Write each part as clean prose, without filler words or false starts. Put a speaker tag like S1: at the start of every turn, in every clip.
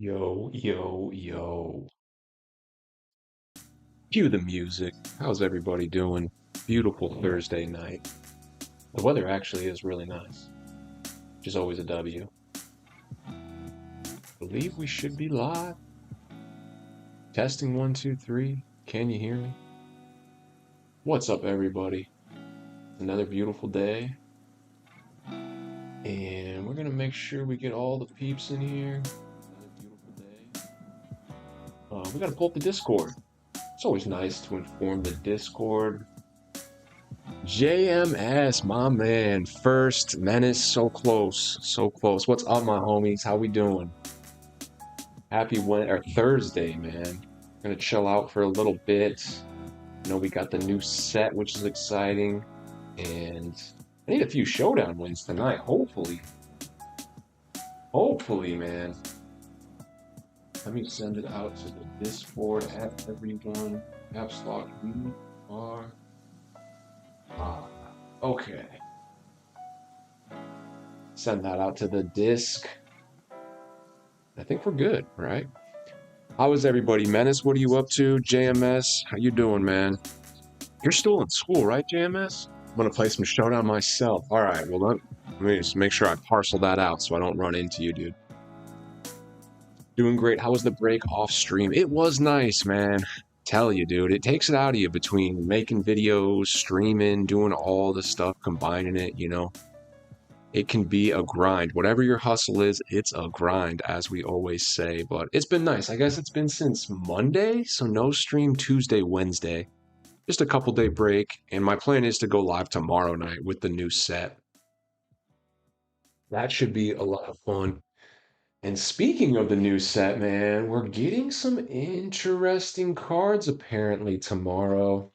S1: Yo, yo, yo. Cue the music. How's everybody doing? Beautiful Thursday night. The weather actually is really nice, which is always a W. Believe we should be live. Testing one, two, three. Can you hear me? What's up, everybody? Another beautiful day. And we're gonna make sure we get all the peeps in here. Another beautiful day. We gotta pull up the Discord. It's always nice to inform the Discord. JMS, my man, first menace, so close, so close. What's up, my homies? How we doing? Happy Thursday, man. Gonna chill out for a little bit. You know, we got the new set, which is exciting, and I need a few Showdown wins tonight. Hopefully, man. Let me send it out to the Discord at everyone. Caps lock, we are. Okay. Send that out to the disc. I think we're good, right? How is everybody? Menace, what are you up to? JMS, how you doing, man? You're still in school, right, JMS? I'm gonna play some Showdown myself. All right, well, let me just make sure I parcel that out so I don't run into you, dude. Doing great. How was the break off stream? It was nice, man. Tell you, dude, it takes it out of you between making videos, streaming, doing all the stuff, combining it, you know. It can be a grind. Whatever your hustle is, it's a grind, as we always say. But it's been nice. I guess it's been since Monday, so no stream Tuesday, Wednesday. Just a couple day break, and my plan is to go live tomorrow night with the new set. That should be a lot of fun. And speaking of the new set, man, we're getting some interesting cards apparently tomorrow.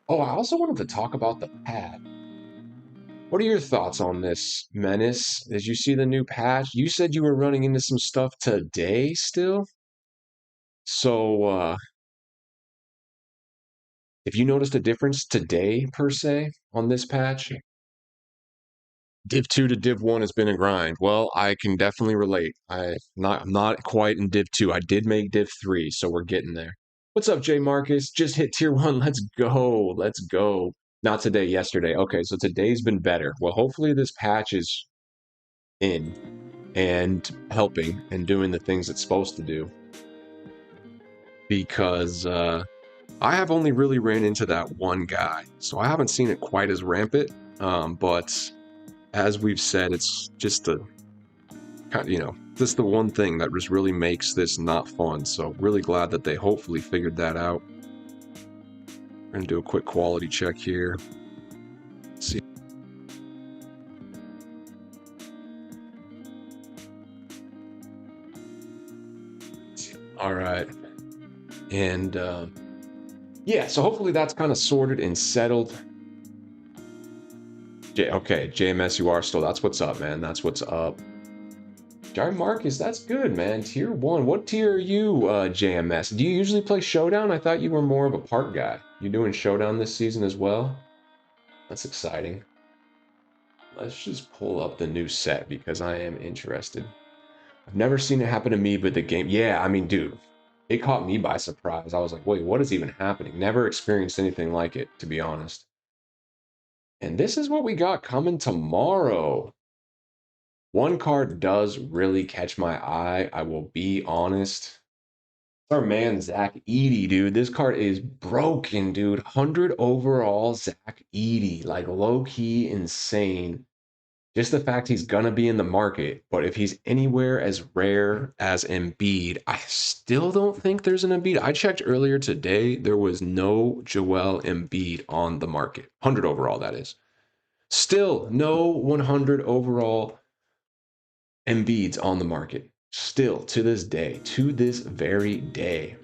S1: Oh, I also wanted to talk about the pad. What are your thoughts on this, Menace? Did you see the new patch? You said you were running into some stuff today still? So, if you noticed a difference today, per se, on this patch, Div 2 to Div 1 has been a grind. Well, I can definitely relate. I'm not quite in Div 2. I did make Div 3, so we're getting there. What's up, J Marcus? Just hit Tier 1. Let's go. Let's go. Not today, yesterday. Okay, so today's been better. Well, hopefully this patch is in and helping and doing the things it's supposed to do. Because I have only really ran into that one guy, so I haven't seen it quite as rampant. But as we've said, it's just the this is the one thing that just really makes this not fun. So really glad that they hopefully figured that out. We're gonna do a quick quality check here. Let's see. All right. And yeah, so hopefully that's kind of sorted and settled. Okay, JMS, you are still. That's what's up, man. That's what's up. Jar Marcus, that's good, man. Tier 1. What tier are you, JMS? Do you usually play Showdown? I thought you were more of a park guy. You doing Showdown this season as well? That's exciting. Let's just pull up the new set because I am interested. I've never seen it happen to me, but the game... Yeah, I mean, dude, it caught me by surprise. I was like, wait, what is even happening? Never experienced anything like it, to be honest. And this is what we got coming tomorrow. One card does really catch my eye, I will be honest. Our man, Zach Edey, dude. This card is broken, dude. 100 overall Zach Edey. Like, low-key insane. Just the fact he's gonna be in the market, but if he's anywhere as rare as Embiid, I still don't think there's an Embiid. I checked earlier today, there was no Joel Embiid on the market. 100 overall, that is. Still, no 100 overall Embiid's on the market. Still, to this day, to this very day.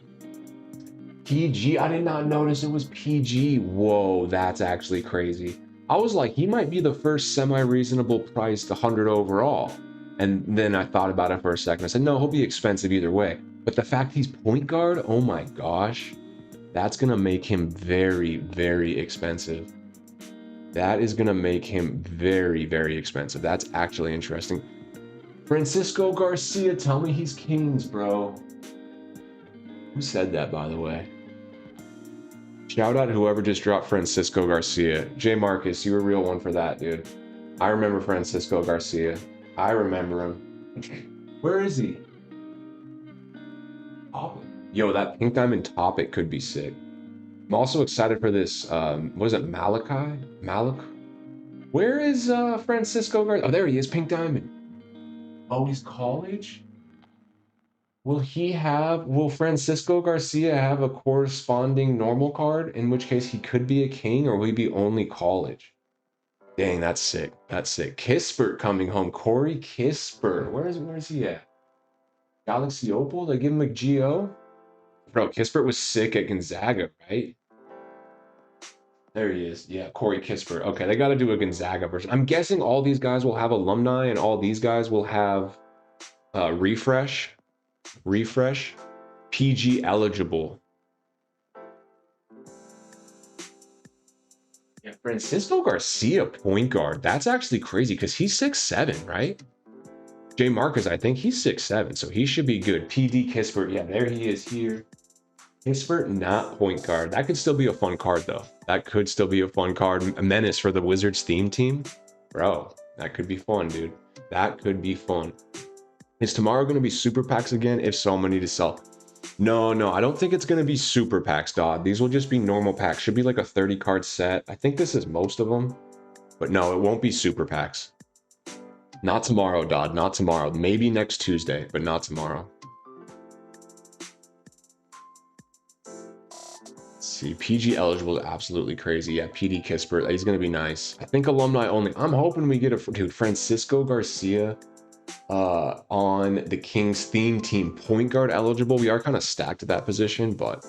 S1: PG, I did not notice it was PG. Whoa, that's actually crazy. I was like, he might be the first semi-reasonable priced 100 overall. And then I thought about it for a second. I said, no, he'll be expensive either way. But the fact he's point guard, oh my gosh, that's going to make him very, very expensive. That is going to make him very, very expensive. That's actually interesting. Francisco Garcia, tell me he's Kings, bro. Who said that, by the way? Shout out whoever just dropped Francisco Garcia. J. Marcus, you were a real one for that, dude. I remember Francisco Garcia. I remember him. Where is he? Topic. Yo, that pink diamond topic could be sick. I'm also excited for this, what is it, Malachi? Where is Francisco Garcia? Oh, there he is, pink diamond. Oh, he's college? Will Francisco Garcia have a corresponding normal card, in which case he could be a king, or will he be only college? Dang, that's sick. That's sick. Kispert coming home. Corey Kispert. Where is he at? Galaxy Opal? They give him a GO? Bro, Kispert was sick at Gonzaga, right? There he is. Yeah, Corey Kispert. Okay, they got to do a Gonzaga version. I'm guessing all these guys will have alumni, and all these guys will have refresh, PG eligible. Yeah, Francisco Garcia, point guard. That's actually crazy because he's 6'7", right? J. Marcus, I think he's 6'7", so he should be good. PD Kispert, yeah, there he is here. Kispert, not point guard. That could still be a fun card, though. That could still be a fun card. A menace for the Wizards theme team. Bro, that could be fun, dude. That could be fun. Is tomorrow going to be super packs again? If so, I'm going to need to sell. No, I don't think it's going to be super packs, Dodd. These will just be normal packs. Should be like a 30 card set. I think this is most of them. But no, it won't be super packs. Not tomorrow, Dodd. Not tomorrow. Maybe next Tuesday, but not tomorrow. See, PG eligible is absolutely crazy. Yeah, PD Kispert, he's going to be nice. I think alumni only. I'm hoping we get a dude, Francisco Garcia on the Kings theme team, point guard eligible. We are kind of stacked at that position, but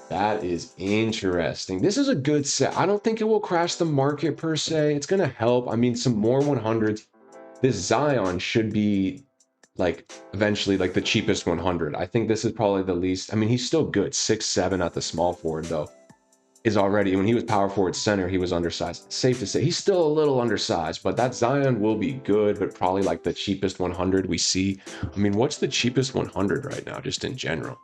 S1: that is interesting. This is a good set. I don't think it will crash the market per se. It's going to help. I mean, some more 100s. This Zion should be like eventually like the cheapest 100. I think this is probably the least. I mean, he's still good. 6'7" at the small forward though. Is already, when he was power forward center, he was undersized. Safe to say he's still a little undersized, but that Zion will be good, but probably like the cheapest 100 we see. I mean, what's the cheapest 100 right now, just in general?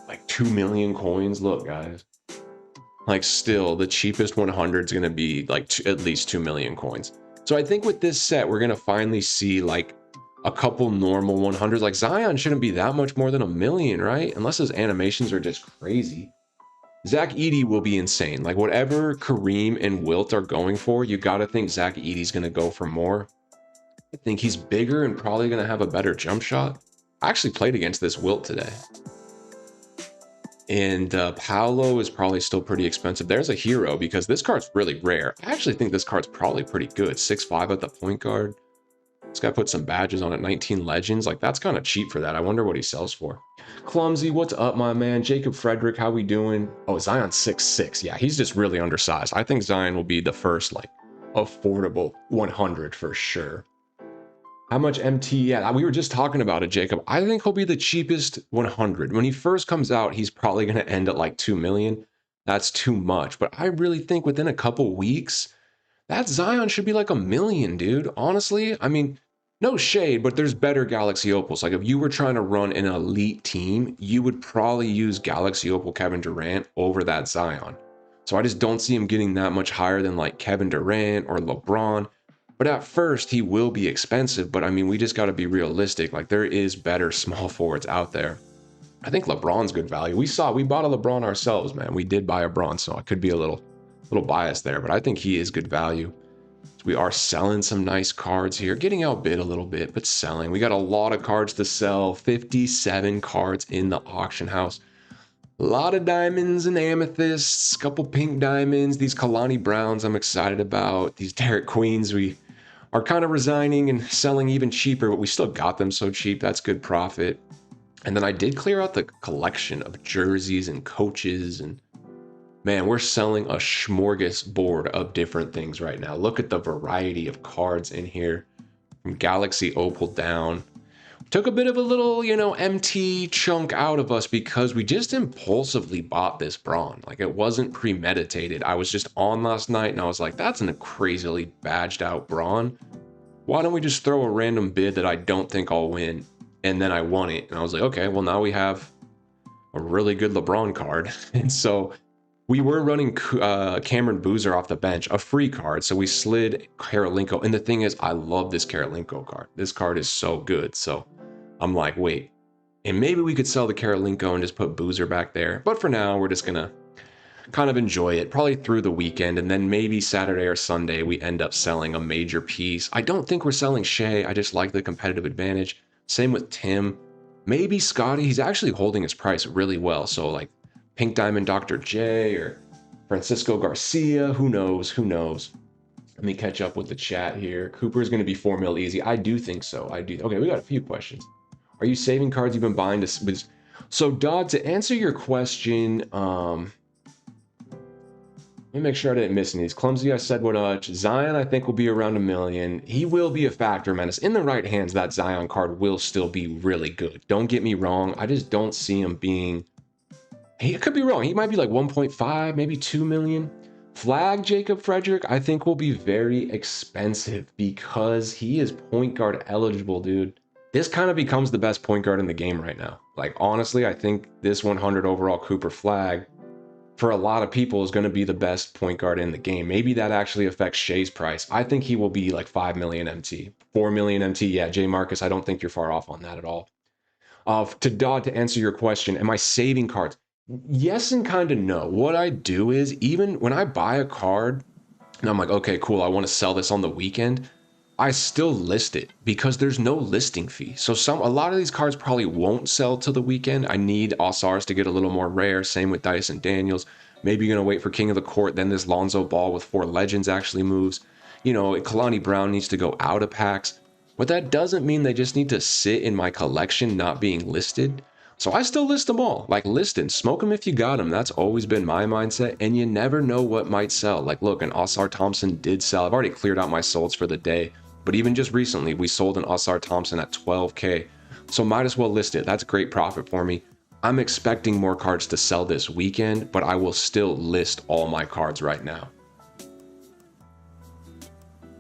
S1: Like 2 million coins. Look, guys, like still the cheapest 100 is going to be like at least 2 million coins. So I think with this set, we're going to finally see like a couple normal 100s. Like Zion shouldn't be that much more than a million, right? Unless his animations are just crazy. Zach Edey will be insane. Like whatever Kareem and Wilt are going for, you got to think Zach Edey's going to go for more. I think he's bigger and probably going to have a better jump shot. I actually played against this Wilt today. And Paolo is probably still pretty expensive. There's a hero because this card's really rare. I actually think this card's probably pretty good. 6'5" at the point guard. This guy put some badges on it. 19 legends. Like that's kind of cheap for that. I wonder what he sells for. Clumsy, what's up, my man? Jacob Frederick, how we doing? Oh, Zion 6'6". Yeah, he's just really undersized. I think Zion will be the first like affordable 100 for sure. How much MT? Yeah, we were just talking about it, Jacob. I think he'll be the cheapest 100. When he first comes out, he's probably going to end at like 2 million. That's too much. But I really think within a couple weeks, that Zion should be like 1 million, dude. Honestly, I mean, no shade, but there's better Galaxy Opals. Like if you were trying to run an elite team, you would probably use Galaxy Opal Kevin Durant over that Zion. So I just don't see him getting that much higher than like Kevin Durant or LeBron. But at first, he will be expensive. But I mean, we just got to be realistic. Like there is better small forwards out there. I think LeBron's good value. We bought a LeBron ourselves, man. We did buy a Bron, so I could be a little biased there. But I think he is good value. So we are selling some nice cards here. Getting outbid a little bit, but selling. We got a lot of cards to sell. 57 cards in the auction house. A lot of diamonds and amethysts, a couple pink diamonds, these Kalani Browns I'm excited about, these Derek Queens we are kind of resigning and selling even cheaper, but we still got them so cheap. That's good profit. And then I did clear out the collection of jerseys and coaches, and man, we're selling a smorgasbord of different things right now. Look at the variety of cards in here from Galaxy Opal down. Took a bit of a little, MT chunk out of us because we just impulsively bought this Braun. Like it wasn't premeditated. I was just on last night and I was like, that's a crazily badged out Braun. why don't we just throw a random bid that I don't think I'll win? And then I won it. And I was like, okay, well, now we have a really good LeBron card. And so we were running Cameron Boozer off the bench, a free card. So we slid Karolinko. And the thing is, I love this Karolinko card. This card is so good. So I'm like, wait, and maybe we could sell the Karolinko and just put Boozer back there. But for now, we're just going to kind of enjoy it, probably through the weekend. And then maybe Saturday or Sunday, we end up selling a major piece. I don't think we're selling Shea. I just like the competitive advantage. Same with Tim. Maybe Scotty. He's actually holding his price really well. So like Pink Diamond Dr. J or Francisco Garcia. Who knows? Who knows? Let me catch up with the chat here. Cooper's going to be 4 mil easy. I do think so. I do. Okay, we got a few questions. Are you saving cards you've been buying to... So, Dodd, to answer your question, let me make sure I didn't miss any. He's clumsy, I said what much. Zion, I think, will be around 1 million. He will be a factor, Menace. In the right hands, that Zion card will still be really good. Don't get me wrong. I just don't see him being... He could be wrong. He might be like 1.5, maybe 2 million. Flag Jacob Frederick, I think, will be very expensive because he is point guard eligible, dude. This kind of becomes the best point guard in the game right now. Like, honestly, I think this 100 overall Cooper Flag, for a lot of people, is going to be the best point guard in the game. Maybe that actually affects Shea's price. I think he will be like 5 million MT. 4 million MT, yeah, J. Marcus, I don't think you're far off on that at all. To Dodd, to answer your question, am I saving cards? Yes and kind of no. What I do is, even when I buy a card, and I'm like, okay, cool, I want to sell this on the weekend, I still list it because there's no listing fee. So a lot of these cards probably won't sell till the weekend. I need Osars to get a little more rare. Same with Dyson Daniels. Maybe you're going to wait for King of the Court. Then this Lonzo Ball with 4 legends actually moves. You know, Kalani Brown needs to go out of packs. But that doesn't mean they just need to sit in my collection not being listed. So I still list them all. Like, list them. Smoke them if you got them. That's always been my mindset. And you never know what might sell. Like, look, an Osar Thompson did sell. I've already cleared out my solds for the day. But even just recently, we sold an Osar Thompson at 12K. So might as well list it. That's great profit for me. I'm expecting more cards to sell this weekend, but I will still list all my cards right now.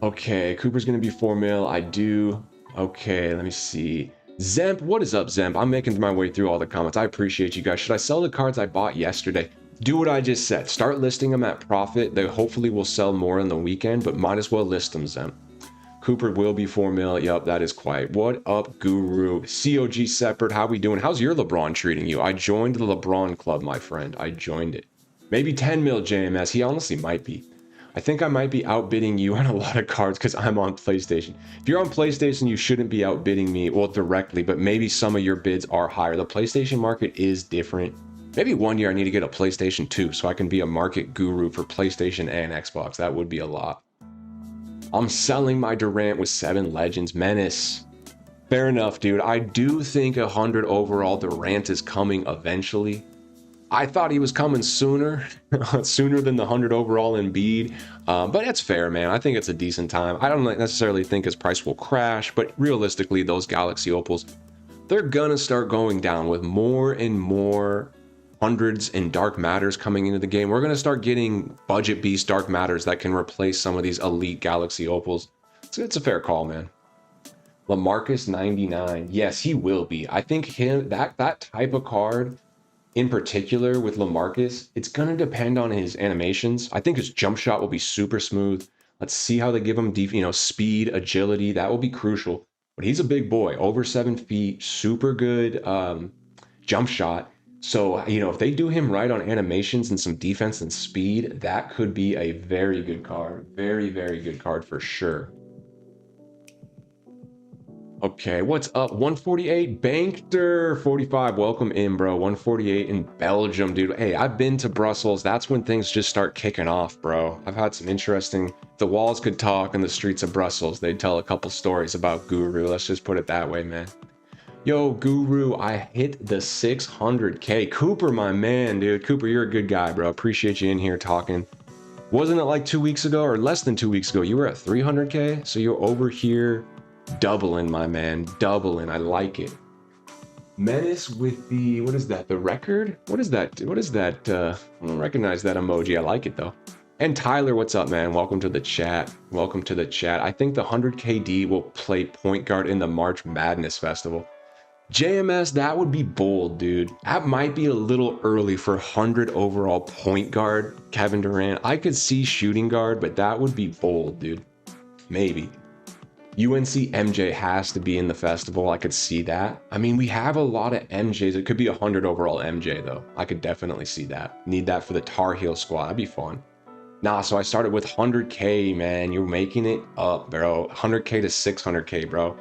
S1: Okay, Cooper's going to be 4 mil. I do. Okay, let me see. Zemp, what is up, Zemp? I'm making my way through all the comments. I appreciate you guys. Should I sell the cards I bought yesterday? Do what I just said. Start listing them at profit. They hopefully will sell more on the weekend, but might as well list them, Zemp. Cooper will be 4 mil. Yup, that is quiet. What up, Guru? COG Separate, how we doing? How's your LeBron treating you? I joined the LeBron club, my friend. I joined it. Maybe 10 mil JMS. He honestly might be. I think I might be outbidding you on a lot of cards because I'm on PlayStation. If you're on PlayStation, you shouldn't be outbidding me, well, directly, but maybe some of your bids are higher. The PlayStation market is different. Maybe one year I need to get a PlayStation 2 so I can be a market guru for PlayStation and Xbox. That would be a lot. I'm selling my Durant with 7 legends. Menace. Fair enough, dude. I do think 100 overall Durant is coming eventually. I thought he was coming sooner, sooner than the 100 overall Embiid. But that's fair, man. I think it's a decent time. I don't necessarily think his price will crash, but realistically, those Galaxy Opals, they're gonna start going down with more and more hundreds and dark matters coming into the game. We're going to start getting budget beast dark matters that can replace some of these elite Galaxy Opals. So it's a fair call, man. LaMarcus 99. Yes, he will be. I think that type of card in particular with LaMarcus, it's going to depend on his animations. I think his jump shot will be super smooth. Let's see how they give him speed, agility. That will be crucial. But he's a big boy, over 7 feet, super good jump shot. So, if they do him right on animations and some defense and speed, that could be a very good card. Very, very good card for sure. Okay, what's up? 148, Bankter 45. Welcome in, bro. 148 in Belgium, dude. Hey, I've been to Brussels. That's when things just start kicking off, bro. I've had some interesting... The walls could talk in the streets of Brussels. They'd tell a couple stories about Guru. Let's just put it that way, man. Yo, Guru, I hit the 600K. Cooper, my man, dude. Cooper, you're a good guy, bro. Appreciate you in here talking. Wasn't it like 2 weeks ago or less than 2 weeks ago? You were at 300K? So you're over here doubling, my man. Doubling. I like it. Menace with the... What is that? The record? What is that? What is that? I don't recognize that emoji. I like it, though. And Tyler, what's up, man? Welcome to the chat. Welcome to the chat. I think the 100 KD will play point guard in the March Madness Festival. JMS, that would be bold, dude. That might be a little early for 100 overall point guard Kevin Durant. I could see shooting guard, but that would be bold, dude. Maybe. UNC MJ has to be in the festival. I could see that. I mean, we have a lot of MJs. It could be 100 overall MJ, though. I could definitely see that. Need that for the Tar Heel squad. That'd be fun. Nah, so I started with 100K, man. You're making it up, bro. 100K to 600K, bro.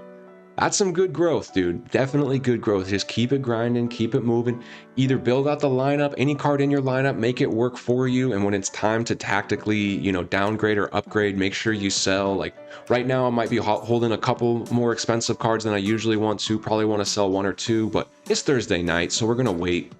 S1: That's some good growth, dude. Definitely good growth. Just keep it grinding, keep it moving. Either build out the lineup, any card in your lineup, make it work for you. And when it's time to tactically, you know, downgrade or upgrade, make sure you sell. Like right now, I might be holding a couple more expensive cards than I usually want to. Probably want to sell one or two, but it's Thursday night, so we're going to wait.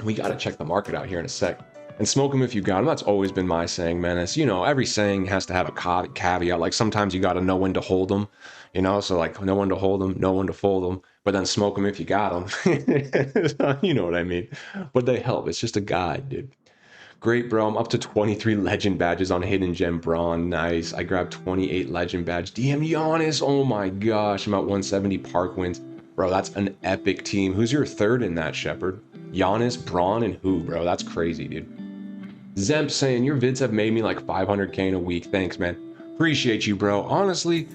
S1: We got to check the market out here in a sec. And smoke them if you got them. That's always been my saying, man. It's, you know, every saying has to have a caveat. Like sometimes you got to know when to hold them, you know? So like know when to hold them, know when to fold them, but then smoke them if you got them. You know what I mean? But they help. It's just a guide, dude. Great, bro. I'm up to 23 legend badges on Hidden Gem Braun. Nice. I grabbed 28 legend badge. DM Giannis. Oh my gosh. I'm at 170 park wins. Bro, that's an epic team. Who's your third in that, Shepard? Giannis, Braun, and who, bro? That's crazy, dude. Zemp saying, your vids have made me like 500K in a week. Thanks, man. Appreciate you, bro. Honestly,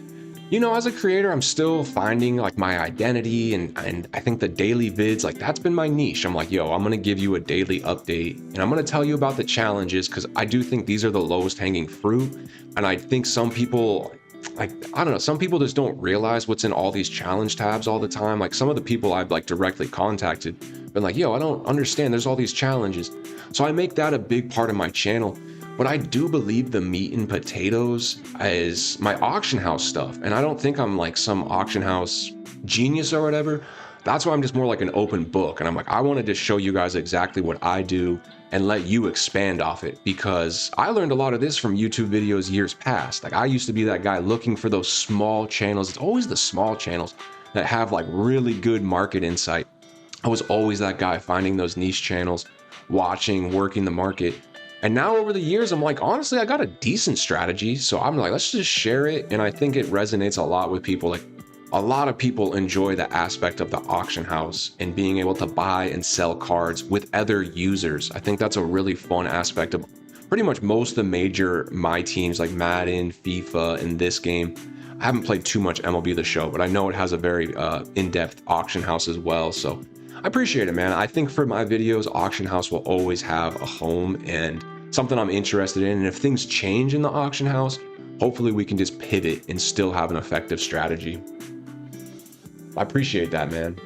S1: you know, as a creator, I'm still finding like my identity, and I think the daily vids, like that's been my niche. I'm like, yo, I'm going to give you a daily update, and I'm going to tell you about the challenges, because I do think these are the lowest hanging fruit. And I think some people, like, I don't know, some people just don't realize what's in all these challenge tabs all the time. Like some of the people I've like directly contacted been like, yo, I don't understand, there's all these challenges. So I make that a big part of my channel. But I do believe the meat and potatoes is my auction house stuff. And I don't think I'm like some auction house genius or whatever. That's why I'm just more like an open book. And I'm like, I wanted to show you guys exactly what I do and let you expand off it, because I learned a lot of this from YouTube videos years past. Like I used to be that guy looking for those small channels. It's always the small channels that have like really good market insight. I was always that guy finding those niche channels, watching, working the market. And now over the years, I'm like, honestly, I got a decent strategy. So I'm like, let's just share it. And I think it resonates a lot with people. Like a lot of people enjoy the aspect of the auction house and being able to buy and sell cards with other users. I think that's a really fun aspect of pretty much most of the major Myteams like Madden, FIFA, and this game. I haven't played too much MLB The Show, but I know it has a very in-depth auction house as well. So I appreciate it, man. I think for my videos, auction house will always have a home and something I'm interested in. And if things change in the auction house, hopefully we can just pivot and still have an effective strategy. I appreciate that, man.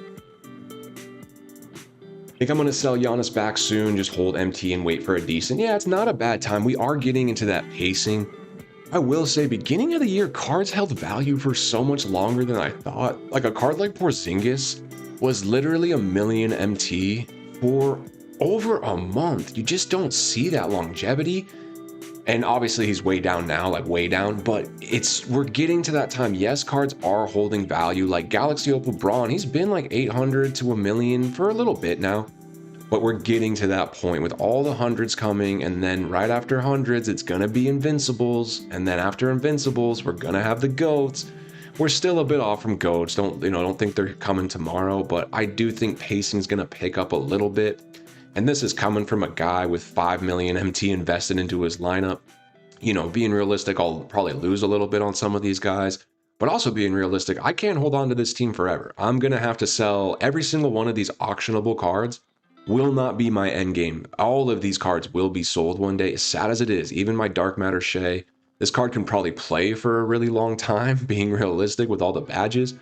S1: I think I'm going to sell Giannis back soon, just hold MT and wait for a decent. Yeah, it's not a bad time. We are getting into that pacing. I will say, beginning of the year, cards held value for so much longer than I thought. Like a card like Porzingis was literally a million MT for over a month. You just don't see that longevity. And obviously he's way down now, like way down, but we're getting to that time. Yes, cards are holding value. Like Galaxy Opal Braun, he's been like 800 to a million for a little bit now, but we're getting to that point with all the hundreds coming. And then right after hundreds, it's going to be Invincibles. And then after Invincibles, we're going to have the GOATs. We're still a bit off from GOATs. Don't think they're coming tomorrow, but I do think pacing is going to pick up a little bit. And this is coming from a guy with 5 million MT invested into his lineup. You know, being realistic, I'll probably lose a little bit on some of these guys, but also being realistic, I can't hold on to this team forever. I'm going to have to sell every single one of these auctionable cards. Will not be my end game. All of these cards will be sold one day, as sad as it is. Even my Dark Matter Shea, this card can probably play for a really long time, being realistic with all the badges.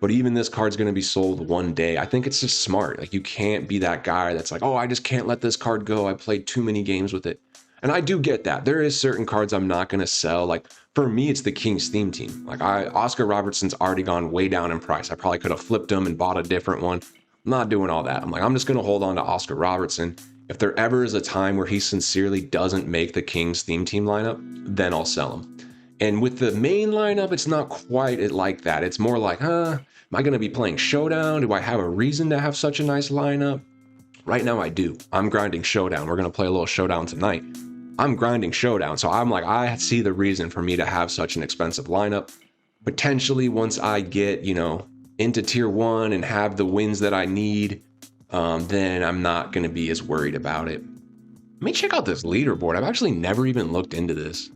S1: But even this card's going to be sold one day. I think it's just smart. Like, you can't be that guy that's like, oh, I just can't let this card go. I played too many games with it. And I do get that. There is certain cards I'm not going to sell. Like, for me, it's the King's Theme Team. Like, Oscar Robertson's already gone way down in price. I probably could have flipped him and bought a different one. I'm not doing all that. I'm like, I'm just going to hold on to Oscar Robertson. If there ever is a time where he sincerely doesn't make the King's Theme Team lineup, then I'll sell him. And with the main lineup, it's not quite like that. It's more like, am I going to be playing Showdown? Do I have a reason to have such a nice lineup? Right now, I do. I'm grinding Showdown. We're going to play a little Showdown tonight. I'm grinding Showdown, so I'm like, I see the reason for me to have such an expensive lineup. Potentially, once I get, you know, into tier 1 and have the wins that I need, then I'm not going to be as worried about it. Let me check out this leaderboard. I've actually never even looked into this.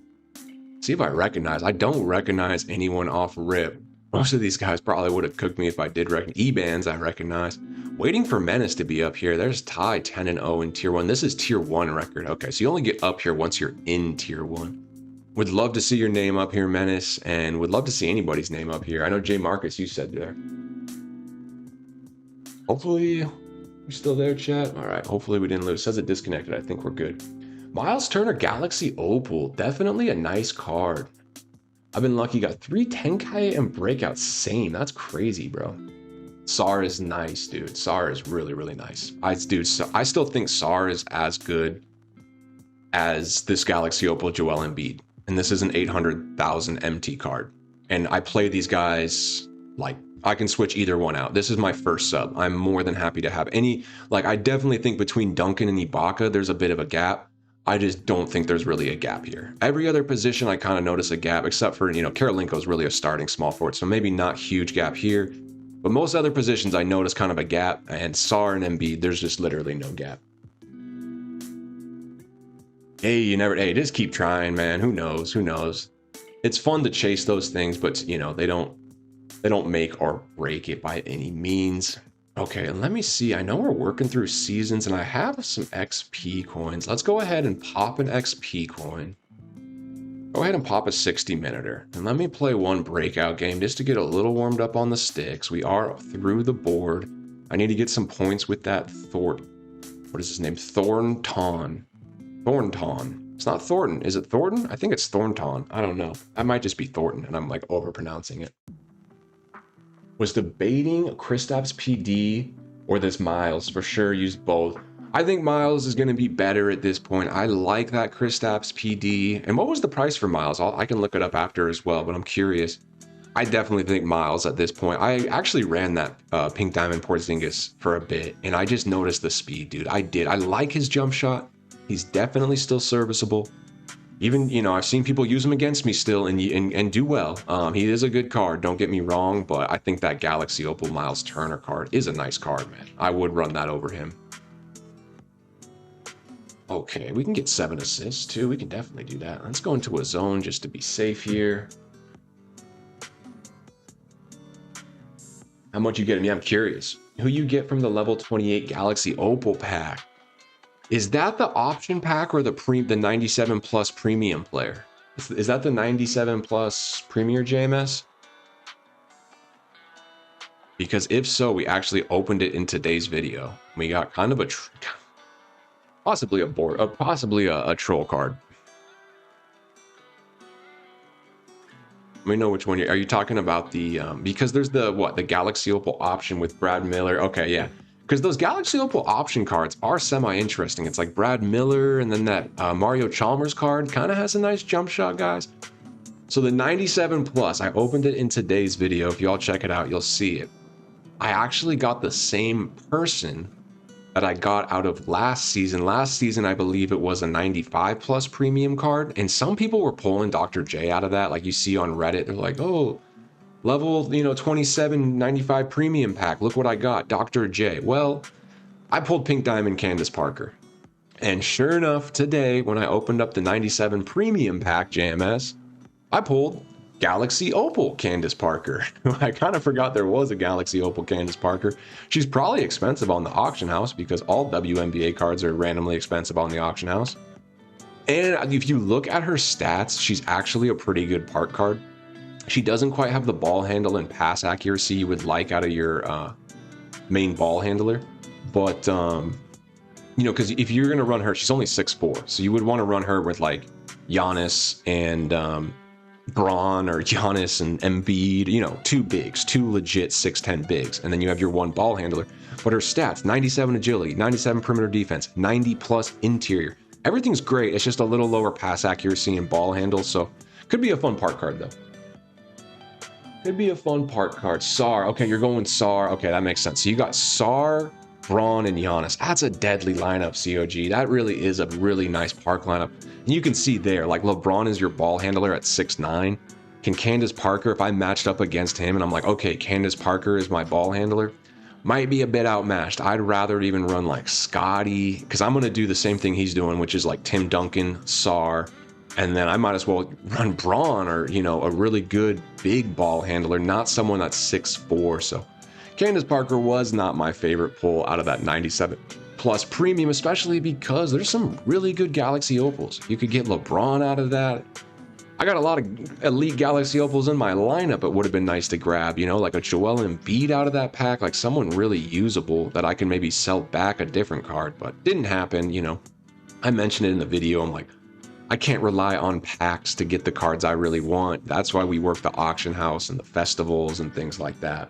S1: See if I recognize. I don't recognize anyone off rip. Most of these guys probably would have cooked me if I did recognize. E-bands I recognize. Waiting for Menace to be up here. There's Ty 10-0 in tier 1. This is tier 1 record. Okay, so you only get up here once you're in tier 1. Would love to see your name up here, Menace, and would love to see anybody's name up here. I know J Marcus, you said there. Hopefully, you're still there, chat. All right, hopefully we didn't lose. It says it disconnected. I think we're good. Miles Turner Galaxy Opal. Definitely a nice card. I've been lucky. Got 3 Tenkai and Breakout. Same. That's crazy, bro. SAR is nice, dude. SAR is really, really nice. I still think SAR is as good as this Galaxy Opal Joel Embiid. And this is an 800,000 MT card. And I play these guys like I can switch either one out. This is my first sub. I'm more than happy to have any. Like, I definitely think between Duncan and Ibaka, there's a bit of a gap. I just don't think there's really a gap here. Every other position, I kind of notice a gap, except for, you know, Karolinko's really a starting small forward, so maybe not huge gap here. But most other positions, I notice kind of a gap. And SAR and Embiid, there's just literally no gap. Hey, just keep trying, man. Who knows? Who knows? It's fun to chase those things, but, you know, they don't make or break it by any means. Okay, and let me see. I know we're working through seasons, and I have some XP coins. Let's go ahead and pop an XP coin. Go ahead and pop a 60-minuter. And let me play one breakout game just to get a little warmed up on the sticks. We are through the board. I need to get some points with that What is his name? Thornton. It's not Thornton. Is it Thornton? I think it's Thornton. I don't know. I might just be Thornton, and I'm like overpronouncing it. Was debating Kristaps PD or this Miles. For sure, use both. I think Miles is going to be better at this point. I like that Kristaps PD. And what was the price for Miles? I can look it up after as well, but I'm curious. I definitely think Miles at this point. I actually ran that Pink Diamond Porzingis for a bit, and I just noticed the speed, dude. I did. I like his jump shot. He's definitely still serviceable. Even, you know, I've seen people use him against me still and do well. He is a good card, don't get me wrong, but I think that Galaxy Opal Miles Turner card is a nice card, man. I would run that over him. Okay, we can get 7 assists too. We can definitely do that. Let's go into a zone just to be safe here. How much you get? I mean, I'm curious. Who you get from the level 28 Galaxy Opal pack? Is that the option pack or the 97 plus premium player? Is that the 97 plus premier JMS? Because if so, we actually opened it in today's video. We got kind of possibly a troll card. Let me know which one are you talking about. The because there's the Galaxy Opal option with Brad Miller. Okay, yeah. Because those Galaxy Opal option cards are semi-interesting. It's like Brad Miller, and then that Mario Chalmers card kind of has a nice jump shot, guys. So the 97 plus, I opened it in today's video. If y'all check it out, you'll see it. I actually got the same person that I got out of last season. Last season, I believe it was a 95 plus premium card. And some people were pulling Dr. J out of that. Like you see on Reddit, they're like, oh, level, 27 95 premium pack. Look what I got, Dr. J. Well, I pulled Pink Diamond Candace Parker. And sure enough, today, when I opened up the 97 premium pack JMS, I pulled Galaxy Opal Candace Parker. I kind of forgot there was a Galaxy Opal Candace Parker. She's probably expensive on the auction house because all WNBA cards are randomly expensive on the auction house. And if you look at her stats, she's actually a pretty good park card. She doesn't quite have the ball handle and pass accuracy you would like out of your main ball handler. But, because if you're going to run her, she's only 6'4". So you would want to run her with like Giannis and Braun or Giannis and Embiid, two legit 6'10" bigs. And then you have your one ball handler. But her stats, 97 agility, 97 perimeter defense, 90 plus interior. Everything's great. It's just a little lower pass accuracy and ball handle. So could be a fun park card though. Could be a fun park card. SAR. Okay, you're going SAR. Okay, that makes sense. So you got SAR LeBron and Giannis. That's a deadly lineup, COG. That really is a really nice park lineup. And you can see there, like LeBron is your ball handler at 6'9". Can Candace Parker, if I matched up against him and I'm like, okay, Candace Parker is my ball handler, might be a bit outmatched. I'd rather even run like Scotty, because I'm going to do the same thing he's doing, which is like Tim Duncan, Sar, and then I might as well run Braun or, you know, a really good big ball handler, not someone that's 6'4". So Candace Parker was not my favorite pull out of that 97 plus premium, especially because there's some really good Galaxy Opals. You could get LeBron out of that. I got a lot of elite Galaxy Opals in my lineup. It would have been nice to grab, you know, like a Joel Embiid out of that pack, like someone really usable that I can maybe sell back a different card, but didn't happen, you know. I mentioned it in the video. I'm like, I can't rely on packs to get the cards I really want. That's why we work the auction house and the festivals and things like that.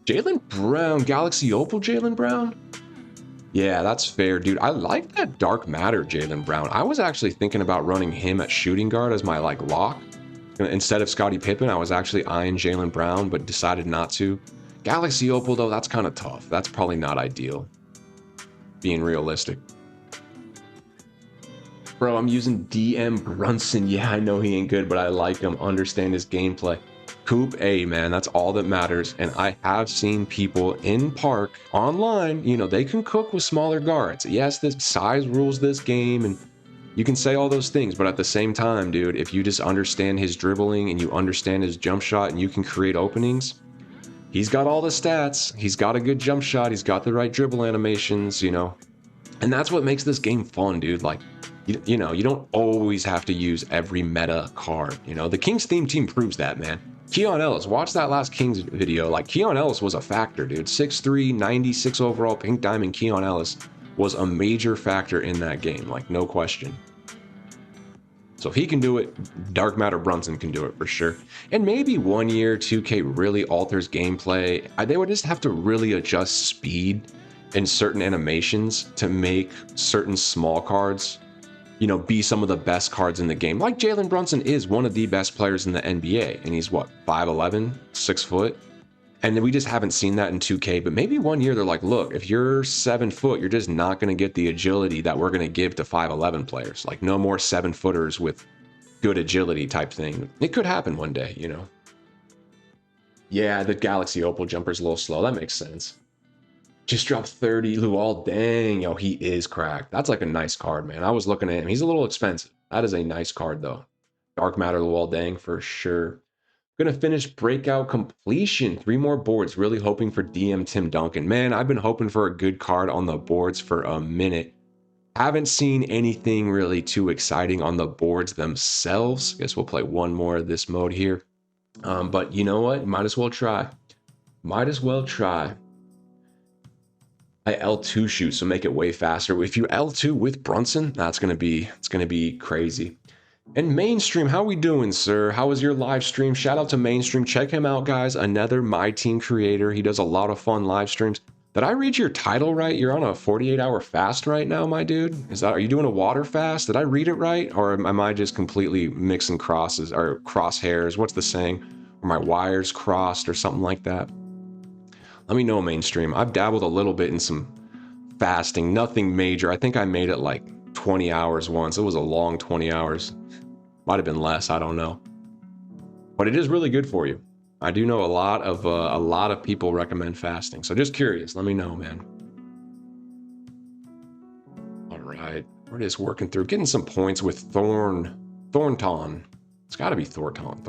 S1: Jaylen Brown, Galaxy Opal Jaylen Brown? Yeah, that's fair, dude. I like that Dark Matter Jaylen Brown. I was actually thinking about running him at shooting guard as my like lock. Instead of Scottie Pippen, I was actually eyeing Jaylen Brown, but decided not to. Galaxy Opal, though, that's kind of tough. That's probably not ideal, being realistic. Bro, I'm using DM Brunson. Yeah, I know he ain't good, but I like him. Understand his gameplay. Coop A, man, that's all that matters. And I have seen people in park online, you know, they can cook with smaller guards. Yes, this size rules this game, and you can say all those things, but at the same time, dude, if you just understand his dribbling and you understand his jump shot and you can create openings, he's got all the stats. He's got a good jump shot. He's got the right dribble animations, you know, and that's what makes this game fun, dude. Like, you know, you don't always have to use every meta card. You know, the Kings theme team proves that, man. Keon Ellis, watch that last Kings video. Like, Keon Ellis was a factor, dude. 6'3", 96 overall, pink diamond Keon Ellis was a major factor in that game, like, no question. So if he can do it, Dark Matter Brunson can do it for sure. And maybe 1 year 2K really alters gameplay. They would just have to really adjust speed in certain animations to make certain small cards, you know, be some of the best cards in the game. Like Jalen Brunson is one of the best players in the NBA, and he's what, 5'11", 6 foot? And we just haven't seen that in 2K, but maybe 1 year they're like, look, if you're 7 foot, you're just not going to get the agility that we're going to give to 5'11 players. Like, no more 7 footers with good agility type thing. It could happen one day, you know? Yeah, the Galaxy Opal jumper's a little slow. That makes sense. Just dropped 30. Luol, dang, yo, he is cracked. That's like a nice card, man. I was looking at him. He's a little expensive. That is a nice card, though. Dark Matter Luol, dang, for sure. Gonna finish Breakout Completion. 3 more boards. Really hoping for DM Tim Duncan. Man, I've been hoping for a good card on the boards for a minute. Haven't seen anything really too exciting on the boards themselves. Guess we'll play one more of this mode here. But you know what? Might as well try. Might as well try. I L2 shoot, so make it way faster. If you L2 with Brunson, it's gonna be crazy. And Mainstream, how we doing, sir? How was your live stream? Shout out to Mainstream. Check him out, guys. Another Myteam creator. He does a lot of fun live streams. Did I read your title right? You're on a 48-hour fast right now, my dude. Are you doing a water fast? Did I read it right, or am I just completely mixing crosses or crosshairs? What's the saying? Or my wires crossed or something like that? Let me know, Mainstream. I've dabbled a little bit in some fasting, nothing major. I think I made it like 20 hours once. It was a long 20 hours. Might have been less, I don't know. But it is really good for you. I do know a lot of people recommend fasting. So just curious, let me know, man. All right, we're just working through, getting some points with Thornton. It's got to be Thornton.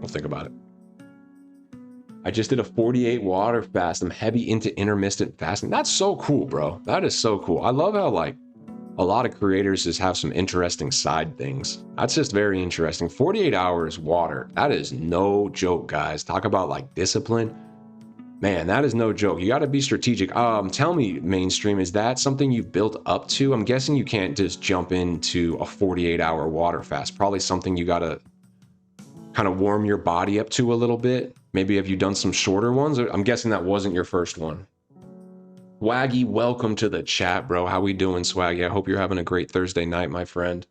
S1: We'll think about it. I just did a 48 water fast. I'm heavy into intermittent fasting. That's so cool, bro. That is so cool. I love how, like, a lot of creators just have some interesting side things. That's just very interesting. 48 hours water. That is no joke, guys. Talk about, like, discipline. Man, that is no joke. You got to be strategic. Tell me, Mainstream, is that something you've built up to? I'm guessing you can't just jump into a 48-hour water fast. Probably something you got to kind of warm your body up to a little bit. Maybe have you done some shorter ones? I'm guessing that wasn't your first one. Swaggy, welcome to the chat, bro. How we doing, Swaggy? I hope you're having a great Thursday night, my friend.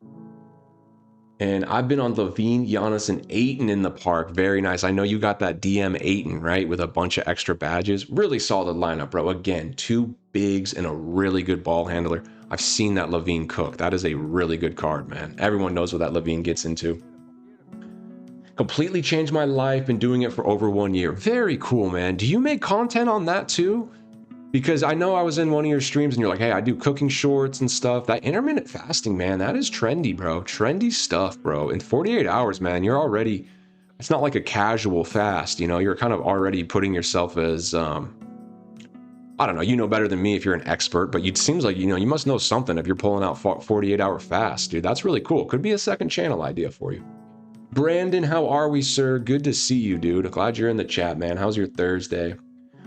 S1: And I've been on Levine, Giannis, and Ayton in the park. Very nice. I know you got that DM Ayton, right? With a bunch of extra badges. Really solid lineup, bro. Again, two bigs and a really good ball handler. I've seen that Levine cook. That is a really good card, man. Everyone knows what that Levine gets into. Completely changed my life. Been doing it for over 1 year. Very cool, man. Do you make content on that too? Because I know I was in one of your streams and you're like, hey, I do cooking shorts and stuff. That intermittent fasting, man, that is trendy, bro. Trendy stuff, bro. In 48 hours, man, you're already, it's not like a casual fast, you know, you're kind of already putting yourself as, I don't know, you know better than me if you're an expert, but it seems like, you know, you must know something if you're pulling out 48-hour fast, dude. That's really cool. Could be a second channel idea for you. Brandon, how are we, sir? Good to see you, dude. Glad you're in the chat, man. How's your Thursday?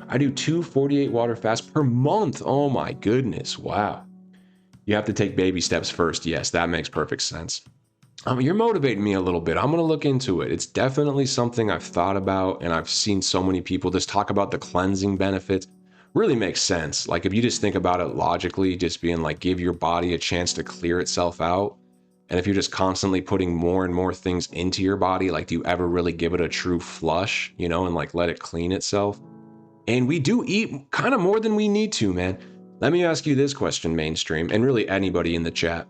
S1: I do 2 48-water fasts per month. Oh my goodness. Wow. You have to take baby steps first. Yes, that makes perfect sense. You're motivating me a little bit. I'm going to look into it. It's definitely something I've thought about, and I've seen so many people just talk about the cleansing benefits. Really makes sense. Like if you just think about it logically, just being like, give your body a chance to clear itself out. And if you're just constantly putting more and more things into your body, like do you ever really give it a true flush, you know, and like let it clean itself? And we do eat kind of more than we need to, man. Let me ask you this question, mainstream, and really anybody in the chat.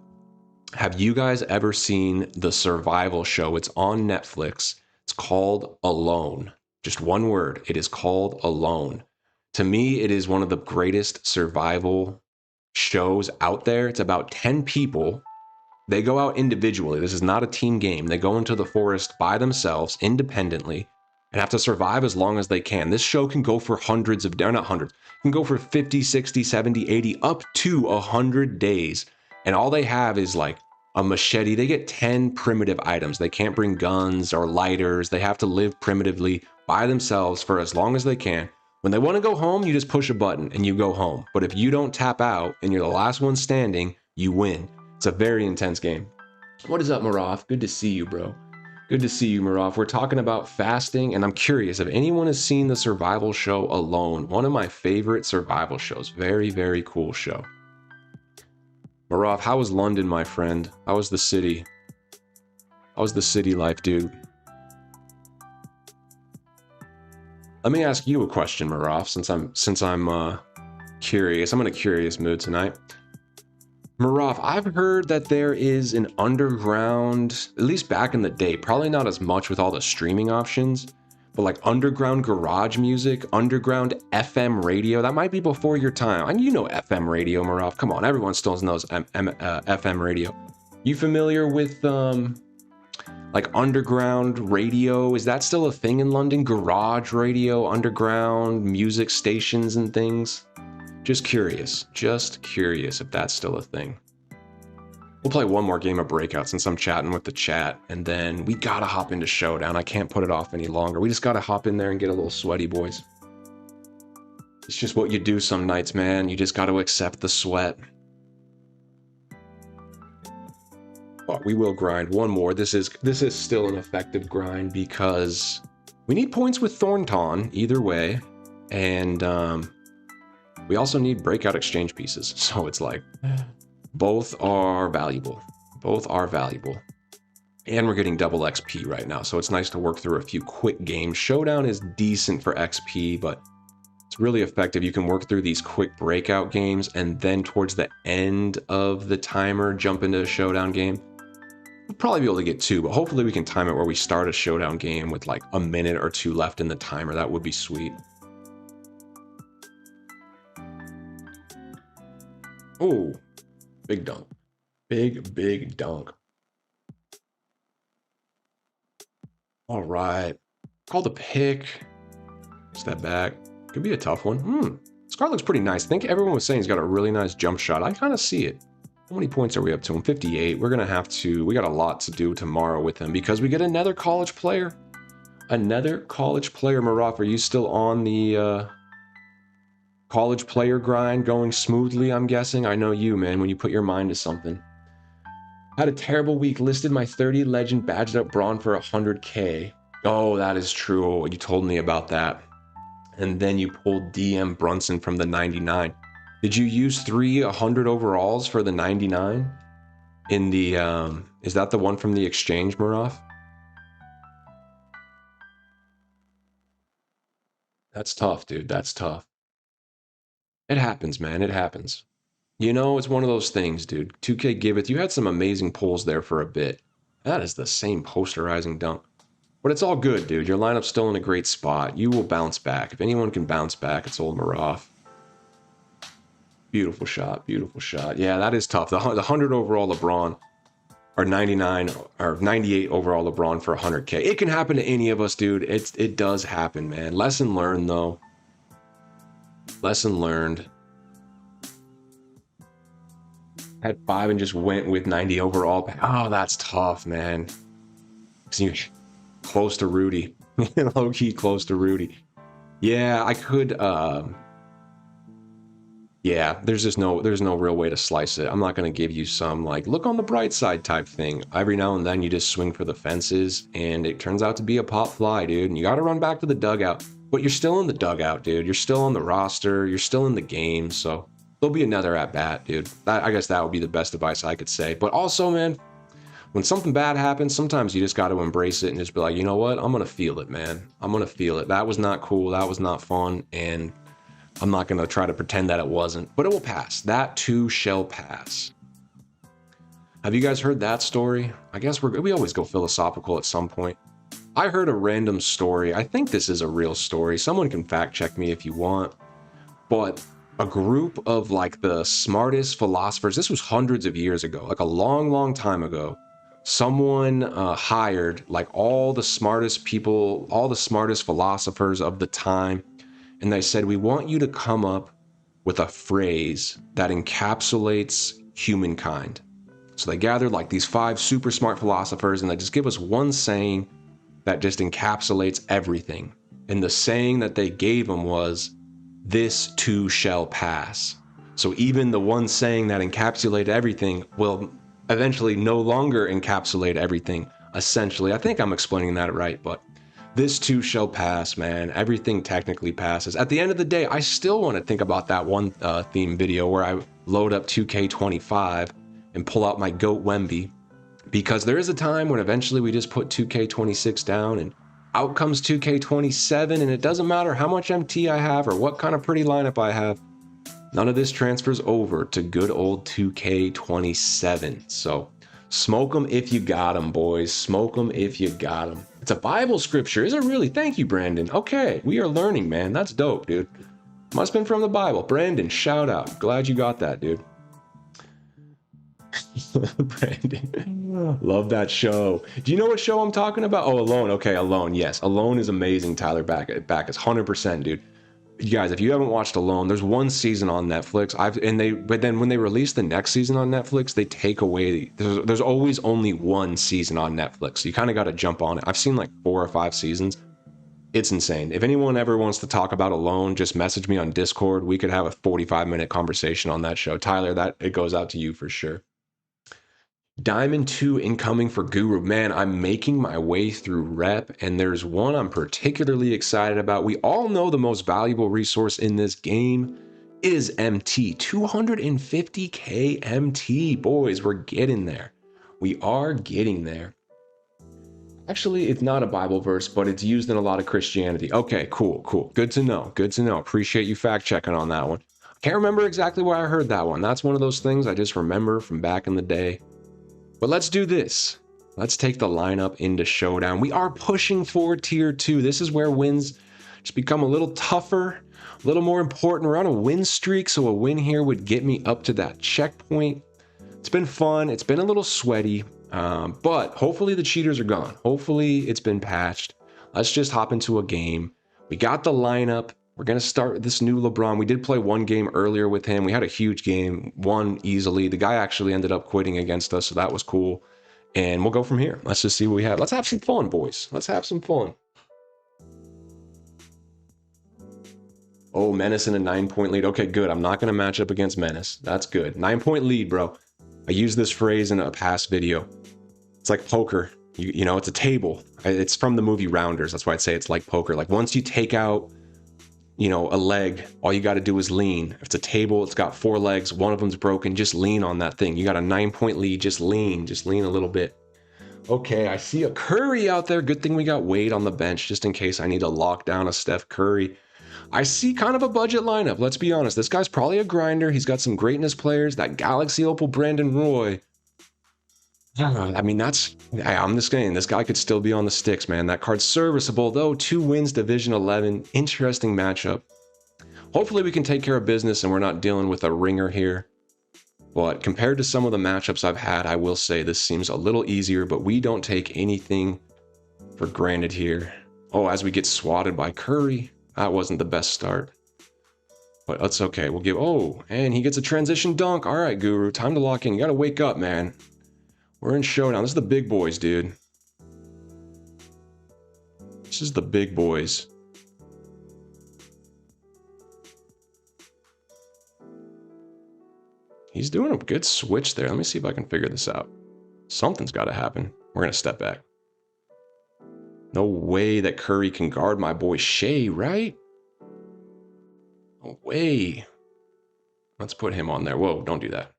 S1: Have you guys ever seen the survival show? It's on Netflix. It's called Alone. Just one word. It is called Alone. To me, it is one of the greatest survival shows out there. It's about 10 people. They go out individually. This is not a team game. They go into the forest by themselves, independently, and have to survive as long as they can. This show can go for hundreds of, not hundreds, can go for 50, 60, 70, 80, up to 100 days. And all they have is like a machete. They get 10 primitive items. They can't bring guns or lighters. They have to live primitively by themselves for as long as they can. When they want to go home, you just push a button and you go home. But if you don't tap out and you're the last one standing, you win. It's a very intense game. What is up, Maraf? Good to see you, bro. Good to see you, Maraf. We're talking about fasting, and I'm curious if anyone has seen the survival show Alone. One of my favorite survival shows. Very, very cool show. Maraf, how was London, my friend? How was the city? How was the city life, dude? Let me ask you a question, Maraf, since I'm curious. I'm in a curious mood tonight. Maraf, I've heard that there is an underground, at least back in the day, probably not as much with all the streaming options, but like underground garage music, underground FM radio. That might be before your time. And you know FM radio, Maraf. Come on, everyone still knows FM radio. You familiar with like underground radio? Is that still a thing in London? Garage radio, underground music stations and things? Just curious if that's still a thing. We'll play one more game of Breakout since I'm chatting with the chat, and then we gotta hop into Showdown. I can't put it off any longer. We just gotta hop in there and get a little sweaty, boys. It's just what you do some nights, man. You just gotta accept the sweat. But we will grind one more. This is still an effective grind because we need points with Thornton either way, and we also need breakout exchange pieces. So it's like, both are valuable. Both are valuable. And we're getting double XP right now. So it's nice to work through a few quick games. Showdown is decent for XP, but it's really effective. You can work through these quick breakout games and then towards the end of the timer, jump into a Showdown game. We'll probably be able to get 2, but hopefully we can time it where we start a Showdown game with like a minute or 2 left in the timer. That would be sweet. Oh, big dunk. Big dunk. All right. Call the pick. Step back. Could be a tough one. This card looks pretty nice. I think everyone was saying he's got a really nice jump shot. I kind of see it. How many points are we up to him? 58. We're going to have to, we got a lot to do tomorrow with him because we get another college player. Another college player. Maraf, are you still on the college player grind going smoothly, I'm guessing? I know you, man, when you put your mind to something. Had a terrible week. Listed my 30 legend badged up brawn for 100k. Oh, that is true. You told me about that. And then you pulled DM Brunson from the 99. Did you use 3 100 overalls for the 99? In the, is that the one from the exchange, Muraf? That's tough, dude. That's tough. It happens, man. It happens. You know, it's one of those things, dude. 2K Giveth, you had some amazing pulls there for a bit. That is the same posterizing dunk. But it's all good, dude. Your lineup's still in a great spot. You will bounce back. If anyone can bounce back, it's old Maraf. Beautiful shot. Beautiful shot. Yeah, that is tough. The 100 overall LeBron, or 99 or 98 overall LeBron for 100K. It can happen to any of us, dude. It does happen, man. Lesson learned, though. Lesson learned. Had 5 and just went with 90 overall. Oh, that's tough, man. You're close to Rudy. Low-key close to Rudy. Yeah, I could... yeah, there's no real way to slice it. I'm not going to give you some, like, look on the bright side type thing. Every now and then you just swing for the fences, and it turns out to be a pop fly, dude. And you got to run back to the dugout. But you're still in the dugout, dude. You're still on the roster. You're still in the game, so there'll be another at-bat, dude. I guess that would be the best advice I could say. But also, man, when something bad happens, sometimes you just got to embrace it and just be like, you know what? I'm going to feel it, man. I'm going to feel it. That was not cool. That was not fun. And I'm not going to try to pretend that it wasn't, but it will pass. That too shall pass. Have you guys heard that story? I guess we always go philosophical at some point. I heard a random story. I think this is a real story. Someone can fact check me if you want. But a group of like the smartest philosophers, this was hundreds of years ago, like a long, long time ago, someone hired like all the smartest people, all the smartest philosophers of the time. And they said, we want you to come up with a phrase that encapsulates humankind. So they gathered like these 5 super smart philosophers and they just give us one saying that just encapsulates everything. And the saying that they gave them was, this too shall pass. So even the one saying that encapsulated everything will eventually no longer encapsulate everything, essentially. I think I'm explaining that right, but this too shall pass, man. Everything technically passes. At the end of the day, I still want to think about that one theme video where I load up 2K25 and pull out my GOAT Wemby, because there is a time when eventually we just put 2K26 down and out comes 2K27, and it doesn't matter how much MT I have or what kind of pretty lineup I have. None of this transfers over to good old 2K27. So smoke them if you got them, boys. Smoke them if you got them. It's a Bible scripture. Is it really? Thank you, Brandon. Okay, we are learning, man. That's dope, dude. Must have been from the Bible. Brandon, shout out. Glad you got that, dude. Brandon, love that show. Do you know what show I'm talking about? Oh, Alone. Okay, Alone. Yes, Alone is amazing. Tyler Backus, 100%, dude. You guys, if you haven't watched Alone, there's one season on Netflix. But then when they release the next season on Netflix, they take away. There's always only one season on Netflix. So you kind of got to jump on it. I've seen like 4 or 5 seasons. It's insane. If anyone ever wants to talk about Alone, just message me on Discord. We could have a 45-minute conversation on that show. Tyler, it goes out to you for sure. Diamond 2 incoming for Guru. Man, I'm making my way through rep, and there's one I'm particularly excited about. We all know the most valuable resource in this game is MT. 250k MT. Boys, we're getting there. We are getting there. Actually, it's not a Bible verse, but it's used in a lot of Christianity. Okay, cool. Good to know. Good to know. Appreciate you fact checking on that one. Can't remember exactly where I heard that one. That's one of those things I just remember from back in the day. But let's do this. Let's take the lineup into Showdown. We are pushing for Tier 2. This is where wins just become a little tougher, a little more important. We're on a win streak, so a win here would get me up to that checkpoint. It's been fun. It's been a little sweaty, but hopefully the cheaters are gone. Hopefully it's been patched. Let's just hop into a game. We got the lineup. We're going to start with this new LeBron. We did play one game earlier with him. We had a huge game, won easily. The guy actually ended up quitting against us, so that was cool. And we'll go from here. Let's just see what we have. Let's have some fun, boys. Let's have some fun. Oh, Menace in a 9-point lead. Okay, good. I'm not going to match up against Menace. That's good. 9-point lead, bro. I used this phrase in a past video. It's like poker. You know, it's a table. It's from the movie Rounders. That's why I'd say it's like poker. Like once you take out you know, a leg, all you got to do is lean. If it's a table, it's got 4 legs, one of them's broken, just lean on that thing. You got a 9-point lead, just lean a little bit. Okay, I see a Curry out there. Good thing we got Wade on the bench just in case I need to lock down a Steph Curry. I see kind of a budget lineup, let's be honest. This guy's probably a grinder. He's got some greatness players. That Galaxy Opal Brandon Roy. I mean, I'm just saying, this guy could still be on the sticks, man. That card's serviceable, though. 2 wins, Division 11. Interesting matchup. Hopefully we can take care of business and we're not dealing with a ringer here. But compared to some of the matchups I've had, I will say this seems a little easier, but we don't take anything for granted here. Oh, as we get swatted by Curry, that wasn't the best start. But that's okay. We'll give... Oh, and he gets a transition dunk. All right, Guru, time to lock in. You got to wake up, man. We're in Showdown. This is the big boys, dude. This is the big boys. He's doing a good switch there. Let me see if I can figure this out. Something's got to happen. We're going to step back. No way that Curry can guard my boy Shea, right? No way. Let's put him on there. Whoa, don't do that.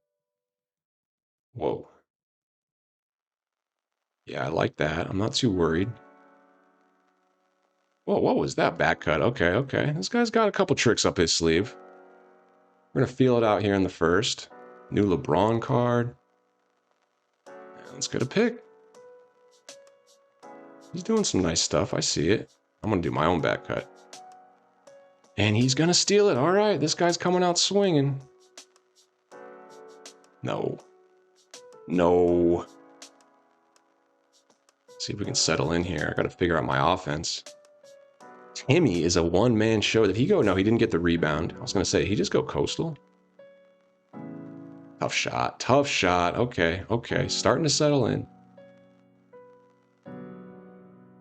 S1: Whoa. Yeah, I like that. I'm not too worried. Whoa, what was that back cut? Okay, okay. This guy's got a couple tricks up his sleeve. We're going to feel it out here in the first. New LeBron card. Let's get a pick. He's doing some nice stuff. I see it. I'm going to do my own back cut. And he's going to steal it. All right, this guy's coming out swinging. No. No. See if we can settle in here. I got to figure out my offense. Timmy is a one-man show. Did he go? No, he didn't get the rebound. I was going to say, he just go coastal? Tough shot. Tough shot. Okay, okay. Starting to settle in.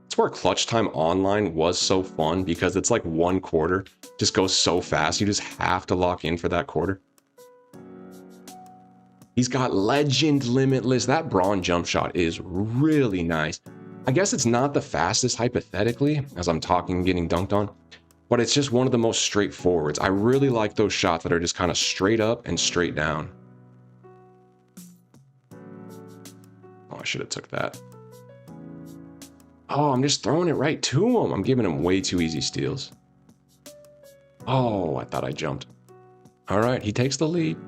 S1: That's where Clutch Time Online was so fun because it's like one quarter. Just goes so fast. You just have to lock in for that quarter. He's got Legend Limitless. That Braun jump shot is really nice. I guess it's not the fastest hypothetically, as I'm talking and getting dunked on, but it's just one of the most straightforwards. I really like those shots that are just kind of straight up and straight down. Oh, I should have took that. Oh, I'm just throwing it right to him. I'm giving him way too easy steals. Oh, I thought I jumped. All right, he takes the lead.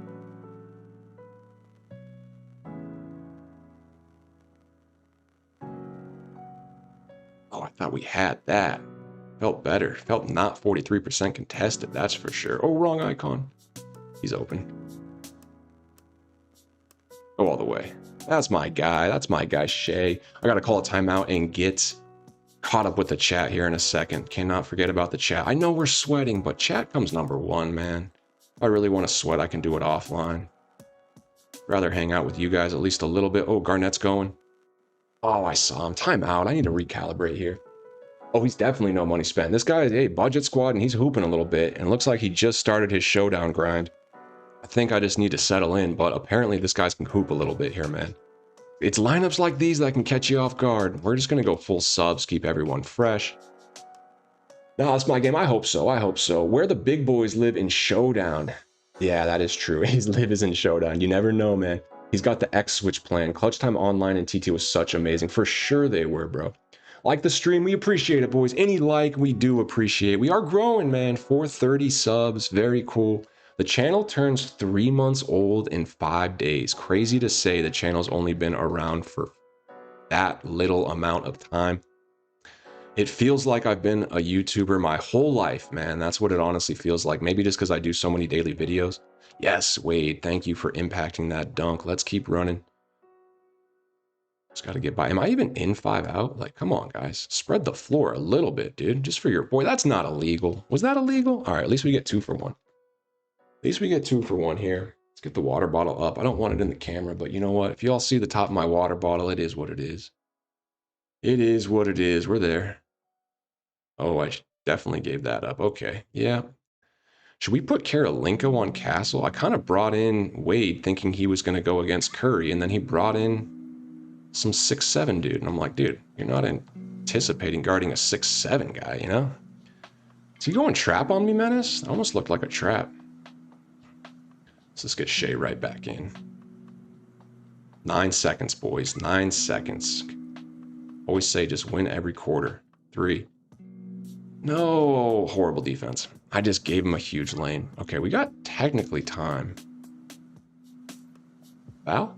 S1: Oh, I thought we had that. Felt better. Felt not 43% contested, that's for sure. Oh, wrong icon. He's open. Go all the way. That's my guy. That's my guy, Shea. I got to call a timeout and get caught up with the chat here in a second. Cannot forget about the chat. I know we're sweating, but chat comes number one, man. If I really want to sweat, I can do it offline. Rather hang out with you guys at least a little bit. Oh, Garnett's going. Oh, I saw him. Timeout. I need to recalibrate here. Oh, he's definitely no money spent. This guy is a budget squad, and he's hooping a little bit. And it looks like he just started his Showdown grind. I think I just need to settle in, but apparently this guy's can hoop a little bit here, man. It's lineups like these that can catch you off guard. We're just going to go full subs, keep everyone fresh. No, that's my game. I hope so. I hope so. Where the big boys live in Showdown. Yeah, that is true. His live is in Showdown. You never know, man. He's got the X Switch plan. Clutch Time Online and TT was such amazing. For sure they were, bro. Like the stream, we appreciate it, boys. Any like, we do appreciate. We are growing, man. 430 subs. Very cool. The channel turns 3 months old in 5 days. Crazy to say the channel's only been around for that little amount of time. It feels like I've been a YouTuber my whole life, man. That's what it honestly feels like. Maybe just because I do so many daily videos. Yes, Wade, thank you for impacting that dunk. Let's keep running. Just got to get by. Am I even in 5 out? Like, come on, guys. Spread the floor a little bit, dude. Just for your boy. That's not illegal. Was that illegal? All right, at least we get 2 for 1. At least we get 2 for 1 here. Let's get the water bottle up. I don't want it in the camera, but you know what? If you all see the top of my water bottle, it is what it is. It is what it is. We're there. Oh, I definitely gave that up. Okay, yeah. Should we put Karolinko on Castle? I kind of brought in Wade thinking he was going to go against Curry, and then he brought in some 6'7" dude. And I'm like, dude, you're not anticipating guarding a 6'7" guy, you know? Is he going trap on me, Menace? That almost looked like a trap. Let's just get Shay right back in. 9 seconds, boys. 9 seconds. Always say just win every quarter. 3. No, horrible defense. I just gave him a huge lane. Okay, we got technically time. Foul?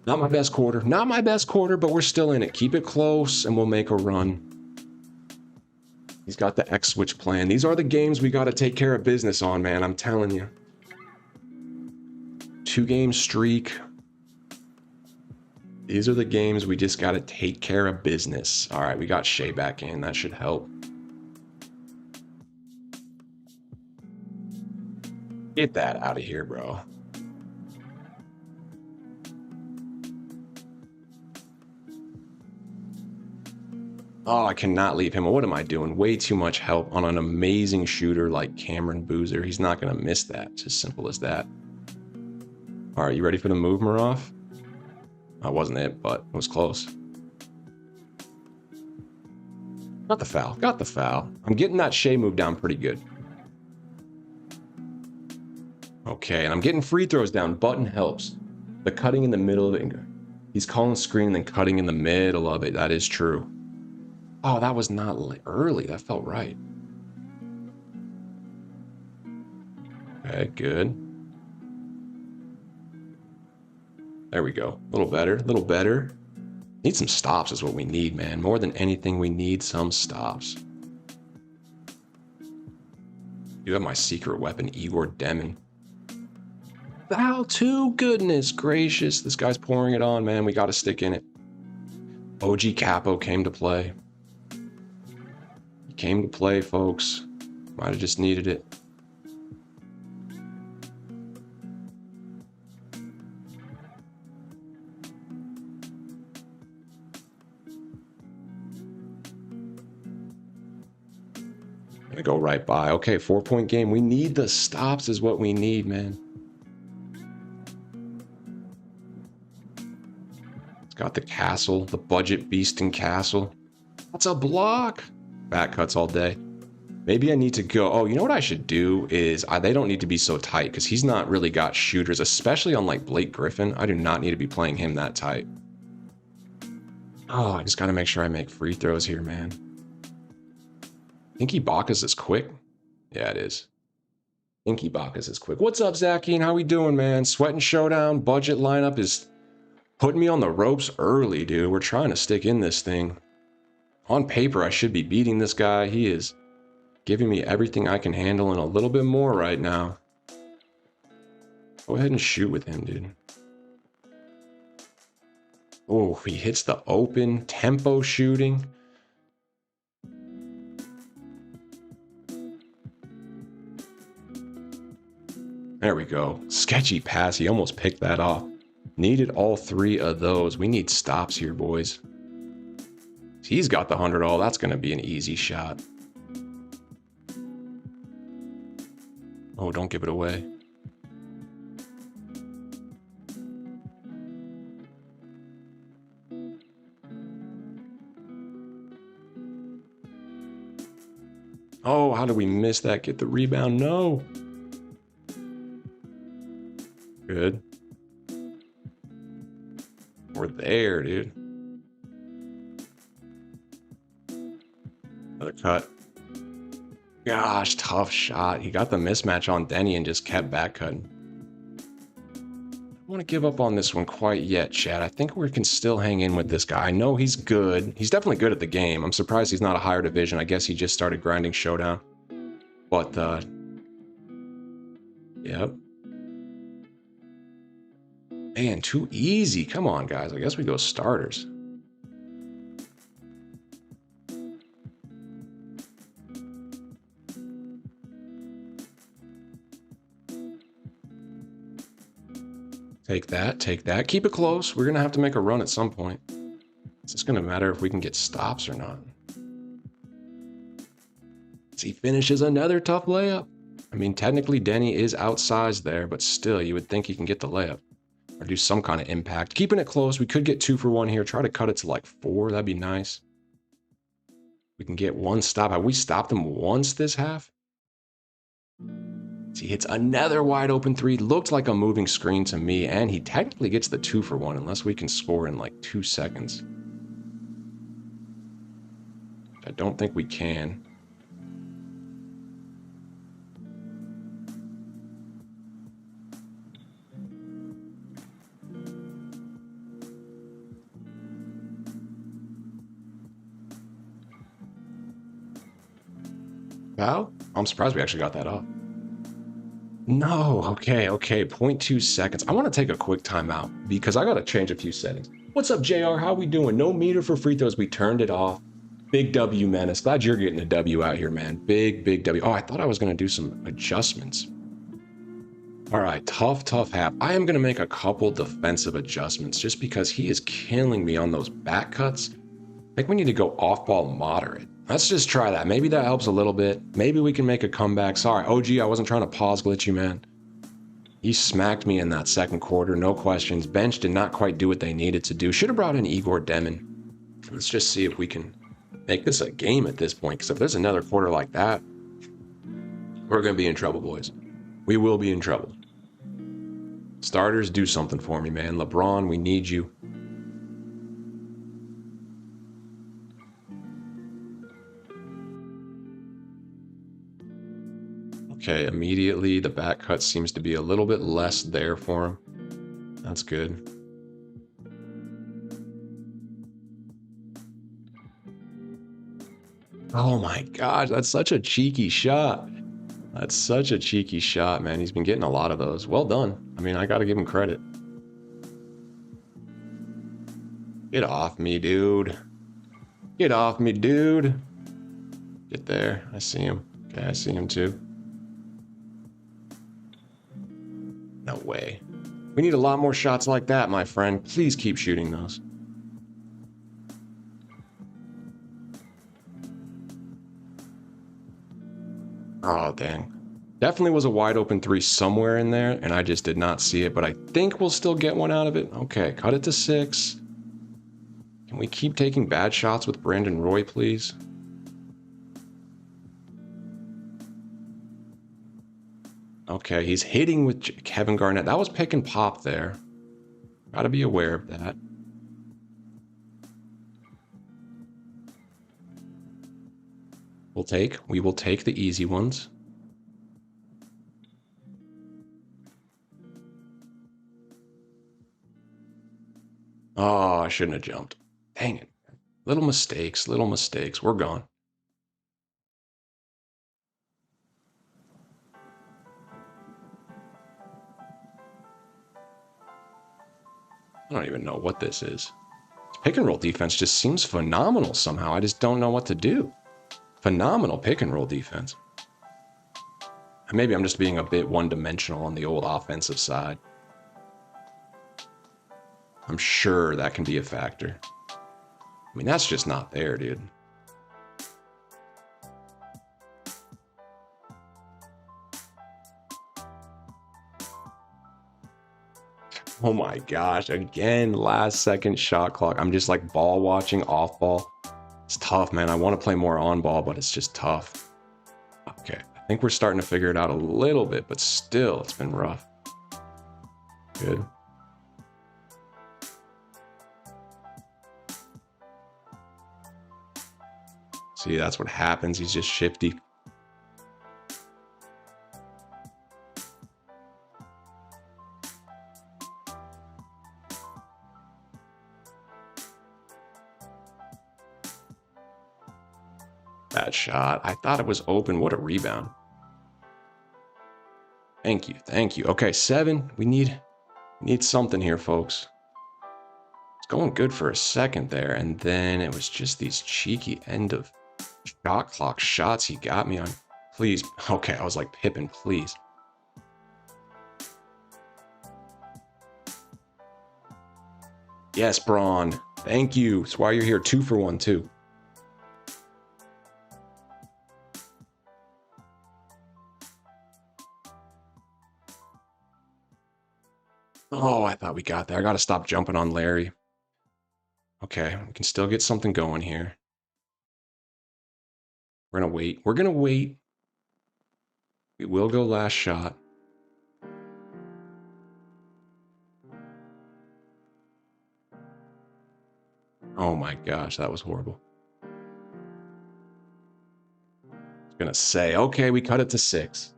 S1: Not my best quarter. Not my best quarter, but we're still in it. Keep it close, and we'll make a run. He's got the X-switch plan. These are the games we got to take care of business on, man. I'm telling you. 2-game streak. These are the games we just got to take care of business. All right, we got Shay back in. That should help. Get that out of here, bro. Oh, I cannot leave him. What am I doing? Way too much help on an amazing shooter like Cameron Boozer. He's not going to miss that. It's as simple as that. All right, you ready for the move, Muroff? That wasn't it, but it was close. Got the foul. Got the foul. I'm getting that Shay move down pretty good. Okay, and I'm getting free throws down. Button helps. The cutting in the middle of it. He's calling screen and then cutting in the middle of it. That is true. Oh, that was not early. That felt right. Okay, good. There we go. A little better. A little better. Need some stops is what we need, man. More than anything, we need some stops. You have my secret weapon, Igor Demon. Foul too? Goodness gracious. This guy's pouring it on, man. We got to stick in it. OG Capo came to play. He came to play, folks. Might have just needed it. Gonna go right by. Okay, 4-point game. We need the stops is what we need, man. Got the castle, the budget beast and castle. That's a block. Back cuts all day. Maybe I need to go. Oh, you know what I should do is they don't need to be so tight because he's not really got shooters, especially on like Blake Griffin. I do not need to be playing him that tight. Oh, I just got to make sure I make free throws here, man. Inky Bacchus is quick. Yeah, it is. Inky Bacchus is quick. What's up, Zachin? How we doing, man? Sweating Showdown. Budget lineup is putting me on the ropes early, dude. We're trying to stick in this thing. On paper, I should be beating this guy. He is giving me everything I can handle and a little bit more right now. Go ahead and shoot with him, dude. Oh, he hits the open tempo shooting. There we go. Sketchy pass. He almost picked that off. Needed all 3 of those. We need stops here, boys. He's got the 100 all. That's going to be an easy shot. Oh, don't give it away. Oh, how did we miss that? Get the rebound. No. Good. We're there, dude. Another cut. Gosh, tough shot. He got the mismatch on Denny and just kept back cutting. I don't want to give up on this one quite yet, Chad. I think we can still hang in with this guy. I know he's good. He's definitely good at the game. I'm surprised he's not a higher division. I guess he just started grinding Showdown. But, yep. Man, too easy. Come on, guys. I guess we go starters. Take that. Take that. Keep it close. We're going to have to make a run at some point. It's just going to matter if we can get stops or not. He finishes another tough layup. I mean, technically, Denny is outsized there, but still, you would think he can get the layup. Or do some kind of impact. Keeping it close. We could get 2 for 1 here. Try to cut it to like 4. That'd be nice. We can get one stop. Have we stopped him once this half? He hits another wide open three. Looked like a moving screen to me, and he technically gets the 2-for-1 unless we can score in like 2 seconds. I don't think we can. Foul? I'm surprised we actually got that off. No, okay, 0.2 seconds. I want to take a quick timeout because I got to change a few settings. What's up, JR? How we doing? No meter for free throws. We turned it off. Big W, Menace. Glad you're getting a W out here, man. Big W. Oh, I thought I was going to do some adjustments. All right, tough half. I am going to make a couple defensive adjustments just because he is killing me on those back cuts. I think we need to go off-ball moderate. Let's just try that. Maybe that helps a little bit. Maybe we can make a comeback. Sorry, OG, I wasn't trying to pause glitch you, man. He smacked me in that second quarter, no questions. Bench did not quite do what they needed to do. Should have brought in Igor Demon. Let's just see if we can make this a game at this point, because if there's another quarter like that, we're going to be in trouble, boys. We will be in trouble. Starters, do something for me, man. LeBron, we need you. Okay, immediately the back cut seems to be a little bit less there for him. That's good. Oh my gosh, that's such a cheeky shot. That's such a cheeky shot, man. He's been getting a lot of those. Well done. I mean, I got to give him credit. Get off me, dude. Get off me, dude. Get there. I see him. Okay, I see him too. No way. We need a lot more shots like that, my friend. Please keep shooting those. Oh, dang. Definitely was a wide open three somewhere in there, and I just did not see it, but I think we'll still get one out of it. Okay, cut it to 6. Can we keep taking bad shots with Brandon Roy, please? Okay, he's hitting with Kevin Garnett. That was pick and pop there. Gotta be aware of that. We will take the easy ones. Oh, I shouldn't have jumped. Dang it. Little mistakes. We're gone. I don't even know what this is. Pick and roll defense just seems phenomenal somehow. I just don't know what to do. Phenomenal pick and roll defense. Maybe I'm just being a bit one-dimensional on the old offensive side. I'm sure that can be a factor. I mean, that's just not there, dude. Oh my gosh, again, last second shot clock. I'm just like ball watching, off ball. It's tough, man. I want to play more on ball, but it's just tough. Okay, I think we're starting to figure it out a little bit, but still, it's been rough. Good. See, that's what happens. He's just shifty. That shot. I thought it was open. What a rebound. Thank you. Okay, 7. We need something here, folks. It's going good for a second there, and then it was just these cheeky end of shot clock shots he got me on. Please. Okay, I was like, Pippen, please. Yes, Braun. Thank you. That's why you're here. 2 for 1, too. Oh, I thought we got there. I got to stop jumping on Larry. Okay, we can still get something going here. We're going to wait. We're going to wait. We will go last shot. Oh my gosh, that was horrible. I was going to say, okay, we cut it to 6.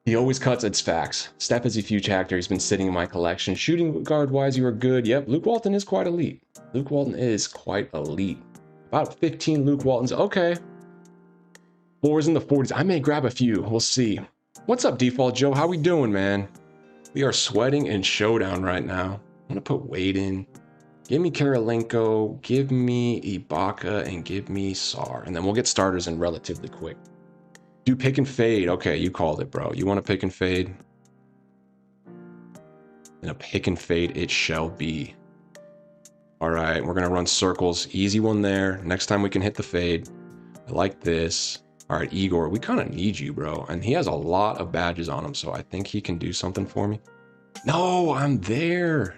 S1: He always cuts, it's facts. Steph is a huge actor. He's been sitting in my collection. Shooting guard-wise, you are good. Yep, Luke Walton is quite elite. Luke Walton is quite elite. About 15 Luke Waltons. Okay. Floors in the 40s. I may grab a few. We'll see. What's up, Default Joe? How we doing, man? We are sweating in Showdown right now. I'm going to put Wade in. Give me Karolinko. Give me Ibaka. And give me Sar. And then we'll get starters in relatively quick. Do pick and fade. Okay, you called it, bro. You want to pick and fade? And a pick and fade it shall be. All right, we're going to run circles. Easy one there. Next time we can hit the fade. I like this. All right, Igor, we kind of need you, bro. And he has a lot of badges on him, so I think he can do something for me. No, I'm there.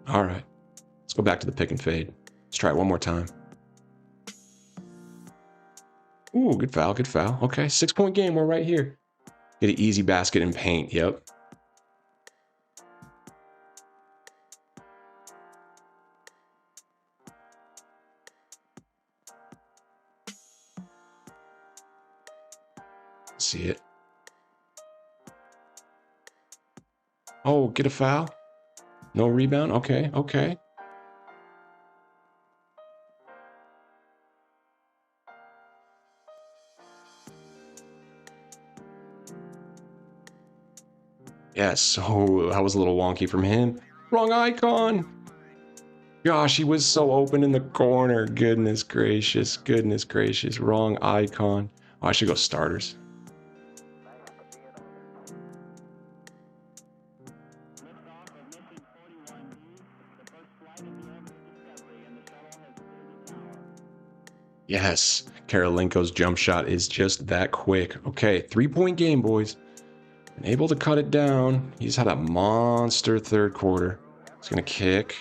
S1: All right, let's go back to the pick and fade. Let's try it one more time. Ooh, good foul, good foul. Okay, 6-point game, we're right here. Get an easy basket and paint, yep. See it. Oh, get a foul. No rebound. Okay, okay. Yes. Oh, that was a little wonky from him. Wrong icon. Gosh, he was so open in the corner. Goodness gracious. Goodness gracious. Wrong icon. Oh, I should go starters. Yes, Karolinko's jump shot is just that quick. Okay, 3-point game, boys. Been able to cut it down. He's had a monster third quarter. He's going to kick.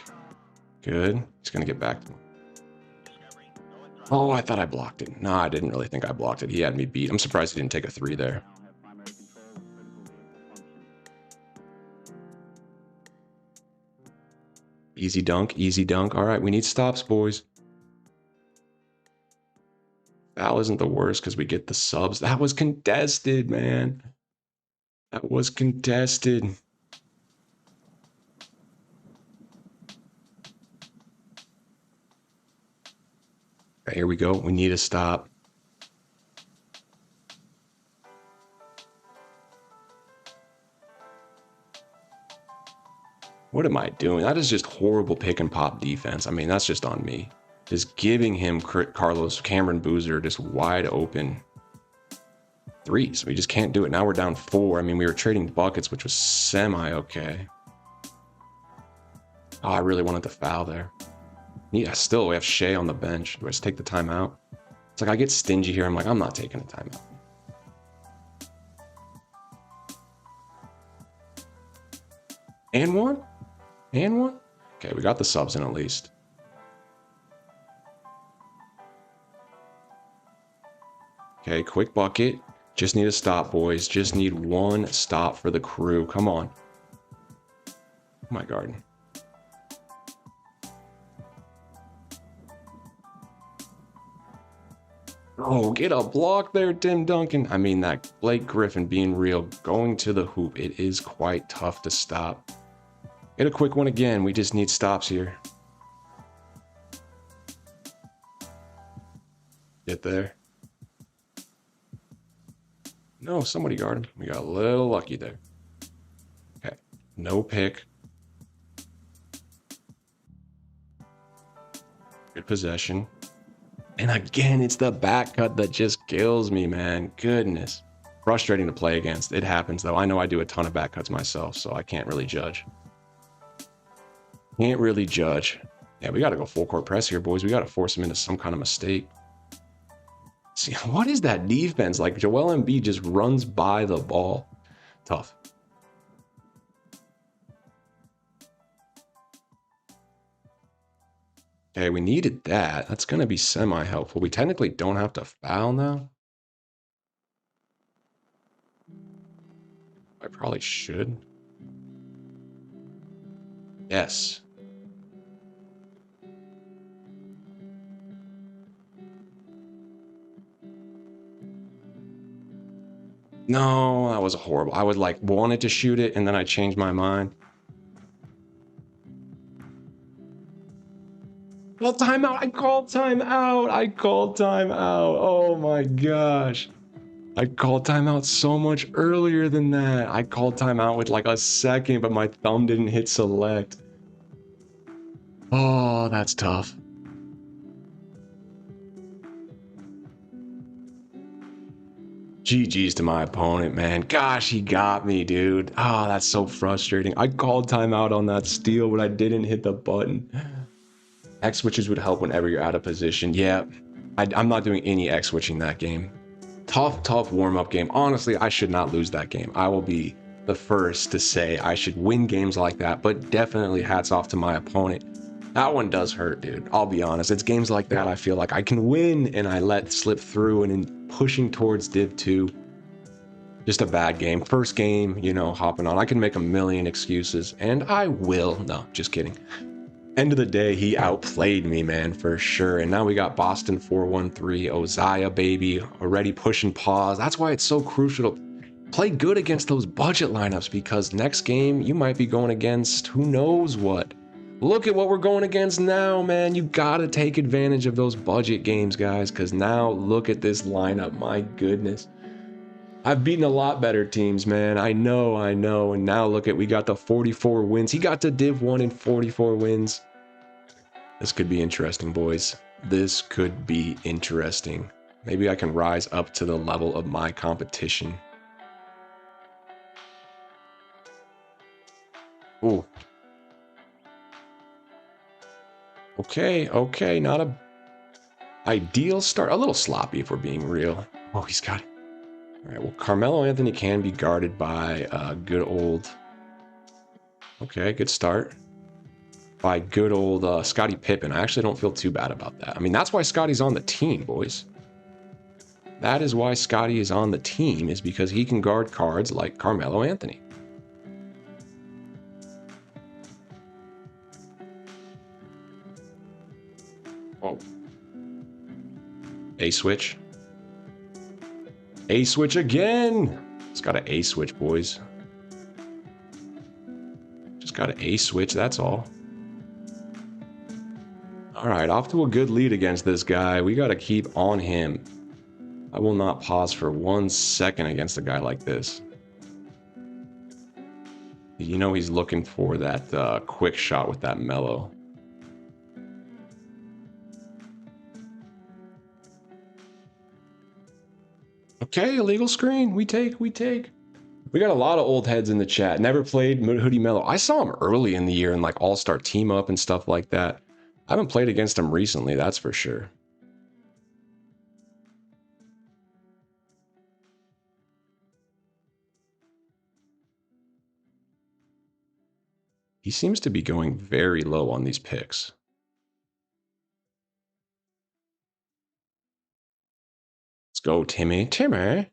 S1: Good. He's going to get back to him. Oh, I thought I blocked it. No, I didn't really think I blocked it. He had me beat. I'm surprised he didn't take a 3 there. Easy dunk, easy dunk. All right, we need stops, boys. Foul isn't the worst because we get the subs. That was contested, man. That was contested. Okay, here we go. We need a stop. What am I doing? That is just horrible pick and pop defense. I mean, that's just on me. Just giving him Cameron Boozer just wide open threes. We just can't do it. Now we're down 4. I mean, we were trading buckets, which was semi-okay. Oh, I really wanted the foul there. Yeah, still, we have Shea on the bench. Do I just take the timeout? It's like I get stingy here. I'm like, I'm not taking a timeout. And one? And one? Okay, we got the subs in at least. Okay, quick bucket. Just need a stop, boys. Just need one stop for the crew. Come on. Oh my garden. Oh, get a block there, Tim Duncan. I mean, that Blake Griffin being real, going to the hoop. It is quite tough to stop. Get a quick one again. We just need stops here. Get there. No, somebody guard him. We got a little lucky there. Okay, no pick. Good possession. And again, it's the back cut that just kills me, man. Goodness. Frustrating to play against. It happens, though. I know I do a ton of back cuts myself, so I can't really judge. Can't really judge. Yeah, we got to go full court press here, boys. We got to force him into some kind of mistake. See, what is that defense? Like, Joel Embiid just runs by the ball. Tough. Okay, we needed that. That's going to be semi-helpful. We technically don't have to foul now. I probably should. Yes. No, that was horrible. I would like wanted to shoot it and then I changed my mind. Well, timeout. I called timeout. I called timeout. Oh my gosh. I called timeout so much earlier than that. I called timeout with like a second, but my thumb didn't hit select. Oh, that's tough. GG's to my opponent, man. Gosh, he got me, dude. Oh, that's so frustrating. I called timeout on that steal, but I didn't hit the button. X switches would help whenever you're out of position. Yeah, I'm not doing any X switching that game. Tough warm-up game. Honestly, I should not lose that game. I will be the first to say I should win games like that, but definitely hats off to my opponent. That one does hurt, dude. I'll be honest. It's games like that I feel like I can win and I let slip through, and in pushing towards Div 2, just a bad game. First game, you know, hopping on. I can make a million excuses, and I will. No, just kidding. End of the day, he outplayed me, man, for sure. And now we got Boston 413, Ozaya, baby, already pushing pause. That's why it's so crucial to play good against those budget lineups, because next game you might be going against who knows what. Look at what we're going against now, man. You gotta take advantage of those budget games, guys, because now look at this lineup. My goodness. I've beaten a lot better teams, man. I know. And now look at, we got the 44 wins. He got to Div 1 in 44 wins. This could be interesting, boys. This could be interesting. Maybe I can rise up to the level of my competition. Ooh. Okay. Not a ideal start. A little sloppy if we're being real. Oh, he's got it. All right, well, Carmelo Anthony can be guarded by good old... Okay, good start. By good old Scottie Pippen. I actually don't feel too bad about that. I mean, that's why Scottie's on the team, boys. That is why Scottie is on the team, is because he can guard cards like Carmelo Anthony. Oh. A-switch. A-switch again! It's got an A-switch, boys. Just got an A-switch, that's all. Alright, off to a good lead against this guy. We gotta keep on him. I will not pause for 1 second against a guy like this. You know he's looking for that quick shot with that mellow. Okay, illegal screen. We take. We got a lot of old heads in the chat. Never played Hoodie Mellow. I saw him early in the year in like All-Star Team Up and stuff like that. I haven't played against him recently, that's for sure. He seems to be going very low on these picks. Let's go, Timmy. Timmy.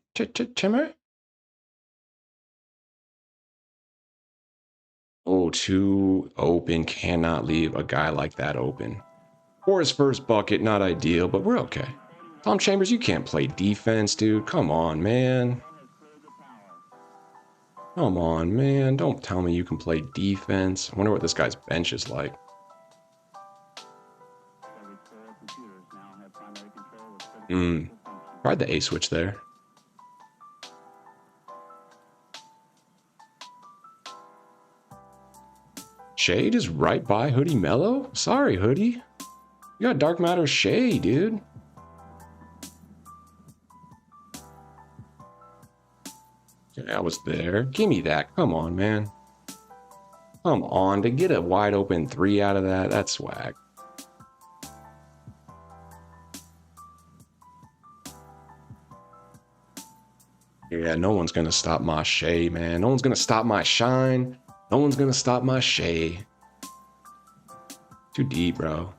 S1: Oh, too open. Cannot leave a guy like that open. For his first bucket, not ideal, but we're okay. Tom Chambers, you can't play defense, dude. Come on, man. Come on, man. Don't tell me you can play defense. I wonder what this guy's bench is like. Tried the A-switch there. Shade is right by Hoodie Mellow? Sorry, Hoodie. You got Dark Matter Shade, dude. Okay, I was there. Give me that. Come on, man. Come on. To get a wide open 3 out of that, that's swag. Yeah, no one's going to stop my Shay, man. No one's going to stop my shine. No one's going to stop my Shay. Too deep, bro.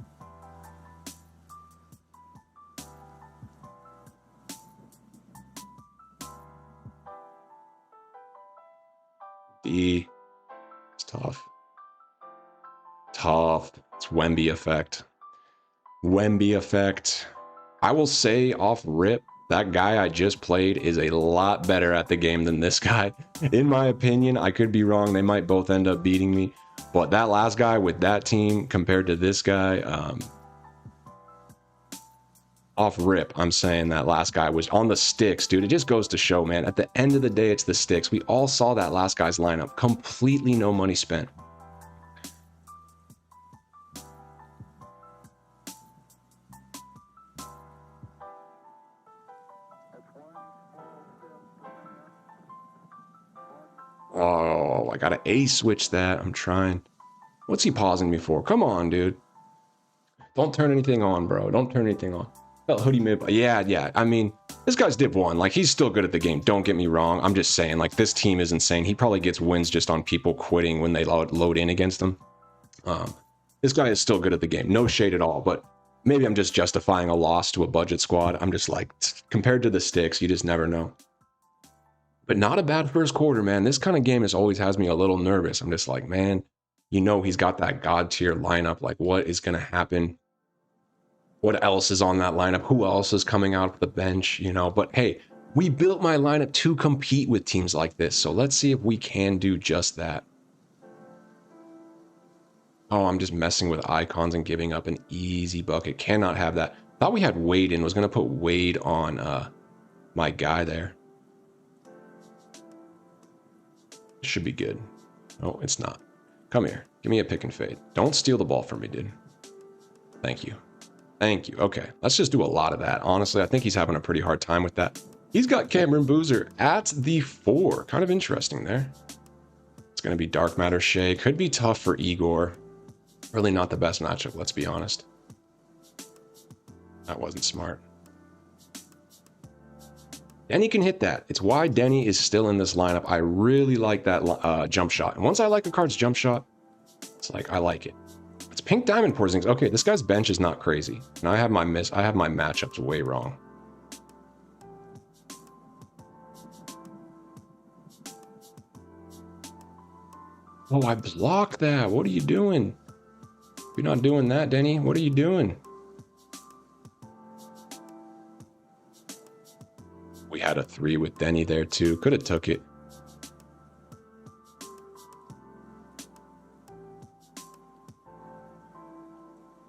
S1: E. It's tough. Tough. It's Wemby effect. Wemby effect. I will say off rip, that guy I just played is a lot better at the game than this guy. In my opinion, I could be wrong. They might both end up beating me. But that last guy with that team compared to this guy, off rip, I'm saying that last guy was on the sticks, dude. It just goes to show, man. At the end of the day, it's the sticks. We all saw that last guy's lineup. Completely no money spent. Oh, I gotta A-switch that. I'm trying. What's he pausing me for? Come on, dude. Don't turn anything on, bro. Don't turn anything on. Oh, hoodie mid. Yeah. I mean, this guy's Div 1. Like, he's still good at the game. Don't get me wrong. I'm just saying, like, this team is insane. He probably gets wins just on people quitting when they load in against him. This guy is still good at the game. No shade at all, but maybe I'm just justifying a loss to a budget squad. I'm just like, compared to the sticks, you just never know. But not a bad first quarter, man. This kind of game always has me a little nervous. I'm just like, man, you know he's got that god tier lineup. Like, what is going to happen? What else is on that lineup? Who else is coming out of the bench? You know, but hey, we built my lineup to compete with teams like this. So let's see if we can do just that. Oh, I'm just messing with icons and giving up an easy bucket. Cannot have that. Thought we had Wade in. Was going to put Wade on my guy there. Should be good. Oh, it's not. Come here. Give me a pick and fade. Don't steal the ball from me, dude. Thank you. Thank you. Okay, let's just do a lot of that. Honestly, I think he's having a pretty hard time with that. He's got Cameron Boozer at the 4. Kind of interesting there. It's going to be Dark Matter Shea. Could be tough for Igor. Really not the best matchup, let's be honest. That wasn't smart. Denny can hit that. It's why Denny is still in this lineup. I really like that jump shot. And once I like a card's jump shot, it's like, I like it. It's Pink Diamond Porzingis. Okay, this guy's bench is not crazy. And I have my matchups way wrong. Oh, I blocked that. What are you doing? You're not doing that, Denny. What are you doing? We had a 3 with Denny there too. Could have took it.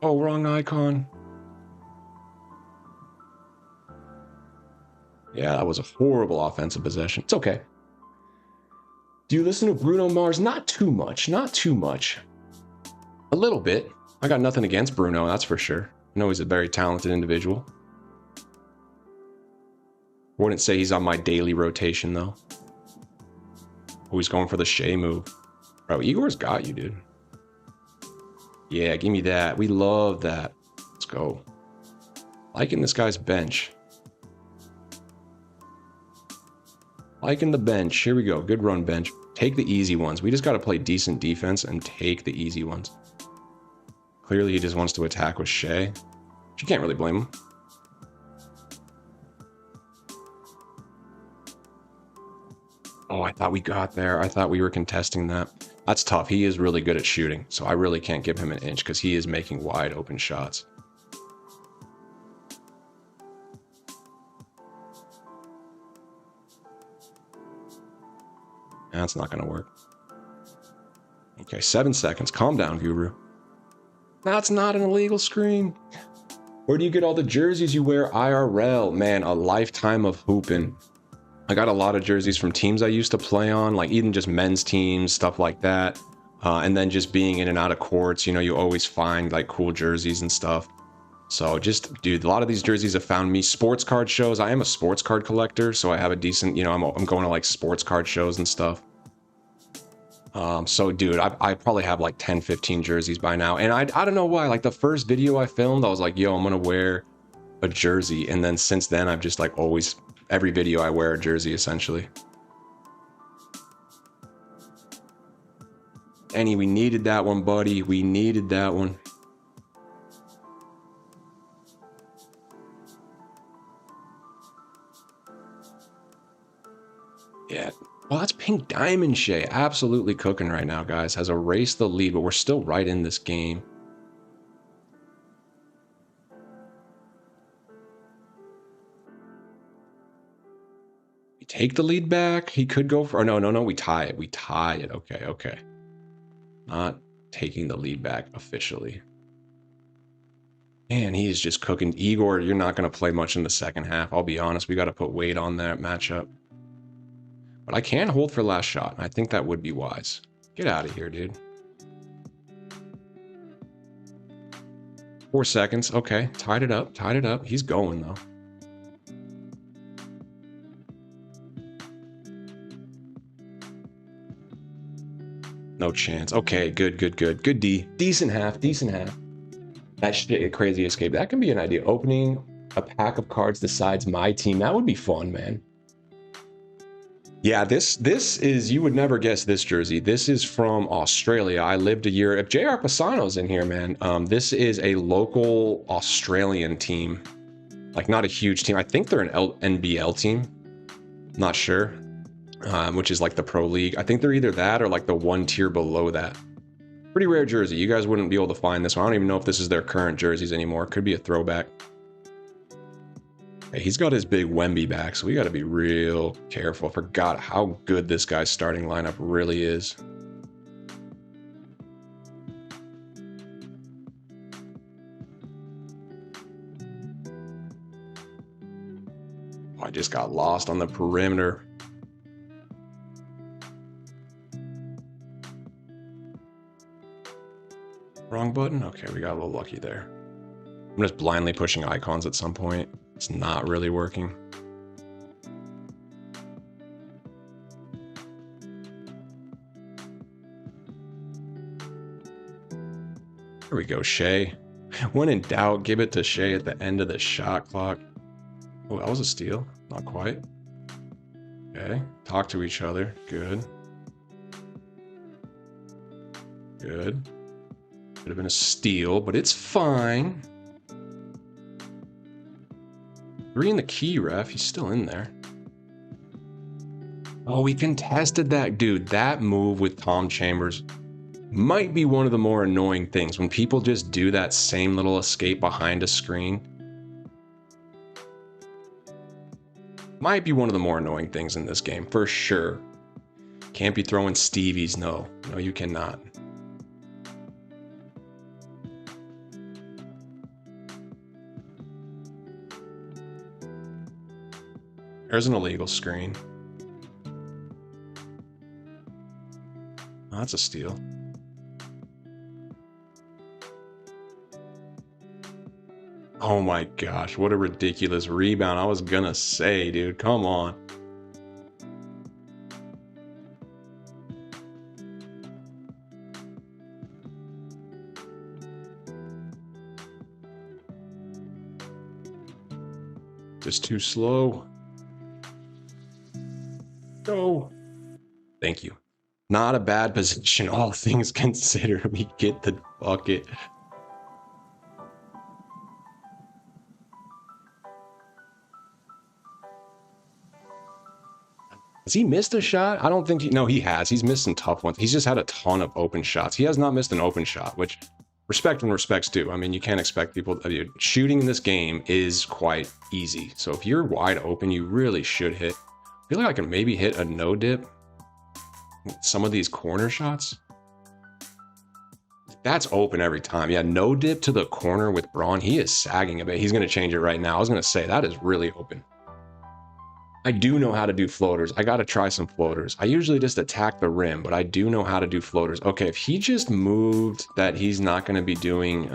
S1: Oh, wrong icon. Yeah, that was a horrible offensive possession. It's okay. Do you listen to Bruno Mars? Not too much. Not too much. A little bit. I got nothing against Bruno, that's for sure. I know he's a very talented individual. Wouldn't say he's on my daily rotation, though. Oh, he's going for the Shea move. Bro, Igor's got you, dude. Yeah, give me that. We love that. Let's go. Liking this guy's bench. Liking the bench. Here we go. Good run, bench. Take the easy ones. We just got to play decent defense and take the easy ones. Clearly, he just wants to attack with Shea. But you can't really blame him. Oh, I thought we got there. I thought we were contesting that. That's tough. He is really good at shooting, so I really can't give him an inch because he is making wide open shots. That's not going to work. Okay, 7 seconds. Calm down, Guru. That's not an illegal screen. Where do you get all the jerseys you wear IRL? Man, a lifetime of hooping. I got a lot of jerseys from teams I used to play on, like even just men's teams, stuff like that. And then just being in and out of courts, you know, you always find like cool jerseys and stuff. So just, dude, a lot of these jerseys have found me. Sports card shows. I am a sports card collector, so I have a decent, you know, I'm going to like sports card shows and stuff. So dude, I probably have like 10, 15 jerseys by now. And I don't know why, like the first video I filmed, I was like, yo, I'm going to wear a jersey. And then since then, I've just like always, every video I wear a jersey essentially. Annie, we needed that one, buddy. We needed that one. Yeah. Well, that's Pink Diamond Shay. Absolutely cooking right now, guys. Has erased the lead, but we're still right in this game. We take the lead back. He could go for... Oh, no. We tie it. We tie it. Okay. Not taking the lead back officially. Man, he is just cooking. Igor, you're not going to play much in the second half. I'll be honest. We got to put weight on that matchup. But I can hold for last shot, and I think that would be wise. Get out of here, dude. 4 seconds. Okay, tied it up. He's going, though. No chance. Okay, good. Good D. Decent half. That shit, a crazy escape. That can be an idea. Opening a pack of cards besides my team. That would be fun, man. Yeah, this is, you would never guess this jersey. This is from Australia. I lived a year. If JR Pisano's in here, man, this is a local Australian team. Like, not a huge team. I think they're an NBL team. Not sure. Which is like the pro league. I think they're either that or like the one tier below that. Pretty rare jersey. You guys wouldn't be able to find this one. I don't even know if this is their current jerseys anymore. Could be a throwback. Hey, he's got his big Wemby back, so we got to be real careful. I forgot how good this guy's starting lineup really is. Oh, I just got lost on the perimeter. Wrong button? Okay, we got a little lucky there. I'm just blindly pushing icons at some point. It's not really working. Here we go, Shea. When in doubt, give it to Shea at the end of the shot clock. Oh, that was a steal. Not quite. Okay, talk to each other. Good. Good. Could have been a steal, but it's fine. 3 in the key, ref. He's still in there. Oh, we contested that. Dude, that move with Tom Chambers might be one of the more annoying things. When people just do that same little escape behind a screen. Might be one of the more annoying things in this game, for sure. Can't be throwing Stevies. No, you cannot. There's an illegal screen. Oh, that's a steal. Oh my gosh, what a ridiculous rebound. I was gonna say, dude, come on. Just too slow. Go. Thank you. Not a bad position, all things considered. We get the bucket. Has he missed a shot? I don't think no, he has. He's missed some tough ones. He's just had a ton of open shots. He has not missed an open shot, which respect when respect's due. I mean, you can't expect people. Shooting in this game is quite easy. So if you're wide open, you really should hit. I feel like I can maybe hit a no dip. Some of these corner shots. That's open every time. Yeah, no dip to the corner with Braun. He is sagging a bit. He's going to change it right now. I was going to say that is really open. I do know how to do floaters. I got to try some floaters. I usually just attack the rim, but I do know how to do floaters. Okay, if he just moved that he's not going to be doing...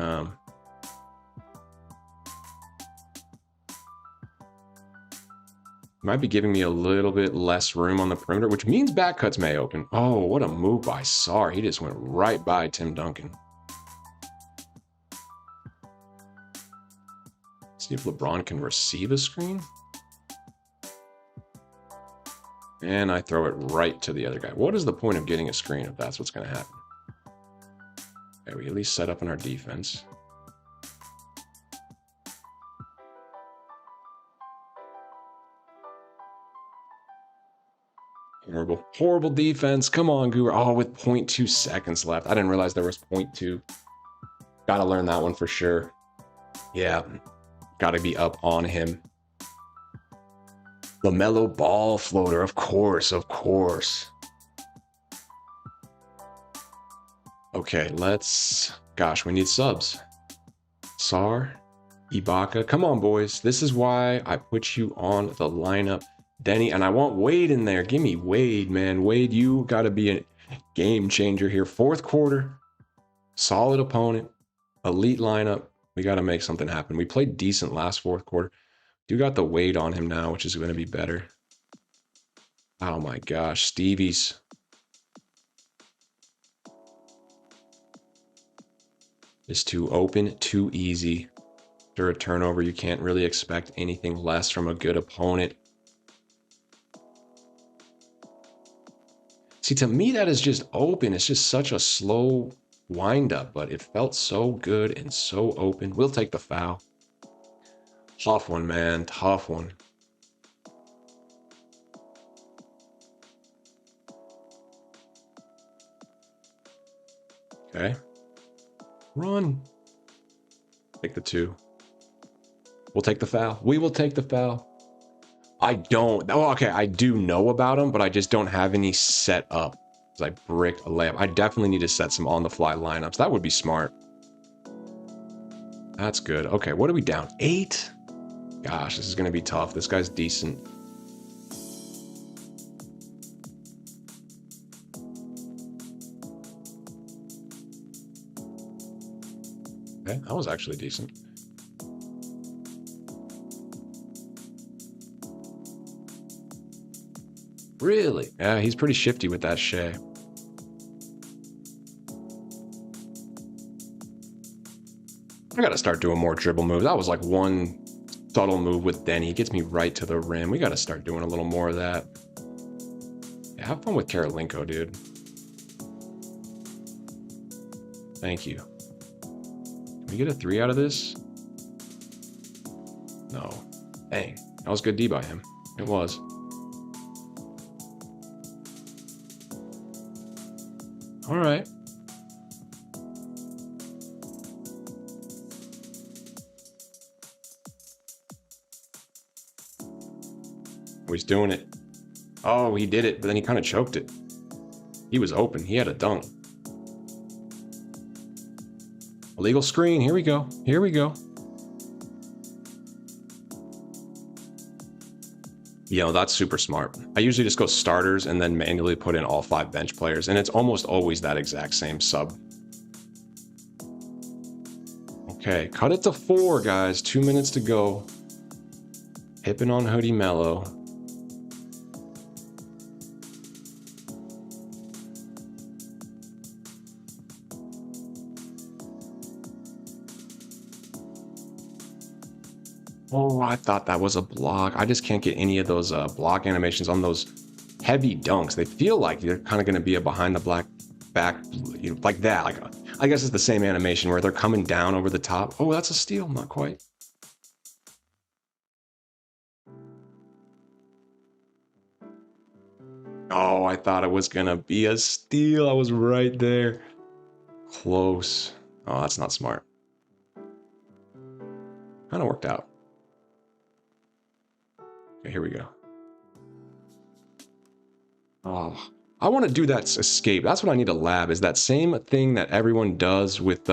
S1: might be giving me a little bit less room on the perimeter, which means back cuts may open. Oh, what a move by Sarr. He just went right by Tim Duncan. See if LeBron can receive a screen. And I throw it right to the other guy. What is the point of getting a screen if that's what's going to happen? Okay, we at least set up in our defense. Horrible. Horrible defense. Come on, Guru. Oh, with 0.2 seconds left. I didn't realize there was 0.2. Gotta learn that one for sure. Yeah. Gotta be up on him. LaMelo ball floater. Of course. Of course. Okay, let's... Gosh, we need subs. Sar. Ibaka. Come on, boys. This is why I put you on the lineup. Denny, and I want Wade in there. Give me Wade, man. Wade, you got to be a game changer here. Fourth quarter, solid opponent, elite lineup. We got to make something happen. We played decent last fourth quarter. Do got the Wade on him now, which is going to be better. Oh my gosh, Stevie's. It's too open, too easy. After a turnover, you can't really expect anything less from a good opponent. See, to me, that is just open. It's just such a slow wind-up, but it felt so good and so open. We'll take the foul. Tough one, man. Tough one. Okay. Run. Take the 2. We'll take the foul. We will take the foul. I don't. Oh, okay. I do know about them, but I just don't have any set up. Because I bricked a layup. I definitely need to set some on-the-fly lineups. That would be smart. That's good. Okay, what are we down? 8? Gosh, this is going to be tough. This guy's decent. Okay, that was actually decent. Really? Yeah, he's pretty shifty with that Shea. I gotta start doing more dribble moves. That was like one subtle move with Denny. He gets me right to the rim. We gotta start doing a little more of that. Yeah, have fun with Karolinko, dude. Thank you. Can we get a 3 out of this? No. Dang. That was good D by him. It was. All right. Oh, he's doing it. Oh, he did it, but then he kind of choked it. He was open. He had a dunk. Illegal screen. Here we go. Here we go. You know, that's super smart. I usually just go starters and then manually put in all 5 bench players, and it's almost always that exact same sub. Okay, cut it to 4, guys. 2 minutes to go. Pippin on Hoodie Mello. Oh, I thought that was a block. I just can't get any of those block animations on those heavy dunks. They feel like they're kind of going to be a behind the black back, you know, like that. Like I guess it's the same animation where they're coming down over the top. Oh, that's a steal. Not quite. Oh, I thought it was going to be a steal. I was right there. Close. Oh, that's not smart. Kind of worked out. Okay, here we go. Oh, I want to do that escape. That's what I need to lab, is that same thing that everyone does with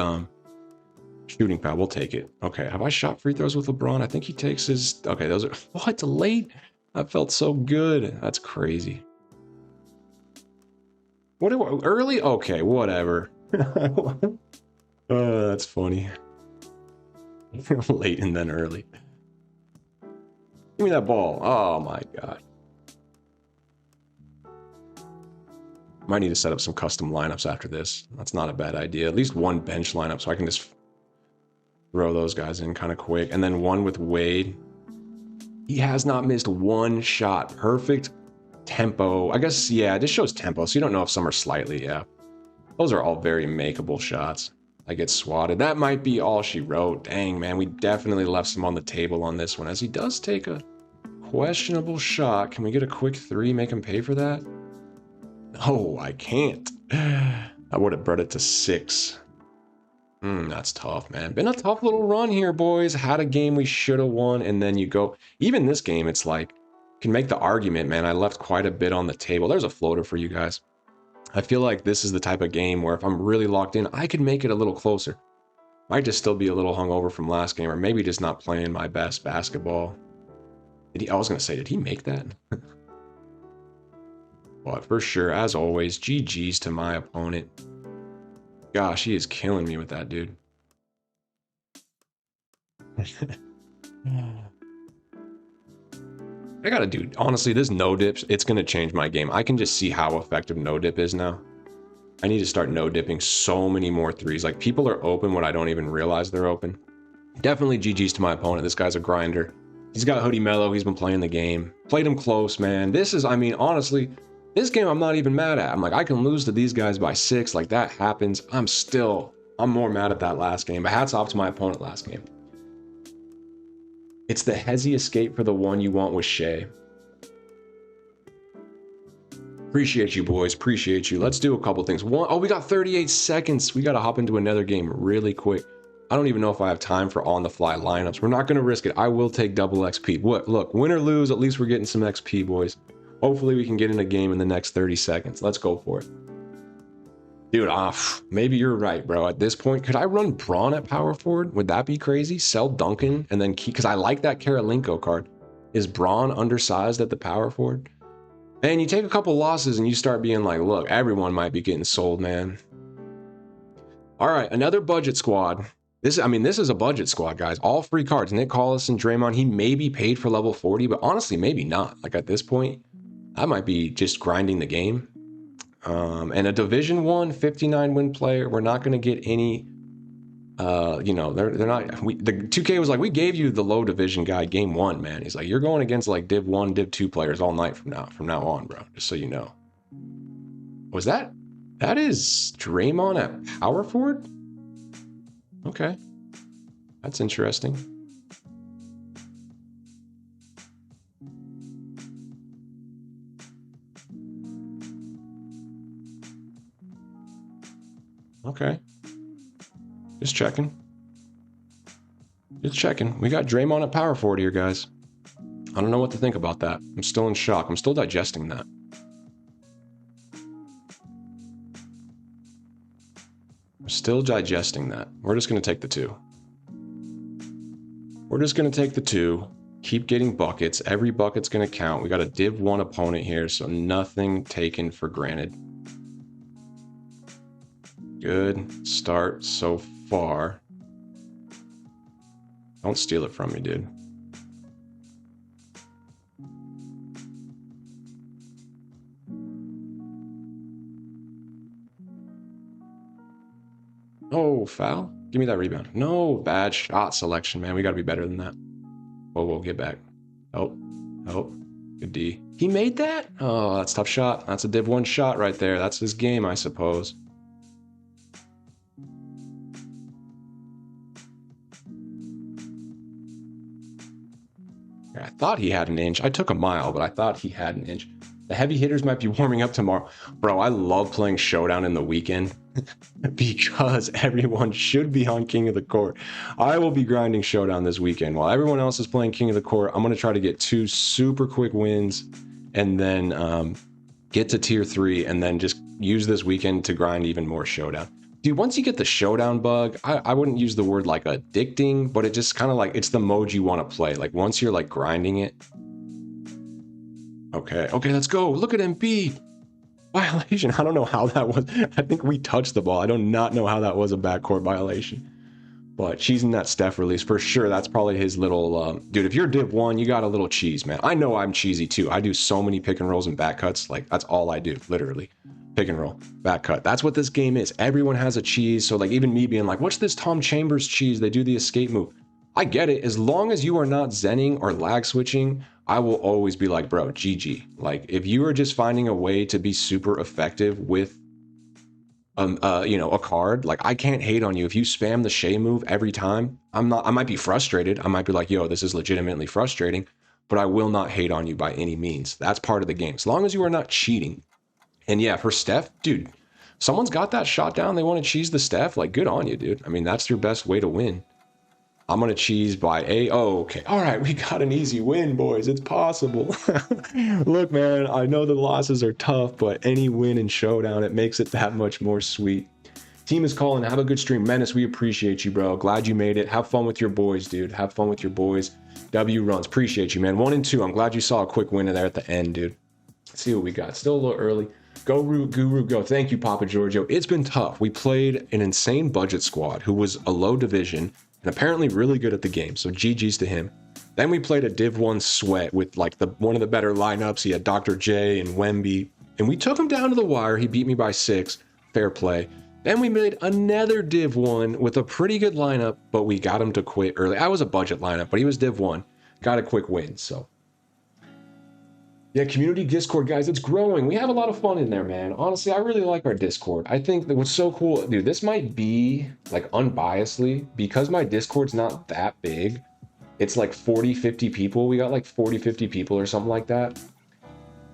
S1: shooting foul. We'll take it. Okay, have I shot free throws with LeBron? I think he takes his... Okay, those are... What? Late? That felt so good. That's crazy. What? Early? Okay, whatever. That's funny. Late and then early. Give me that ball. Oh my god. Might need to set up some custom lineups after this. That's not a bad idea. At least one bench lineup so I can just throw those guys in kind of quick. And then one with Wade. He has not missed one shot. Perfect tempo. I guess, yeah, it just shows tempo. So you don't know if some are slightly, yeah. Those are all very makeable shots. I get swatted. That might be all she wrote. Dang, man, we definitely left some on the table on this one, as he does take a questionable shot. Can we get a quick 3, make him pay for that? Oh, I can't. I would have brought it to 6. That's tough, man. Been a tough little run here, boys. Had a game we should have won, and then you go. Even this game, it's like, can make the argument, man. I left quite a bit on the table. There's a floater for you guys. I feel like this is the type of game where if I'm really locked in, I could make it a little closer. Might just still be a little hungover from last game, or maybe just not playing my best basketball. I was going to say, did he make that? But for sure, as always, GG's to my opponent. Gosh, he is killing me with that, dude. I gotta do, honestly, this no dips, it's gonna change my game. I can just see how effective no dip is now. I need to start no dipping so many more threes. Like, people are open when I don't even realize they're open. Definitely GG's to my opponent. This guy's a grinder. He's got Hoodie Mellow. He's been playing the game. Played him close, man. This is, I mean, honestly, this game I'm not even mad at. I'm like, I can lose to these guys by 6. Like, that happens. I'm more mad at that last game. But hats off to my opponent last game. It's the Hezi escape for the one you want with Shay. Appreciate you, boys. Appreciate you. Let's do a couple things. Oh, we got 38 seconds. We got to hop into another game really quick. I don't even know if I have time for on-the-fly lineups. We're not going to risk it. I will take double XP. Look, win or lose, at least we're getting some XP, boys. Hopefully we can get in a game in the next 30 seconds. Let's go for it. Dude, maybe you're right, bro. At this point, could I run Braun at power forward? Would that be crazy? Sell Duncan and then keep, because I like that Karolinko card. Is Braun undersized at the power forward? And you take a couple losses and you start being like, look, everyone might be getting sold, man. All right, another budget squad. This is a budget squad, guys. All free cards. Nick Collison, Draymond, he may be paid for level 40, but honestly, maybe not. Like, at this point, I might be just grinding the game. And a Division 1 59 win player, we're not going to get any, you know, they're not, the 2K was like, we gave you the low division guy game 1, man. He's like, you're going against like Div 1, Div 2 players all night from now on, bro. Just so you know. Was that is Draymond at power forward? Okay. That's interesting. Okay. Just checking. Just checking. We got Draymond at power forward here, guys. I don't know what to think about that. I'm still in shock. I'm still digesting that. I'm still digesting that. We're just going to take the 2. We're just going to take the 2. Keep getting buckets. Every bucket's going to count. We got a Div 1 opponent here, so nothing taken for granted. Good start so far. Don't steal it from me, dude. Oh, foul? Give me that rebound. No, bad shot selection, man. We got to be better than that. Oh, we'll get back. Oh, good D. He made that? Oh, that's a tough shot. That's a Div 1 shot right there. That's his game, I suppose. I thought he had an inch. I took a mile, but I thought he had an inch. The heavy hitters might be warming up tomorrow. Bro, I love playing Showdown in the weekend because everyone should be on King of the Court. I will be grinding Showdown this weekend. While everyone else is playing King of the Court, I'm going to try to get 2 super quick wins and then get to tier 3 and then just use this weekend to grind even more Showdown. Dude, once you get the Showdown bug, I wouldn't use the word like addicting, but it just kind of like, it's the mode you want to play. Like once you're like grinding it. Okay, let's go. Look at Embiid. Violation. I don't know how that was. I think we touched the ball. I do not know how that was a backcourt violation. But cheesing that Steph release, for sure, that's probably his little... dude, if you're Div 1, you got a little cheese, man. I know I'm cheesy too. I do so many pick and rolls and back cuts. Like, that's all I do, literally. Pick and roll, back cut. That's what this game is. Everyone has a cheese. So, like, even me being like, what's this Tom Chambers cheese? They do the escape move. I get it. As long as you are not zenning or lag switching, I will always be like, bro, GG. Like, if you are just finding a way to be super effective with, you know, a card, like, I can't hate on you. If you spam the Shea move every time, I might be frustrated. I might be like, yo, this is legitimately frustrating, but I will not hate on you by any means. That's part of the game. As long as you are not cheating And yeah, for Steph, dude, someone's got that shot down. They want to cheese the Steph. Like, good on you, dude. I mean, that's your best way to win. I'm going to cheese by a. Oh, okay. All right. We got an easy win, boys. It's possible. Look, man, I know the losses are tough, but any win in Showdown, it makes it that much more sweet. Team is calling. Have a good stream. Menace, we appreciate you, bro. Glad you made it. Have fun with your boys, dude. Have fun with your boys. W runs. Appreciate you, man. 1 and 2. I'm glad you saw a quick win there at the end, dude. Let's see what we got. Still a little early. Go, Guru, go. Thank you, Papa Giorgio. It's been tough. We played an insane budget squad who was a low division and apparently really good at the game. So GG's to him. Then we played a Div 1 sweat with like one of the better lineups. He had Dr. J and Wemby. And we took him down to the wire. He beat me by 6. Fair play. Then we made another Div 1 with a pretty good lineup, but we got him to quit early. I was a budget lineup, but he was Div 1. Got a quick win, so. Yeah, community Discord, guys, it's growing. We have a lot of fun in there, man. Honestly, I really like our Discord. I think that what's so cool, dude, this might be, like, unbiasedly, because my Discord's not that big, it's like 40, 50 people. We got like 40, 50 people or something like that.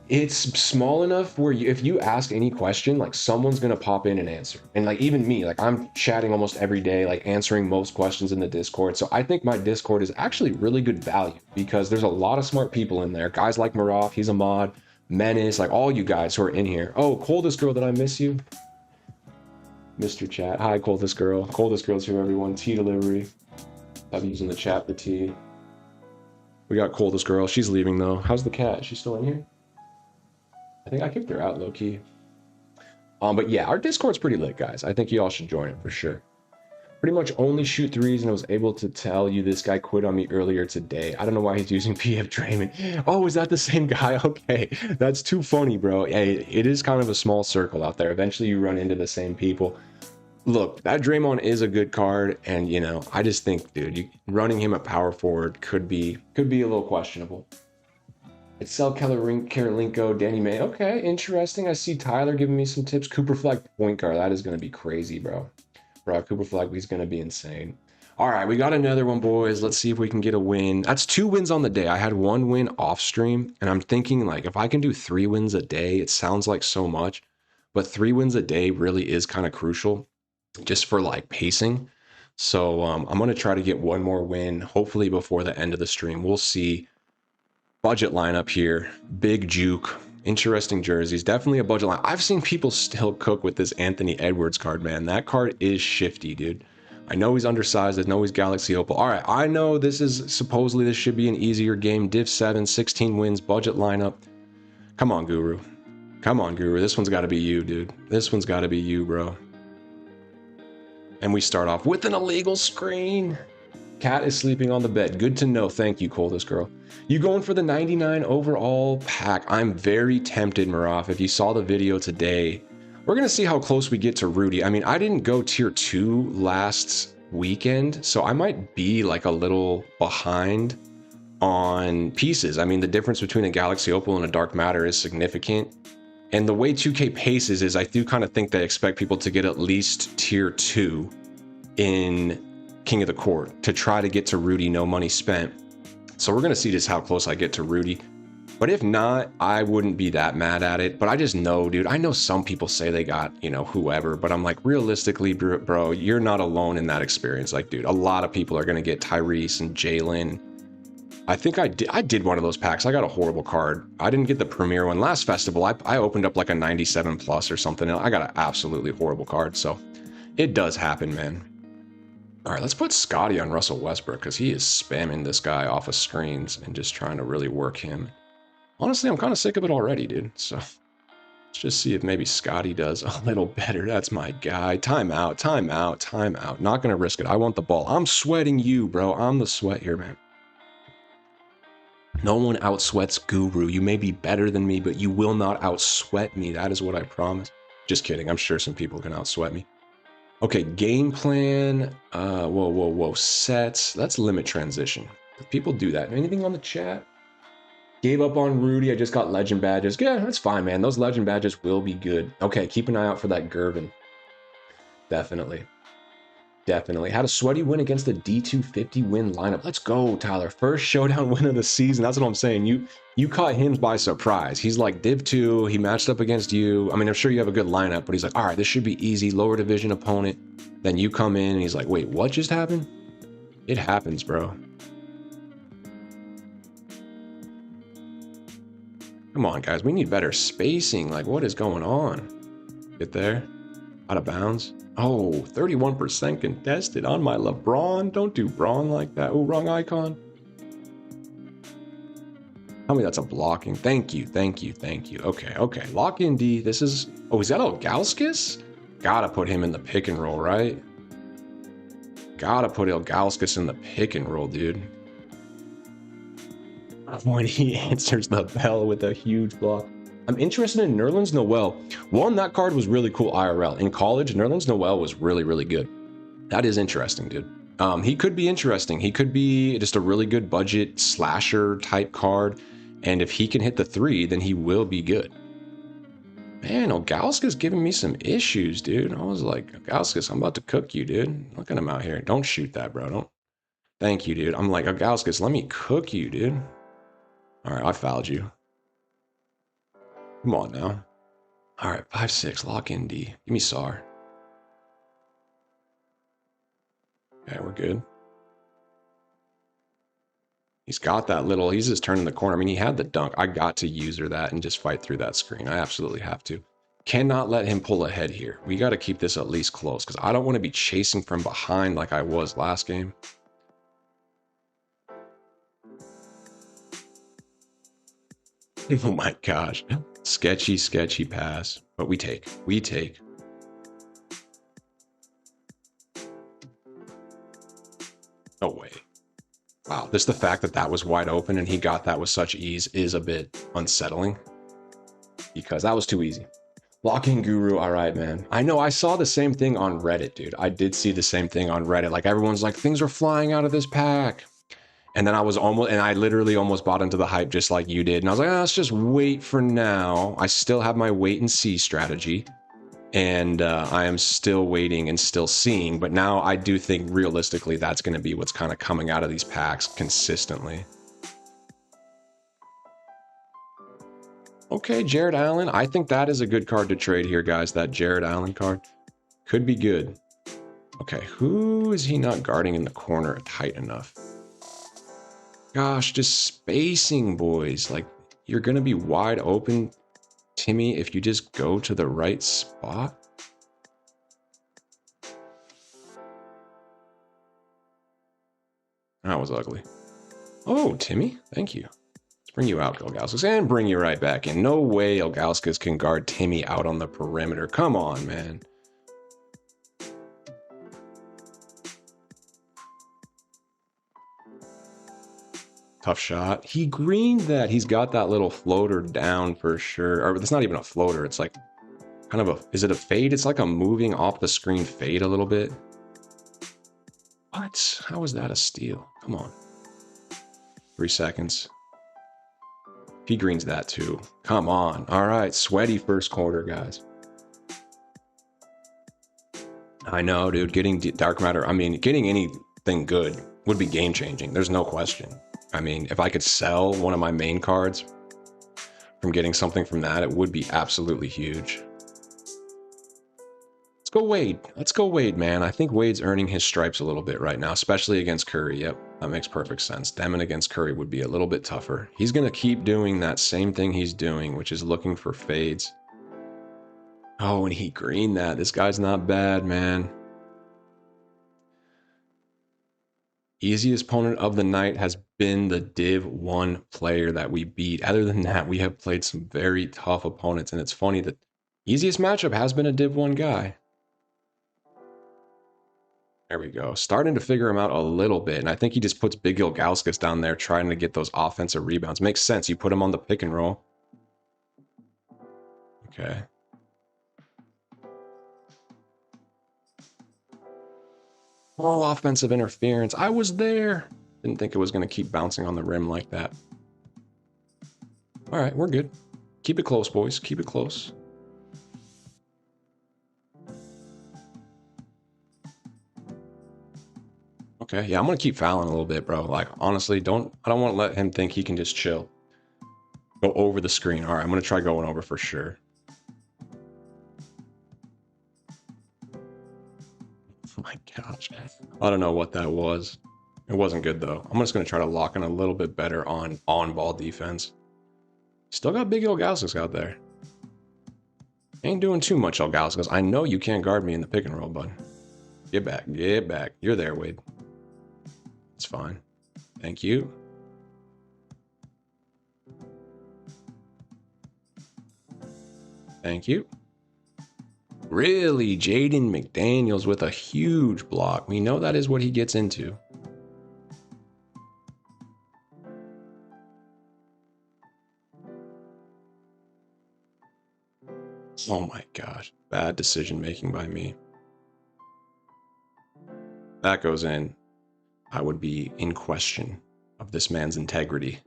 S1: It's small enough where if you ask any question, like someone's gonna pop in and answer. And like even me, like I'm chatting almost every day, like answering most questions in the Discord. So I think my Discord is actually really good value because there's a lot of smart people in there. Guys like Maraf, he's a mod, Menace, like all you guys who are in here. Oh, Coldest Girl, did I miss you? Mr. Chat. Hi, Coldest Girl. Coldest Girl's here, everyone. Tea delivery. I'm using the chat for tea. We got Coldest Girl. She's leaving though. How's the cat? Is she still in here? I think I kicked her out low-key. But yeah, our Discord's pretty lit, guys. I think you all should join it for sure. Pretty much only shoot threes, and I was able to tell you this guy quit on me earlier today. I don't know why he's using PF Draymond. Oh, is that the same guy? Okay, that's too funny, bro. Hey, it is kind of a small circle out there. Eventually you run into the same people. Look, that Draymond is a good card, and you know, I just think, dude, running him at power forward could be a little questionable. It's Cell Karolinko, Danny May. Okay, interesting. I see Tyler giving me some tips. Cooper Flag point guard. That is going to be crazy, bro. Bro, Cooper Flag, he's going to be insane. All right, we got another one, boys. Let's see if we can get a win. That's 2 wins on the day. I had 1 win off stream, and I'm thinking, like, if I can do 3 wins a day, it sounds like so much, but 3 wins a day really is kind of crucial just for, like, pacing. So I'm going to try to get 1 more win, hopefully before the end of the stream. We'll see. Budget lineup here, big juke, interesting jerseys, definitely a budget line. I've seen people still cook with this Anthony Edwards card, man. That card is shifty, dude. I know he's undersized, I know he's Galaxy Opal. All right, I know this should be an easier game. Div 7, 16 wins, budget lineup. Come on, Guru. Come on, Guru. This one's got to be you, dude. This one's got to be you, bro. And we start off with an illegal screen. Cat is sleeping on the bed. Good to know. Thank you, Coldest Girl. You going for the 99 overall pack? I'm very tempted, Maraf. If you saw the video today, we're going to see how close we get to Rudy. I mean, I didn't go tier 2 last weekend, so I might be like a little behind on pieces. I mean, the difference between a Galaxy Opal and a Dark Matter is significant. And the way 2K paces is I do kind of think they expect people to get at least tier 2 in King of the Court to try to get to Rudy, no money spent. So we're going to see just how close I get to Rudy. But if not, I wouldn't be that mad at it. But I just know, dude, I know some people say they got, you know, whoever, but I'm like, realistically, bro, you're not alone in that experience. Like, dude, a lot of people are going to get Tyrese and Jalen. I think I did one of those packs. I got a horrible card. I didn't get the premier one. Last festival, I opened up like a 97 plus or something. I got an absolutely horrible card. So it does happen, man. All right, let's put Scotty on Russell Westbrook because he is spamming this guy off of screens and just trying to really work him. Honestly, I'm kind of sick of it already, dude. So let's just see if maybe Scotty does a little better. That's my guy. Timeout, timeout, timeout. Not going to risk it. I want the ball. I'm sweating you, bro. I'm the sweat here, man. No one outsweats Guru. You may be better than me, but you will not outsweat me. That is what I promise. Just kidding. I'm sure some people can outsweat me. Okay, game plan. Whoa. Sets. Let's limit transition. People do that. Anything on the chat? Gave up on Rudy. I just got legend badges. Yeah, that's fine, man. Those legend badges will be good. Okay, keep an eye out for that Gervin. Definitely. Definitely. Had a sweaty win against the D250 win lineup. Let's go, Tyler. First showdown win of the season. That's what I'm saying. You caught him by surprise. He's like Div 2. He matched up against you. I mean, I'm sure you have a good lineup, but he's like, all right, this should be easy. Lower division opponent. Then you come in and he's like, wait, what just happened? It happens, bro. Come on, guys. We need better spacing. Like, what is going on? Get there. Out of bounds. Oh, 31% contested on my LeBron. Don't do Braun like that. Oh, wrong icon. Tell me that's a blocking. Thank you, thank you, thank you. Okay, okay. Lock in D. This is... Oh, is that Ilgauskas? Gotta put him in the pick and roll, right? Gotta put Ilgauskas in the pick and roll, dude. When he answers the bell with a huge block. I'm interested in Nerlens Noel. One, that card was really cool IRL. In college, Nerlens Noel was really, really good. That is interesting, dude. He could be interesting. He could be just a really good budget slasher type card. And if he can hit the 3, then he will be good. Man, Ilgauskas giving me some issues, dude. I was like, Ilgauskas, I'm about to cook you, dude. Look at him out here. Don't shoot that, bro. Don't. Thank you, dude. I'm like, Ilgauskas, let me cook you, dude. All right, I fouled you. Come on now. All right, 5-6, lock in D. Give me SAR. Okay, we're good. He's got that little, he's just turning the corner. I mean, he had the dunk. I got to user that and just fight through that screen. I absolutely have to. Cannot let him pull ahead here. We got to keep this at least close because I don't want to be chasing from behind like I was last game. Oh my gosh. Sketchy, sketchy pass. But we take. We take. No way. Wow. Just the fact that that was wide open and he got that with such ease is a bit unsettling. Because that was too easy. Blocking Guru, all right, man. I know, I saw the same thing on Reddit, dude. I did see the same thing on Reddit. Like, everyone's like, things are flying out of this pack. And then I literally almost bought into the hype just like you did. And I was like, oh, let's just wait for now. I still have my wait and see strategy. And I am still waiting and still seeing. But now I do think realistically that's going to be what's kind of coming out of these packs consistently. Okay, Jared Allen. I think that is a good card to trade here, guys. That Jared Allen card could be good. Okay, who is he not guarding in the corner tight enough? Gosh, just spacing, boys. Like, you're going to be wide open, Timmy, if you just go to the right spot. That was ugly. Oh, Timmy, thank you. Let's bring you out, Ilgauskas, and bring you right back in. No way Ilgauskas can guard Timmy out on the perimeter. Come on, man. Tough shot. He greened that. He's got that little floater down for sure. Or it's not even a floater. It's like kind of a, is it a fade? It's like a moving off the screen fade a little bit. What? How is that a steal? Come on. 3 seconds. He greens that too. Come on. All right. Sweaty first quarter, guys. I know, dude. Getting dark matter. I mean, getting anything good would be game changing. There's no question. I mean, if I could sell one of my main cards from getting something from that, it would be absolutely huge. Let's go Wade. Let's go Wade, man. I think Wade's earning his stripes a little bit right now, especially against Curry. Yep, that makes perfect sense. Demon against Curry would be a little bit tougher. He's going to keep doing that same thing he's doing, which is looking for fades. Oh, and he greened that. This guy's not bad, man. Easiest opponent of the night has been the Div 1 player that we beat. Other than that, we have played some very tough opponents, and it's funny that easiest matchup has been a Div 1 guy. There we go. Starting to figure him out a little bit, and I think he just puts Big Ilgauskas down there trying to get those offensive rebounds. Makes sense. You put him on the pick and roll. Okay. Oh, offensive interference. I was there. Didn't think it was going to keep bouncing on the rim like that. All right, we're good. Keep it close, boys. Keep it close. Okay, yeah, I'm gonna keep fouling a little bit, bro. Like, honestly, I don't want to let him think he can just chill. Go over the screen. All right, I'm gonna try going over for sure. Oh my gosh. I don't know what that was. It wasn't good though. I'm just gonna try to lock in a little bit better on ball defense. Still got big Ilgauskas out there. Ain't doing too much, Ilgauskas. I know you can't guard me in the pick and roll, bud. Get back, get back. You're there, Wade. It's fine. Thank you. Thank you. Really, Jaden McDaniels with a huge block. We know that is what he gets into. Oh my gosh. Bad decision making by me. That goes in. I would be in question of this man's integrity.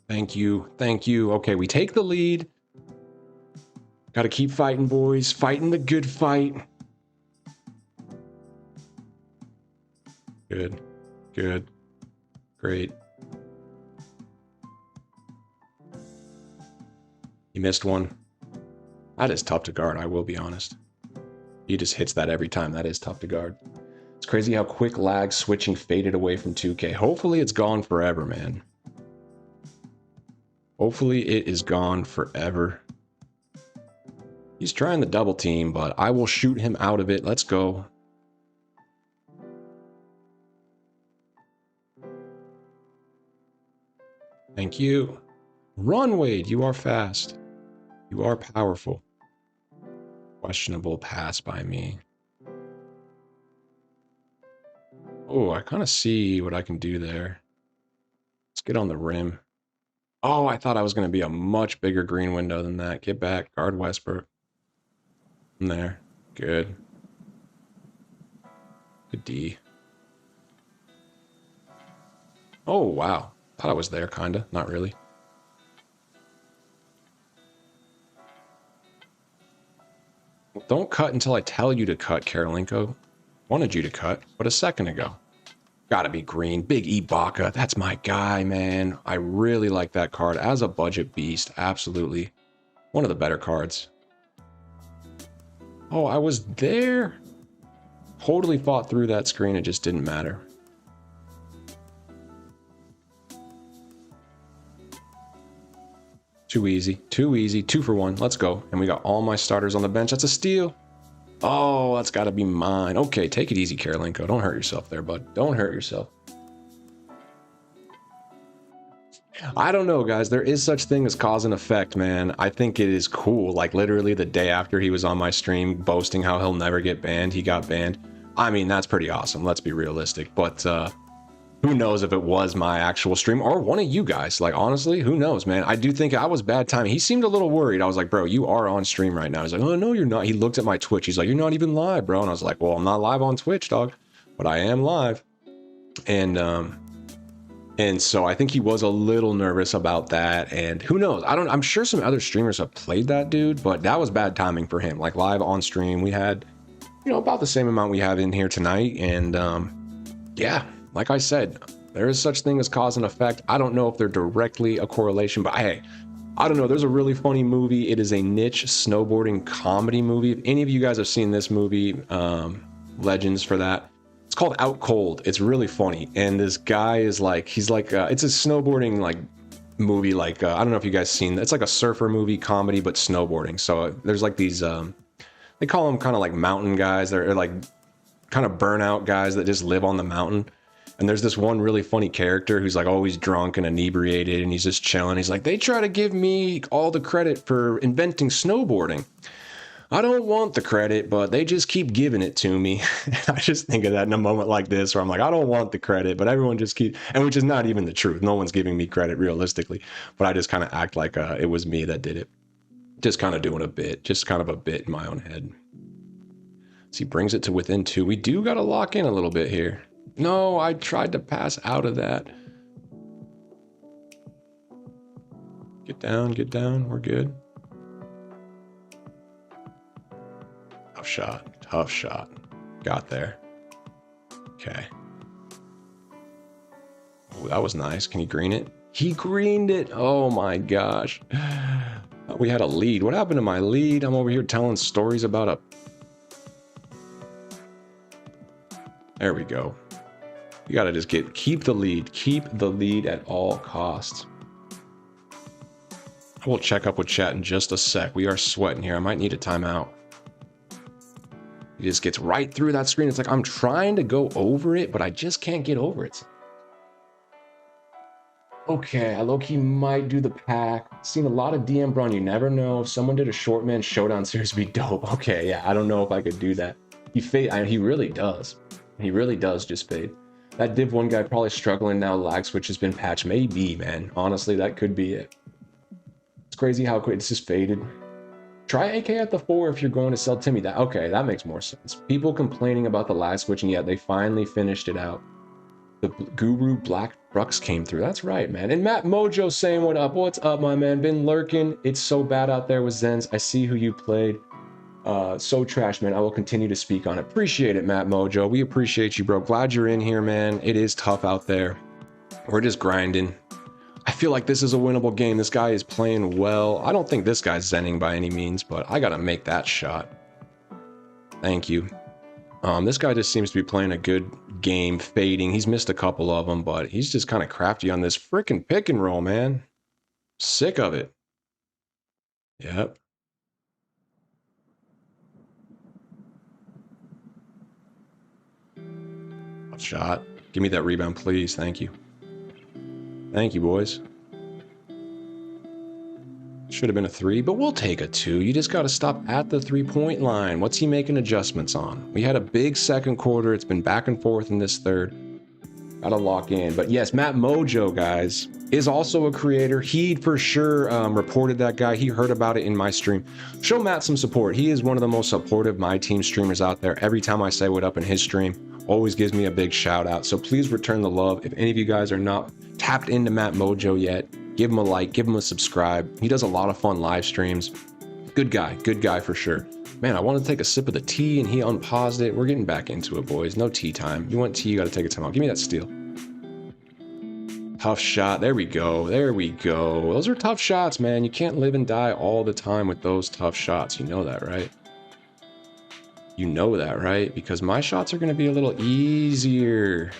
S1: Thank you. Thank you. Okay, we take the lead. Got to keep fighting, boys. Fighting the good fight. Good. Good. Great. He missed one. That is tough to guard, I will be honest. He just hits that every time. That is tough to guard. It's crazy how quick lag switching faded away from 2K. Hopefully it's gone forever, man. Hopefully it is gone forever. He's trying the double team, but I will shoot him out of it. Let's go. Thank you. Run, Wade. You are fast. You are powerful. Questionable pass by me. Oh, I kind of see what I can do there. Let's get on the rim. Oh, I thought I was going to be a much bigger green window than that. Get back. Guard Westbrook. I'm there. Good. Good D. Oh, wow. Thought I was there, kind of. Not really. Don't cut until I tell you to cut, Karolinko. Wanted you to cut, but a second ago. Gotta be green. Big Ibaka. That's my guy, man. I really like that card as a budget beast. Absolutely. One of the better cards. Oh, I was there. Totally fought through that screen. It just didn't matter. Too easy. Too easy. 2 for 1. Let's go. And we got all my starters on the bench. That's a steal. Oh, that's got to be mine. Okay, take it easy, Karolinko. Don't hurt yourself there, bud. Don't hurt yourself. I don't know, guys. There is such thing as cause and effect, man. I think it is cool. Like, literally the day after he was on my stream boasting how he'll never get banned, he got banned. I mean, that's pretty awesome. Let's be realistic. But who knows if it was my actual stream or one of you guys. Like, honestly, who knows, man? I do think I was bad timing. He seemed a little worried. I was like, bro, you are on stream right now. He's like, oh, no, you're not. He looked at my Twitch. He's like, you're not even live, bro. And I was like, well, I'm not live on Twitch, dog. But I am live. And so I think he was a little nervous about that. And who knows? I'm sure some other streamers have played that dude, but that was bad timing for him. Like, live on stream, we had, about the same amount we have in here tonight. And yeah, like I said, there is such thing as cause and effect. I don't know if they're directly a correlation, but hey, I don't know. There's a really funny movie. It is a niche snowboarding comedy movie. If any of you guys have seen this movie, legends for that. It's called Out Cold. It's really funny. And this guy is like, it's a snowboarding like movie. Like, I don't know if you guys seen, it's like a surfer movie comedy, but snowboarding. So there's like these, they call them kind of like mountain guys. They're like kind of burnout guys that just live on the mountain. And there's this one really funny character who's like always drunk and inebriated, and he's just chilling. He's like, they try to give me all the credit for inventing snowboarding. I don't want the credit, but they just keep giving it to me. I just think of that in a moment like this where I'm like, I don't want the credit, but everyone just keeps, and which is not even the truth. No one's giving me credit realistically, but I just kind of act like it was me that did it. Just kind of doing a bit, just kind of a bit in my own head. So he brings it to within 2. We do got to lock in a little bit here. No, I tried to pass out of that. Get down. We're good. Tough shot. Got there. Okay. Oh, that was nice. Can he green it? He greened it. Oh my gosh. We had a lead. What happened to my lead? I'm over here telling stories about a... There we go. You gotta just keep the lead. Keep the lead at all costs. I will check up with chat in just a sec. We are sweating here. I might need a timeout. He just gets right through that screen. It's like, I'm trying to go over it, but I just can't get over it. Okay, I low-key might do the pack. Seen a lot of DM Braun. You never know. If someone did a short man showdown series, would be dope. Okay, yeah, I don't know if I could do that. He really does. He really does just fade. That Div 1 guy probably struggling now. Lag switch has been patched. Maybe, man. Honestly, that could be it. It's crazy how quick it's just faded. Try AK at the 4 if you're going to sell Timmy. Okay, that makes more sense. People complaining about the lag switch, and yet they finally finished it out. The Guru Black Brux came through. That's right, man. And Matt Mojo saying what up. What's up, my man? Been lurking. It's so bad out there with Zens. I see who you played. So trash, man. I will continue to speak on it. Appreciate it, Matt Mojo. We appreciate you, bro. Glad you're in here, man. It is tough out there. We're just grinding. I feel like this is a winnable game. This guy is playing well. I don't think this guy's zenning by any means, but I gotta make that shot. Thank you. This guy just seems to be playing a good game, fading. He's missed a couple of them, but he's just kind of crafty on this freaking pick and roll, man. Sick of it. Yep. Shot. Give me that rebound, please. Thank you. Thank you, boys. Should have been a 3, but we'll take a 2. You just got to stop at the 3-point line. What's he making adjustments on? We had a big second quarter. It's been back and forth in this third. Got to lock in. But yes, Matt Mojo, guys, is also a creator. He for sure reported that guy. He heard about it in my stream. Show Matt some support. He is one of the most supportive Myteam streamers out there. Every time I say what up in his stream, always gives me a big shout out. So please return the love. If any of you guys are not tapped into Matt Mojo yet, give him a like, give him a subscribe. He does a lot of fun live streams. Good guy for sure. Man, I wanted to take a sip of the tea and he unpaused it. We're getting back into it, boys. No tea time. You want tea, you got to take a time out. Give me that steal. Tough shot. There we go. There we go. Those are tough shots, man. You can't live and die all the time with those tough shots. You know that, right? You know that, right? Because my shots are going to be a little easier.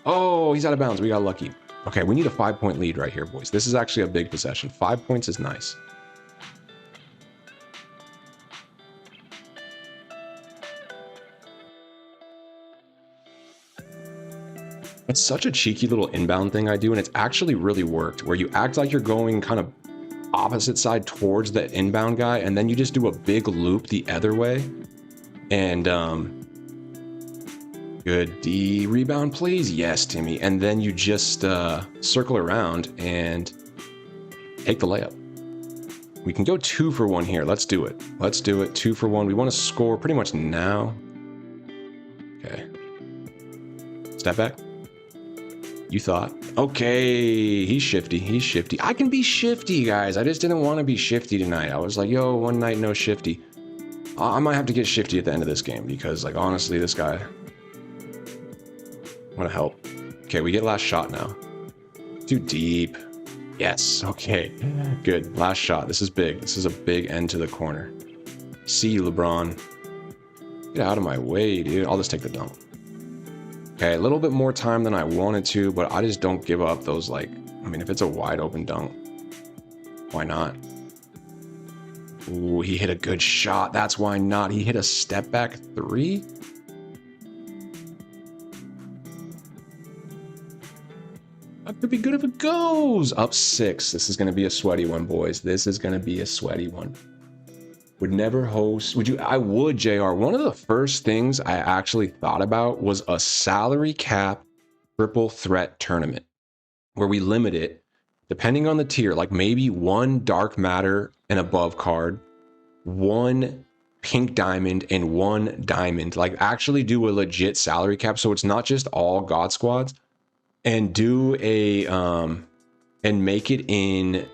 S1: Oh, he's out of bounds. We got lucky. Okay, we need a 5-point lead right here, boys. This is actually a big possession. 5 points is nice. It's such a cheeky little inbound thing I do, and it's actually really worked, where you act like you're going kind of opposite side towards the inbound guy, and then you just do a big loop the other way. And good D rebound, please. Yes, Timmy. And then you just circle around and take the layup. We can go 2 for 1 here. Let's do it. Let's do it. 2 for 1. We want to score pretty much now. Okay. Step back. You thought. Okay. He's shifty. He's shifty. I can be shifty, guys. I just didn't want to be shifty tonight. I was like, yo, one night, no shifty. I might have to get shifty at the end of this game because, like, honestly, this guy... I want to help. Okay, we get last shot now. Too deep. Yes. Okay. Good. Last shot. This is big. This is a big end to the corner. See you, LeBron. Get out of my way, dude. I'll just take the dunk. Okay, a little bit more time than I wanted to, but I just don't give up those, like... I mean, if it's a wide open dunk, why not? Ooh, he hit a good shot. That's why not. He hit a step back 3. That could be good if it goes. Up 6. This is going to be a sweaty one, boys. This is going to be a sweaty one. Would never host. Would you? I would, JR. One of the first things I actually thought about was a salary cap triple threat tournament where we limit it depending on the tier, like maybe 1 dark matter and above card, 1 pink diamond and 1 diamond. Like actually do a legit salary cap so it's not just all god squads, and do a and make it in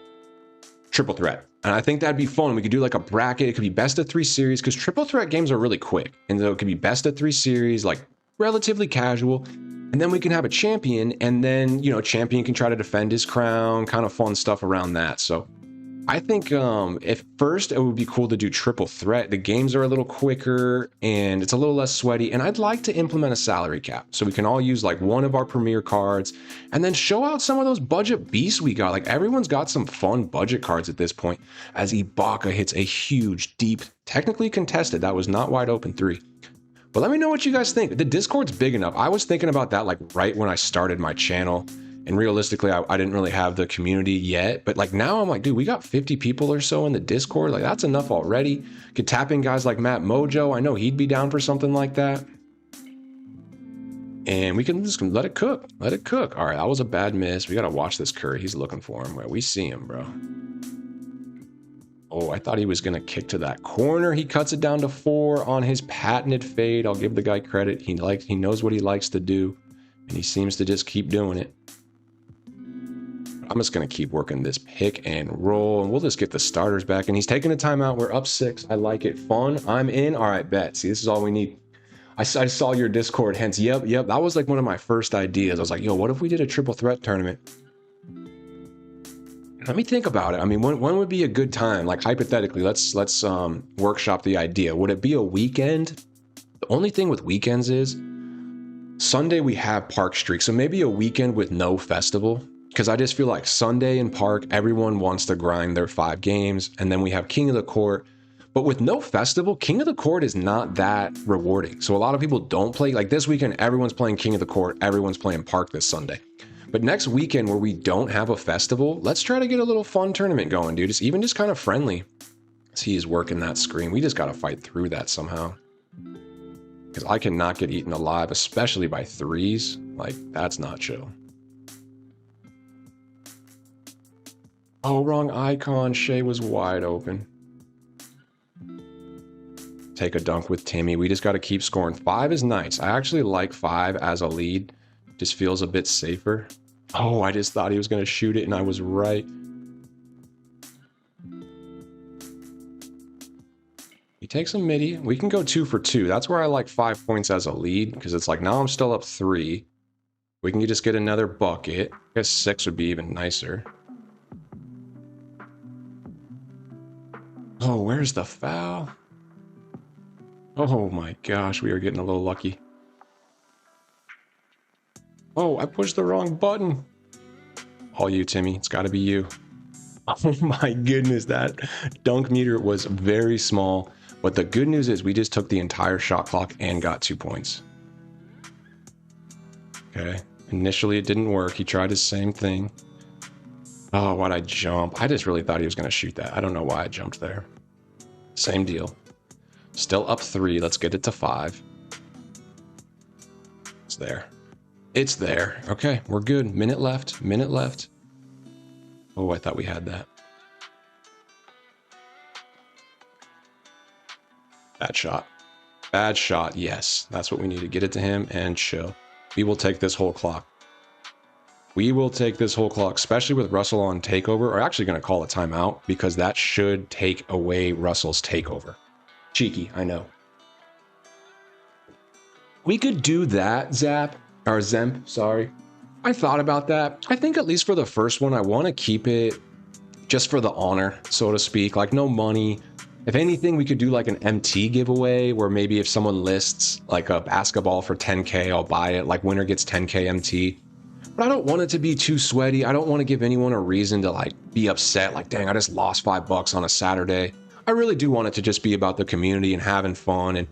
S1: triple threat. And I think that'd be fun. We could do like a bracket. It could be best of 3 series because triple threat games are really quick. And so it could be best of 3 series, like relatively casual. And then we can have a champion, and then, you know, champion can try to defend his crown, kind of fun stuff around that. So I think if first it would be cool to do triple threat. The games are a little quicker and it's a little less sweaty. And I'd like to implement a salary cap so we can all use like one of our premier cards and then show out some of those budget beasts we got. Like everyone's got some fun budget cards at this point as Ibaka hits a huge, deep, technically contested. That was not wide open 3. But let me know what you guys think. The Discord's big enough. I was thinking about that like right when I started my channel. And realistically, I didn't really have the community yet. But like now I'm like, dude, we got 50 people or so in the Discord. Like that's enough already. Could tap in guys like Matt Mojo. I know he'd be down for something like that. And we can just let it cook. Let it cook. All right, that was a bad miss. We got to watch this Curry. He's looking for him. We see him, bro. Oh, I thought he was going to kick to that corner. He cuts it down to 4 on his patented fade. I'll give the guy credit. He knows what he likes to do. And he seems to just keep doing it. I'm just going to keep working this pick and roll, and we'll just get the starters back. And he's taking a timeout. We're up 6. I like it. Fun. I'm in. All right, bet. See, this is all we need. I saw your Discord, hence, yep. That was like one of my first ideas. I was like, yo, what if we did a triple threat tournament? Let me think about it. I mean, when would be a good time? Like, hypothetically, let's workshop the idea. Would it be a weekend? The only thing with weekends is Sunday we have Park Streak. So maybe a weekend with no festival. Because I just feel like Sunday in Park, everyone wants to grind their 5 games. And then we have King of the Court. But with no festival, King of the Court is not that rewarding. So a lot of people don't play. Like this weekend, everyone's playing King of the Court. Everyone's playing Park this Sunday. But next weekend where we don't have a festival, let's try to get a little fun tournament going, dude. It's even just kind of friendly. See, he's working that screen. We just got to fight through that somehow. Because I cannot get eaten alive, especially by 3s. Like, that's not chill. Oh, wrong icon. Shea was wide open. Take a dunk with Timmy. We just got to keep scoring. 5 is nice. I actually like 5 as a lead. Just feels a bit safer. Oh, I just thought he was going to shoot it, and I was right. He takes a midi. We can go 2 for 2. That's where I like 5 points as a lead, because it's like, now I'm still up 3. We can just get another bucket. I guess 6 would be even nicer. Oh, where's the foul? Oh my gosh, we are getting a little lucky. Oh, I pushed the wrong button. All you, Timmy. It's got to be you. Oh my goodness, that dunk meter was very small. But the good news is we just took the entire shot clock and got 2 points. Okay. Initially, it didn't work. He tried the same thing. Oh, why'd I jump? I just really thought he was going to shoot that. I don't know why I jumped there. Same deal. Still up 3. Let's get it to 5. It's there. It's there. Okay, we're good. Minute left. Minute left. Oh, I thought we had that. Bad shot. Bad shot. Yes, that's what we need to get it to him and chill. We will take this whole clock. We will take this whole clock, especially with Russell on takeover. We're actually going to call a timeout because that should take away Russell's takeover. Cheeky, I know. We could do that, Zemp, sorry. I thought about that. I think at least for the first one, I want to keep it just for the honor, so to speak. Like no money. If anything, we could do like an MT giveaway where maybe if someone lists like a basketball for 10K, I'll buy it. Like winner gets 10K MT. But I don't want it to be too sweaty. I don't want to give anyone a reason to like be upset. Like, dang, I just lost $5 on a Saturday. I really do want it to just be about the community and having fun. And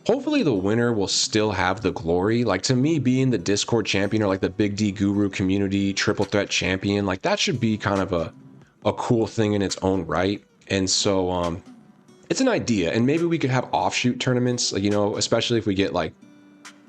S1: hopefully the winner will still have the glory. Like to me, being the Discord champion or like the Big D Guru community triple threat champion, like that should be kind of a cool thing in its own right. And so it's an idea. And maybe we could have offshoot tournaments, you know, especially if we get like,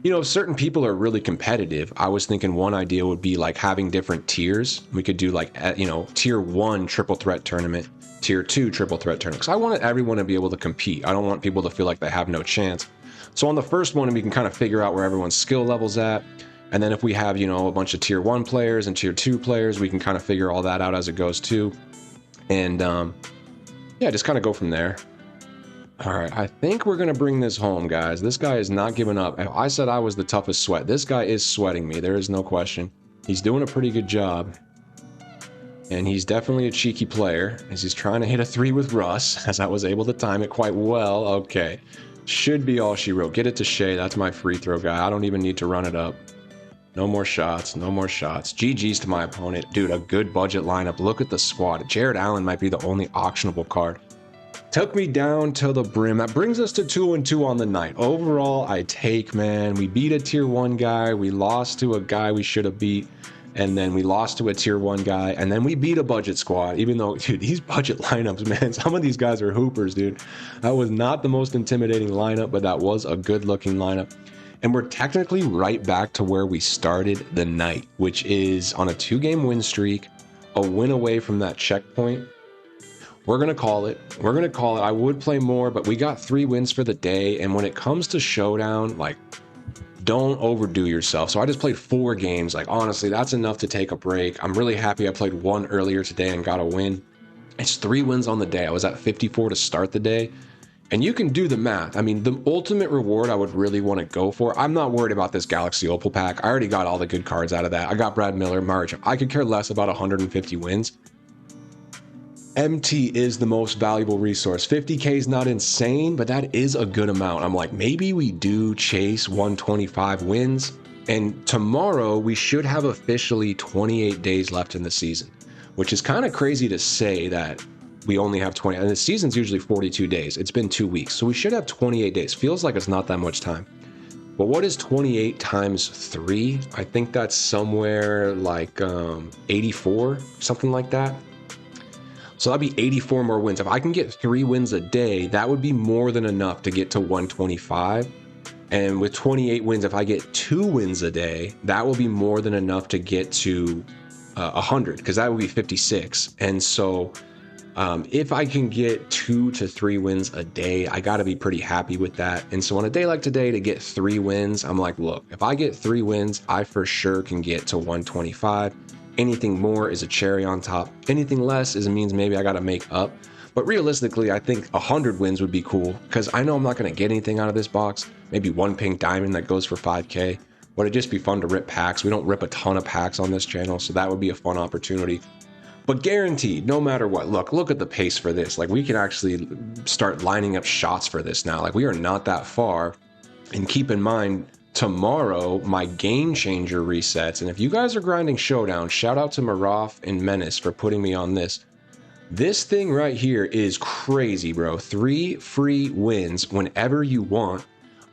S1: you know, if certain people are really competitive. I was thinking one idea would be like having different tiers. We could do like, you know, tier 1 triple threat tournament, tier 2 triple threat tournament. Because I wanted everyone to be able to compete. I don't want people to feel like they have no chance. So on the first one, we can kind of figure out where everyone's skill level's at. And then if we have, you know, a bunch of tier 1 players and tier 2 players, we can kind of figure all that out as it goes too. And yeah, just kind of go from there. All right, I think we're going to bring this home, guys. This guy is not giving up. If I said I was the toughest sweat, this guy is sweating me. There is no question. He's doing a pretty good job. And he's definitely a cheeky player, as he's trying to hit a 3 with Russ, as I was able to time it quite well. Okay, should be all she wrote. Get it to Shea. That's my free throw guy. I don't even need to run it up. No more shots. No more shots. GG's to my opponent. Dude, a good budget lineup. Look at the squad. Jared Allen might be the only auctionable card. Took me down to the brim. That brings us to 2-2 on the night. Overall, I take, man. We beat a tier 1 guy. We lost to a guy we should have beat. And then we lost to a tier 1 guy. And then we beat a budget squad. Even though, dude, these budget lineups, man, some of these guys are hoopers, dude. That was not the most intimidating lineup, but that was a good-looking lineup. And we're technically right back to where we started the night, which is on a 2-game win streak, a win away from that checkpoint. We're going to call it. We're going to call it. I would play more, but we got 3 wins for the day. And when it comes to Showdown, like, don't overdo yourself. So I just played 4 games. Like, honestly, that's enough to take a break. I'm really happy I played 1 earlier today and got a win. It's 3 wins on the day. I was at 54 to start the day. And you can do the math. I mean, the ultimate reward I would really want to go for, I'm not worried about this Galaxy Opal pack. I already got all the good cards out of that. I got Brad Miller, March. I could care less about 150 wins. MT is the most valuable resource. 50K is not insane, but that is a good amount. I'm like, maybe we do chase 125 wins. And tomorrow we should have officially 28 days left in the season, which is kind of crazy to say that we only have 20. And the season's usually 42 days. It's been 2 weeks. So we should have 28 days. Feels like it's not that much time. But what is 28 times 3? I think that's somewhere like 84, something like that. So that'd be 84 more wins. If I can get 3 wins a day, that would be more than enough to get to 125. And with 28 wins, if I get 2 wins a day, that will be more than enough to get to 100, because that would be 56. And so if I can get 2 to 3 wins a day, I got to be pretty happy with that. And so on a day like today, to get 3 wins, I'm like, look, if I get 3 wins, I for sure can get to 125. Anything more is a cherry on top. Anything less means maybe I got to make up. But realistically, I think 100 wins would be cool, because I know I'm not going to get anything out of this box. Maybe 1 pink diamond that goes for 5K. Would it just be fun to rip packs? We don't rip a ton of packs on this channel, so that would be a fun opportunity. But guaranteed, no matter what, look at the pace for this. Like, we can actually start lining up shots for this now. Like, we are not that far. And keep in mind, tomorrow, my game changer resets. And if you guys are grinding Showdown, shout out to Maraf and Menace for putting me on this. This thing right here is crazy, bro. 3 free wins whenever you want.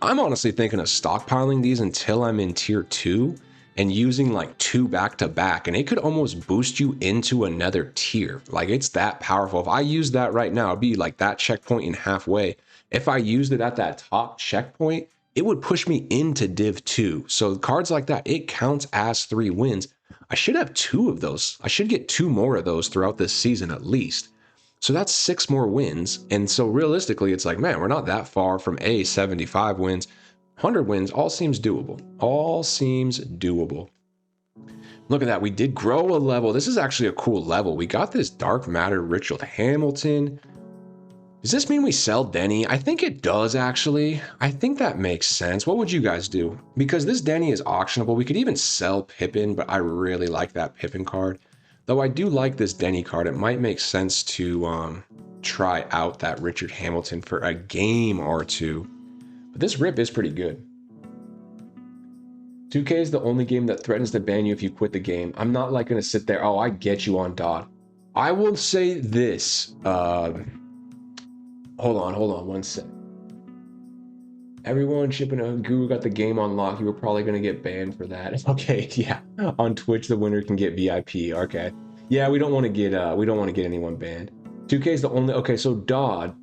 S1: I'm honestly thinking of stockpiling these until I'm in tier 2 and using like 2 back-to-back, and it could almost boost you into another tier. Like, it's that powerful. If I use that right now, it'd be like that checkpoint in halfway. If I used it at that top checkpoint, it would push me into Div 2. So cards like that, it counts as 3 wins. I should have 2 of those. I should get 2 more of those throughout this season at least. So that's 6 more wins. And so realistically, it's like, man, we're not that far from 75 wins. 100 wins, all seems doable. All seems doable. Look at that. We did grow a level. This is actually a cool level. We got this Dark Matter Richard Hamilton. Does this mean we sell Denny? I think it does, actually. I think that makes sense. What would you guys do? Because this Denny is auctionable. We could even sell Pippin, but I really like that Pippin card. Though I do like this Denny card. It might make sense to try out that Richard Hamilton for a game or 2. But this rip is pretty good. 2K is the only game that threatens to ban you if you quit the game. I'm not like going to sit there. Oh, I get you on Dodd. I will say this. Hold on 1 sec. Everyone shipping a Guru got the game on lock. You were probably going to get banned for that. Okay, yeah. On Twitch, the winner can get VIP. Okay. Yeah, we don't want to get anyone banned. 2K is the only. Okay, so Dodd,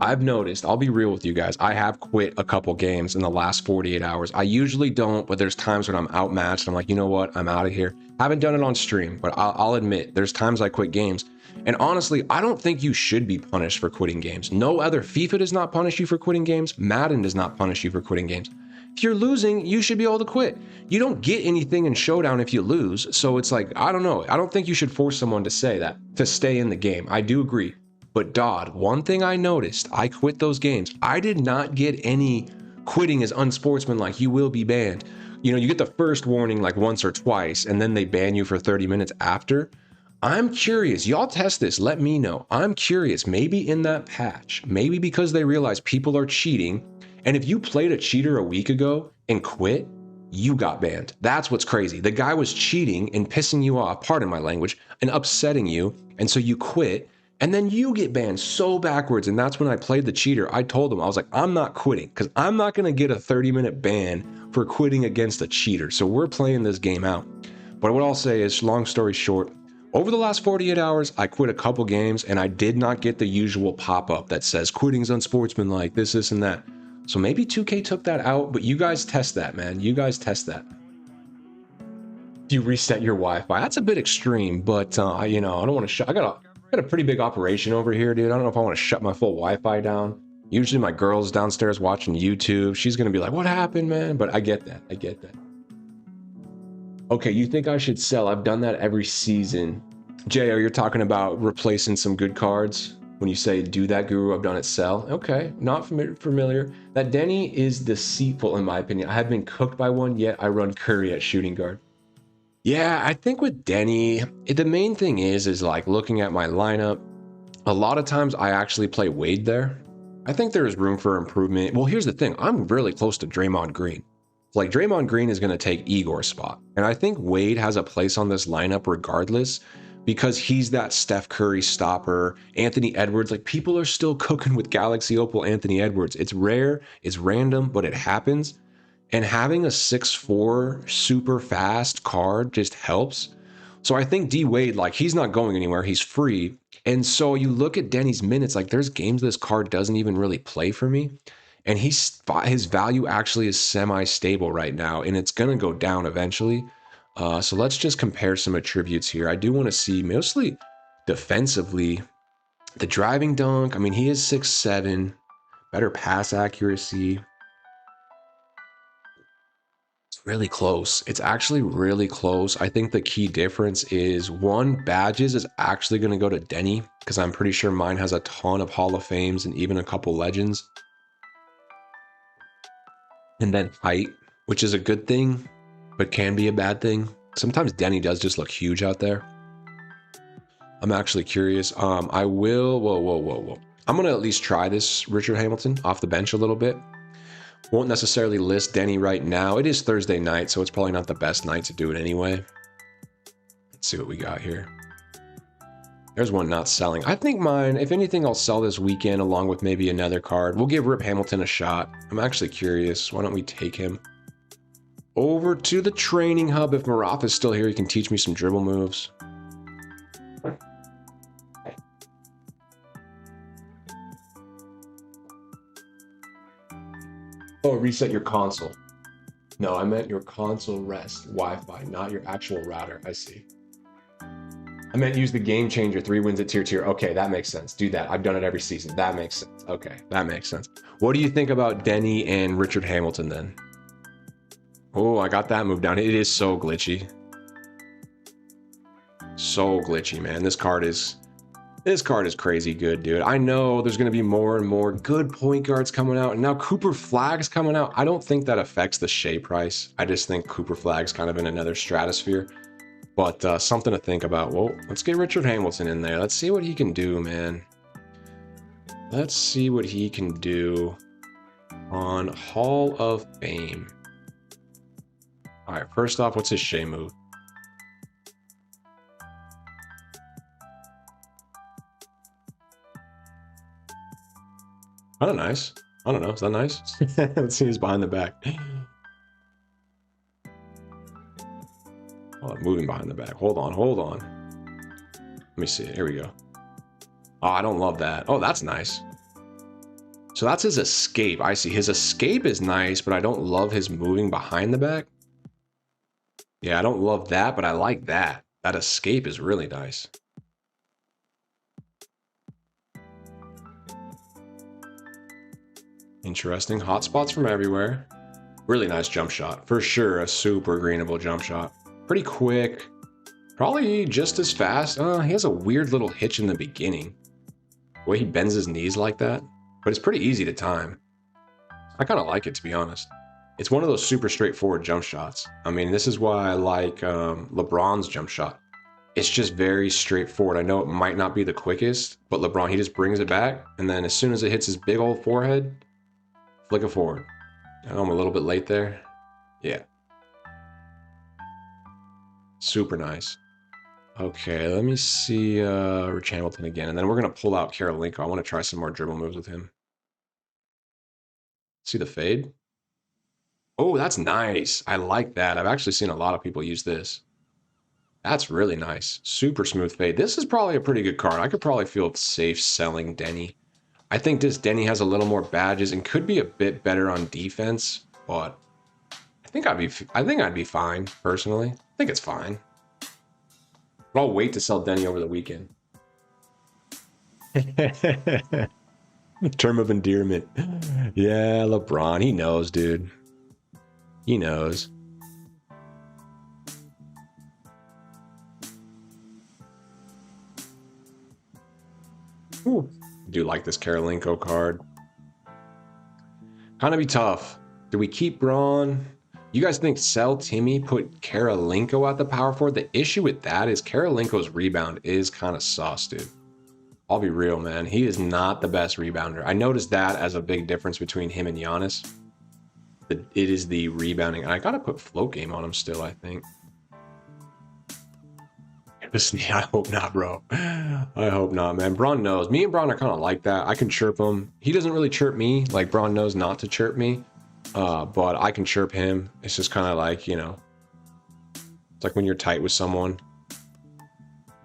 S1: I've noticed, I'll be real with you guys, I have quit a couple games in the last 48 hours. I usually don't, but there's times when I'm outmatched. I'm like, you know what? I'm out of here. Haven't done it on stream, but I'll admit there's times I quit games. And honestly, I don't think you should be punished for quitting games. No other FIFA does not punish you for quitting games. Madden does not punish you for quitting games. If you're losing, you should be able to quit. You don't get anything in Showdown if you lose. So it's like, I don't know. I don't think you should force someone to say that, to stay in the game. I do agree. But Dodd, one thing I noticed, I quit those games. I did not get any quitting as unsportsmanlike. You will be banned. You know, you get the first warning like once or twice, and then they ban you for 30 minutes after. I'm curious. Y'all test this. Let me know. I'm curious. Maybe in that patch, maybe because they realize people are cheating. And if you played a cheater a week ago and quit, you got banned. That's what's crazy. The guy was cheating and pissing you off, pardon my language, and upsetting you. And so you quit. And then you get banned so backwards. And that's when I played the cheater. I told him, I was like, I'm not quitting because I'm not going to get a 30-minute ban for quitting against a cheater. So we're playing this game out. But what I'll say is, long story short, over the last 48 hours, I quit a couple games and I did not get the usual pop-up that says quitting's unsportsmanlike, this, and that. So maybe 2K took that out, but you guys test that, man. You guys test that. You reset your Wi-Fi. That's a bit extreme, but you know, I don't want to shut. I got a pretty big operation over here, dude. I don't know if I want to shut my full Wi-Fi down. Usually my girl's downstairs watching YouTube. She's gonna be like, "What happened, man?" But I get that. I get that. Okay, you think I should sell? I've done that every season. JR, you're talking about replacing some good cards. When you say do that, Guru, I've done it sell. Okay, not familiar. That Denny is deceitful in my opinion. I haven't been cooked by one yet. I run Curry at shooting guard. Yeah, I think with Denny, the main thing is like looking at my lineup. A lot of times I actually play Wade there. I think there is room for improvement. Well, here's the thing. I'm really close to Draymond Green. Like Draymond Green is going to take Igor's spot. And I think Wade has a place on this lineup regardless because he's that Steph Curry stopper. Anthony Edwards, like people are still cooking with Galaxy Opal Anthony Edwards. It's rare, it's random, but it happens. And having a 6'4" super fast card just helps. So I think D Wade, like he's not going anywhere. He's free. And so you look at Denny's minutes, like there's games this card doesn't even really play for me. And his value actually is semi-stable right now, and it's going to go down eventually. So let's just compare some attributes here. I do want to see mostly defensively the driving dunk. I mean, he is 6'7", better pass accuracy. It's really close. It's actually really close. I think the key difference is one, badges is actually going to go to Denny because I'm pretty sure mine has a ton of Hall of Fames and even a couple legends. And then height, which is a good thing, but can be a bad thing. Sometimes Denny does just look huge out there. I'm actually curious. I will, whoa. I'm going to at least try this Richard Hamilton off the bench a little bit. Won't necessarily list Denny right now. It is Thursday night, so it's probably not the best night to do it anyway. Let's see what we got here. There's one not selling. I think mine, if anything, I'll sell this weekend along with maybe another card. We'll give Rip Hamilton a shot. I'm actually curious. Why don't we take him over to the training hub? If Marath is still here, he can teach me some dribble moves. Oh, reset your console. No, I meant your console rest Wi-Fi, not your actual router. I see. I meant use the game changer, 3 wins at tier. Okay, that makes sense. Do that. I've done it every season. That makes sense. Okay, that makes sense. What do you think about Denny and Richard Hamilton then? Oh, I got that move down. It is so glitchy. So glitchy, man. This card is crazy good, dude. I know there's going to be more and more good point guards coming out, and now Cooper Flagg's coming out. I don't think that affects the Shea price. I just think Cooper Flagg's kind of in another stratosphere. But something to think about. Well, let's get Richard Hamilton in there. Let's see what he can do, man. Let's see what he can do on Hall of Fame. All right, first off, what's his Shea move? Kind of nice. I don't know. Is that nice? Let's see who's behind the back. Oh, moving behind the back. Hold on. Let me see. Here we go. Oh, I don't love that. Oh, that's nice. So that's his escape. I see. His escape is nice, but I don't love his moving behind the back. Yeah, I don't love that, but I like that. That escape is really nice. Interesting. Hotspots from everywhere. Really nice jump shot. For sure, a super greenable jump shot. Pretty quick. Probably just as fast. He has a weird little hitch in the beginning. The way he bends his knees like that. But it's pretty easy to time. I kind of like it, to be honest. It's one of those super straightforward jump shots. I mean, this is why I like LeBron's jump shot. It's just very straightforward. I know it might not be the quickest, but LeBron, he just brings it back, and then as soon as it hits his big old forehead, flick it forward. I know I'm a little bit late there. Yeah. Super nice. Okay, let me see Rich Hamilton again, and then we're going to pull out Karolinko. I want to try some more dribble moves with him. See the fade? Oh, that's nice. I like that. I've actually seen a lot of people use this. That's really nice. Super smooth fade. This is probably a pretty good card. I could probably feel safe selling Denny. I think this Denny has a little more badges and could be a bit better on defense, but I think I'd be fine personally. I think it's fine. But I'll wait to sell Denny over the weekend. Term of endearment. Yeah, LeBron. He knows, dude. He knows. Ooh. I do like this Karolinko card. Kind of be tough. Do we keep Braun? You guys think sell Timmy, put Karolinko at the power forward? The issue with that is Karolinko's rebound is kind of sus, dude. I'll be real, man. He is not the best rebounder. I noticed that as a big difference between him and Giannis. It is the rebounding. And I got to put float game on him still, I think. I hope not, bro. I hope not, man. Braun knows. Me and Braun are kind of like that. I can chirp him. He doesn't really chirp me. Like, Braun knows not to chirp me. But I can chirp him. It's just kind of like, you know. It's like when you're tight with someone.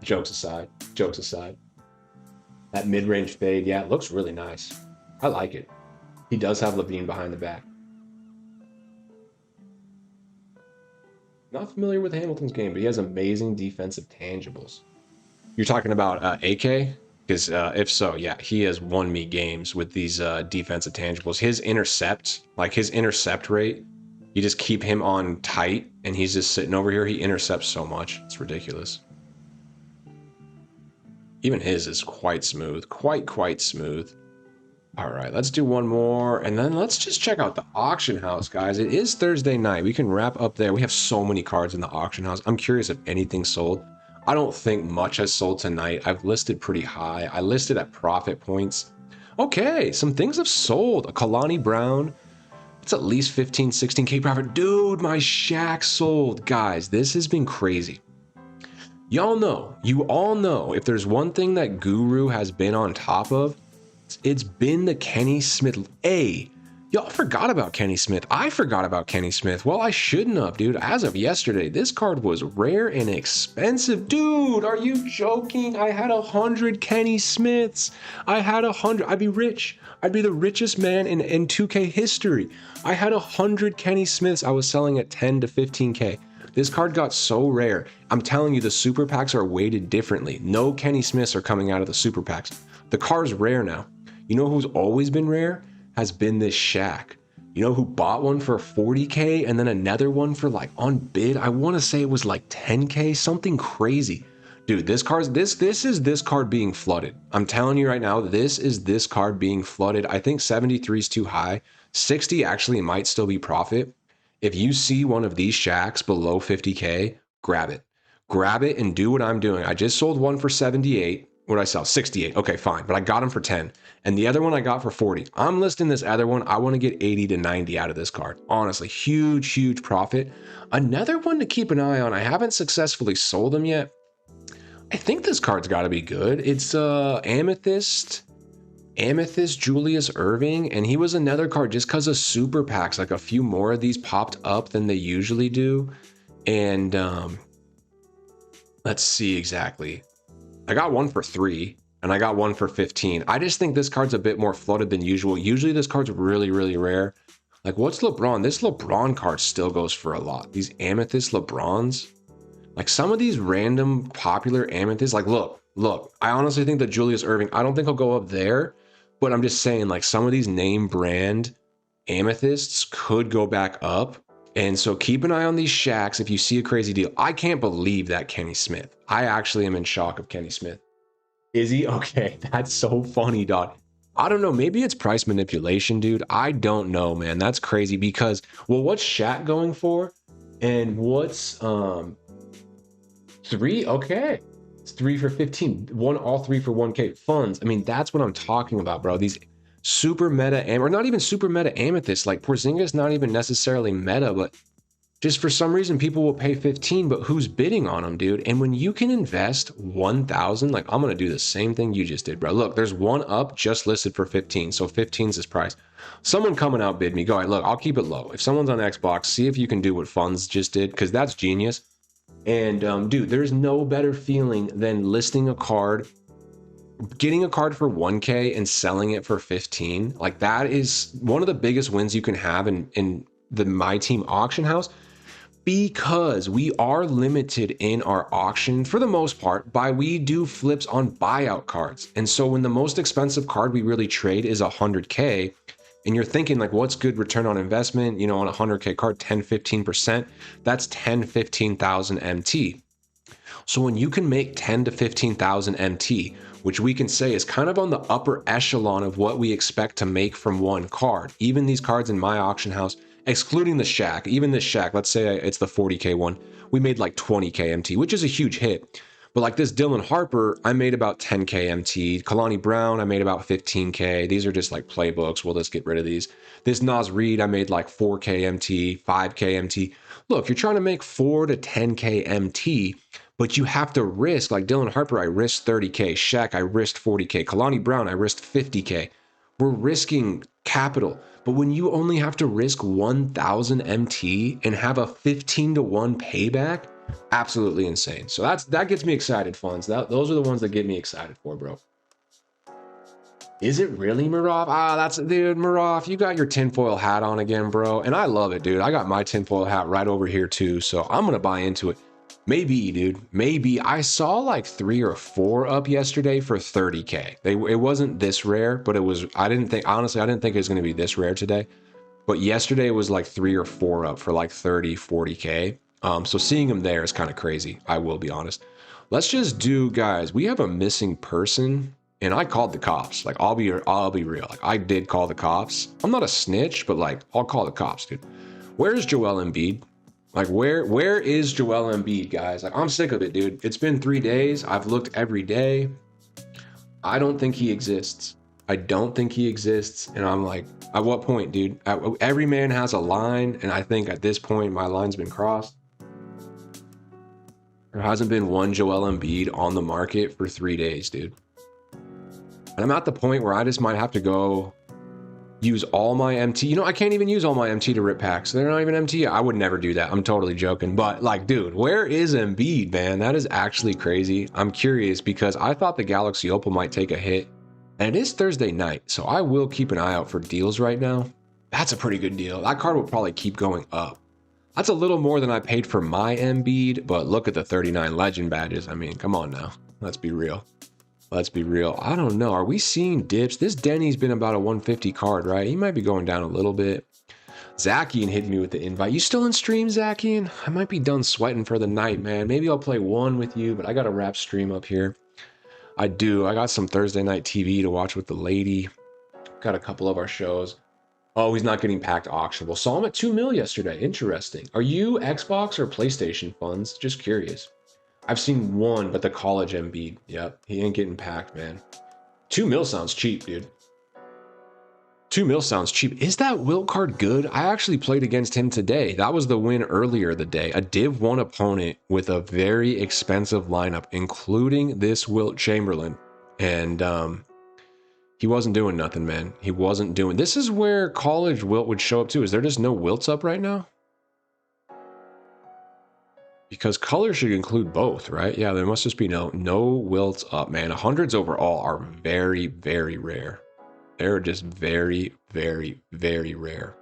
S1: Jokes aside. Jokes aside. That mid-range fade, yeah, it looks really nice. I like it. He does have Levine behind the back. Not familiar with Hamilton's game, but he has amazing defensive tangibles. You're talking about AK? Because if so, yeah, he has won me games with these defensive tangibles. His intercept, like his intercept rate, you just keep him on tight, and he's just sitting over here. He intercepts so much. It's ridiculous. Even his is quite smooth. Quite smooth. All right, let's do one more, and then let's just check out the auction house, guys. It is Thursday night. We can wrap up there. We have so many cards in the auction house. I'm curious if anything sold. I don't think much has sold tonight. I've listed pretty high. I listed at profit points. Okay, some things have sold. A Kalani Brown. It's at least 15, 16K profit. Dude, my Shaq sold. Guys, this has been crazy. Y'all know, you all know, if there's one thing that Guru has been on top of, it's been the Kenny Smith. Y'all forgot about Kenny Smith. I forgot about Kenny Smith. Well, I shouldn't have, dude. As of yesterday, this card was rare and expensive. Dude, are you joking? I had 100 Kenny Smiths. I had 100. I'd be rich. I'd be the richest man in 2K history. I had 100 Kenny Smiths. I was selling at 10 to 15K. This card got so rare. I'm telling you, the super packs are weighted differently. No Kenny Smiths are coming out of the super packs. The card's rare now. You know who's always been rare? Has been this Shaq. You know who bought one for 40K and then another one for like on bid? I want to say it was like 10K, something crazy. Dude, this is this card being flooded. I'm telling you right now, this is this card being flooded. I think 73 is too high. 60 actually might still be profit. If you see one of these Shaqs below 50K, grab it. Grab it and do what I'm doing. I just sold one for 78. What did I sell? 68. Okay, fine. But I got them for 10. And the other one I got for 40. I'm listing this other one. I want to get 80 to 90 out of this card. Honestly, huge profit. Another one to keep an eye on. I haven't successfully sold them yet. I think this card's got to be good. It's Amethyst Julius Irving, and he was another card just because of super packs. Like a few more of these popped up than they usually do. And let's see exactly. I got one for 3 and I got one for 15. I just think this card's a bit more flooded than usual. Usually this card's really rare. Like, what's LeBron? This LeBron card still goes for a lot. These Amethyst LeBrons. Like some of these random popular Amethysts, like look, I honestly think that Julius Irving, I don't think he'll go up there, but I'm just saying like some of these name brand amethysts could go back up. And so keep an eye on these shacks if you see a crazy deal. I can't believe that Kenny Smith. I actually am in shock of Kenny Smith. Is he? Okay, that's so funny, dog. I don't know. Maybe it's price manipulation, dude. I don't know, man. That's crazy because, well, what's Shaq going for? And what's 3? Okay. It's 3 for 15. All 3 for 1K funds. I mean, that's what I'm talking about, bro. These super meta, or not even super meta amethysts. Like Porzingis, not even necessarily meta, but just for some reason, people will pay 15, but who's bidding on them, dude? And when you can invest 1,000, like I'm going to do the same thing you just did, bro. Look, there's one up just listed for 15. So 15's his price. Someone coming out bid me. Go ahead. Look, I'll keep it low. If someone's on Xbox, see if you can do what funds just did, because that's genius. And dude, there's no better feeling than listing a card, getting a card for 1K and selling it for 15. Like that is one of the biggest wins you can have in the Myteam auction house, because we are limited in our auction for the most part by we do flips on buyout cards. And so when the most expensive card we really trade is 100K, and you're thinking like, what's good return on investment, you know, on a 100K card, 10-15%, that's 10-15,000 MT. So when you can make 10 to 15,000 MT, which we can say is kind of on the upper echelon of what we expect to make from one card, even these cards in my auction house, excluding the Shack, even this Shack, let's say it's the 40K one, we made like 20K MT, which is a huge hit. But like this Dylan Harper, I made about 10K MT. Kalani Brown, I made about 15K. These are just like playbooks. We'll just get rid of these. This Nas Reed, I made like 4K MT, 5K MT. Look, you're trying to make 4 to 10K MT, but you have to risk, like Dylan Harper, I risked 30K. Shaq, I risked 40K. Kalani Brown, I risked 50K. We're risking capital. But when you only have to risk 1,000 MT and have a 15 to 1 payback, absolutely insane. So that gets me excited, funds. Those are the ones that get me excited for, bro. Is it really Marov? That's, dude, Marov, you got your tinfoil hat on again, bro. And I love it, dude. I got my tinfoil hat right over here too. So I'm going to buy into it. Maybe, dude, maybe. I saw like 3 or 4 up yesterday for 30K. It wasn't this rare, but it was, honestly, I didn't think it was going to be this rare today. But yesterday it was like 3 or 4 up for like 30, 40K. So seeing them there is kind of crazy. I will be honest. Let's just do, guys, we have a missing person and I called the cops. Like I'll be real. Like I did call the cops. I'm not a snitch, but like I'll call the cops, dude. Where's Joel Embiid? Like where is Joel Embiid, guys? Like I'm sick of it, dude. It's been 3 days. I've looked every day. I don't think he exists. I don't think he exists. And I'm like, at what point, dude? Every man has a line. And I think at this point, my line's been crossed. There hasn't been one Joel Embiid on the market for 3 days, dude. And I'm at the point where I just might have to go use all my MT. You know, I can't even use all my MT to rip packs. They're not even MT. I would never do that. I'm totally joking. But like, dude, where is Embiid, man? That is actually crazy. I'm curious because I thought the Galaxy Opal might take a hit. And it is Thursday night, so I will keep an eye out for deals right now. That's a pretty good deal. That card will probably keep going up. That's a little more than I paid for my Embiid, but look at the 39 legend badges. I mean, come on now. Let's be real. Let's be real. I don't know. Are we seeing dips? This Denny's been about a 150 card, right? He might be going down a little bit. Zakian hit me with the invite. You still in stream, Zakian? I might be done sweating for the night, man. Maybe I'll play one with you, but I got to wrap stream up here. I do. I got some Thursday night TV to watch with the lady. Got a couple of our shows. Oh, he's not getting packed auctionable. Saw him at 2 mil yesterday. Interesting. Are you Xbox or PlayStation funds? Just curious. I've seen one, but the college Embiid. Yep, he ain't getting packed, man. 2 mil sounds cheap, dude. 2 mil sounds cheap. Is that Wilt card good? I actually played against him today. That was the win earlier the day. A Div 1 opponent with a very expensive lineup, including this Wilt Chamberlain. And he wasn't doing nothing, man. He wasn't doing. This is where college Wilt would show up too. Is there just no Wilts up right now? Because color should include both, right? Yeah, there must just be no Wilts up, man. 100s overall are very, very rare. They're just very, very, very rare.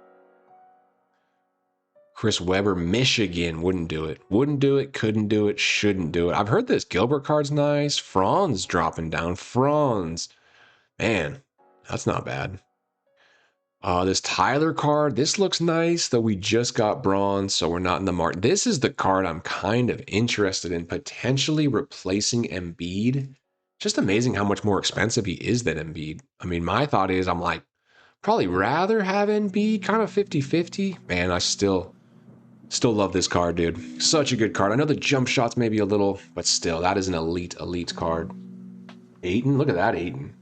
S1: Chris Webber, Michigan, wouldn't do it. Wouldn't do it, couldn't do it, shouldn't do it. I've heard this Gilbert card's nice. Franz dropping down. Franz. Man, that's not bad. This Tyler card, this looks nice, though we just got bronze, so we're not in the market. This is the card I'm kind of interested in, potentially replacing Embiid. Just amazing how much more expensive he is than Embiid. I mean, my thought is I'm like, probably rather have Embiid, kind of 50-50. Man, I still love this card, dude. Such a good card. I know the jump shot's maybe a little, but still, that is an elite card. Ayton, look at that Ayton.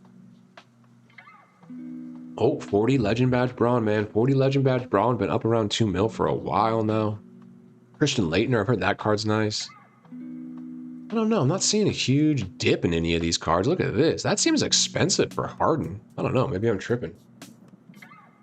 S1: Oh, 40 Legend Badge Braun, man. 40 Legend Badge Braun, been up around 2 mil for a while now. Christian Laettner, I've heard that card's nice. I don't know, I'm not seeing a huge dip in any of these cards. Look at this. That seems expensive for Harden. I don't know, maybe I'm tripping.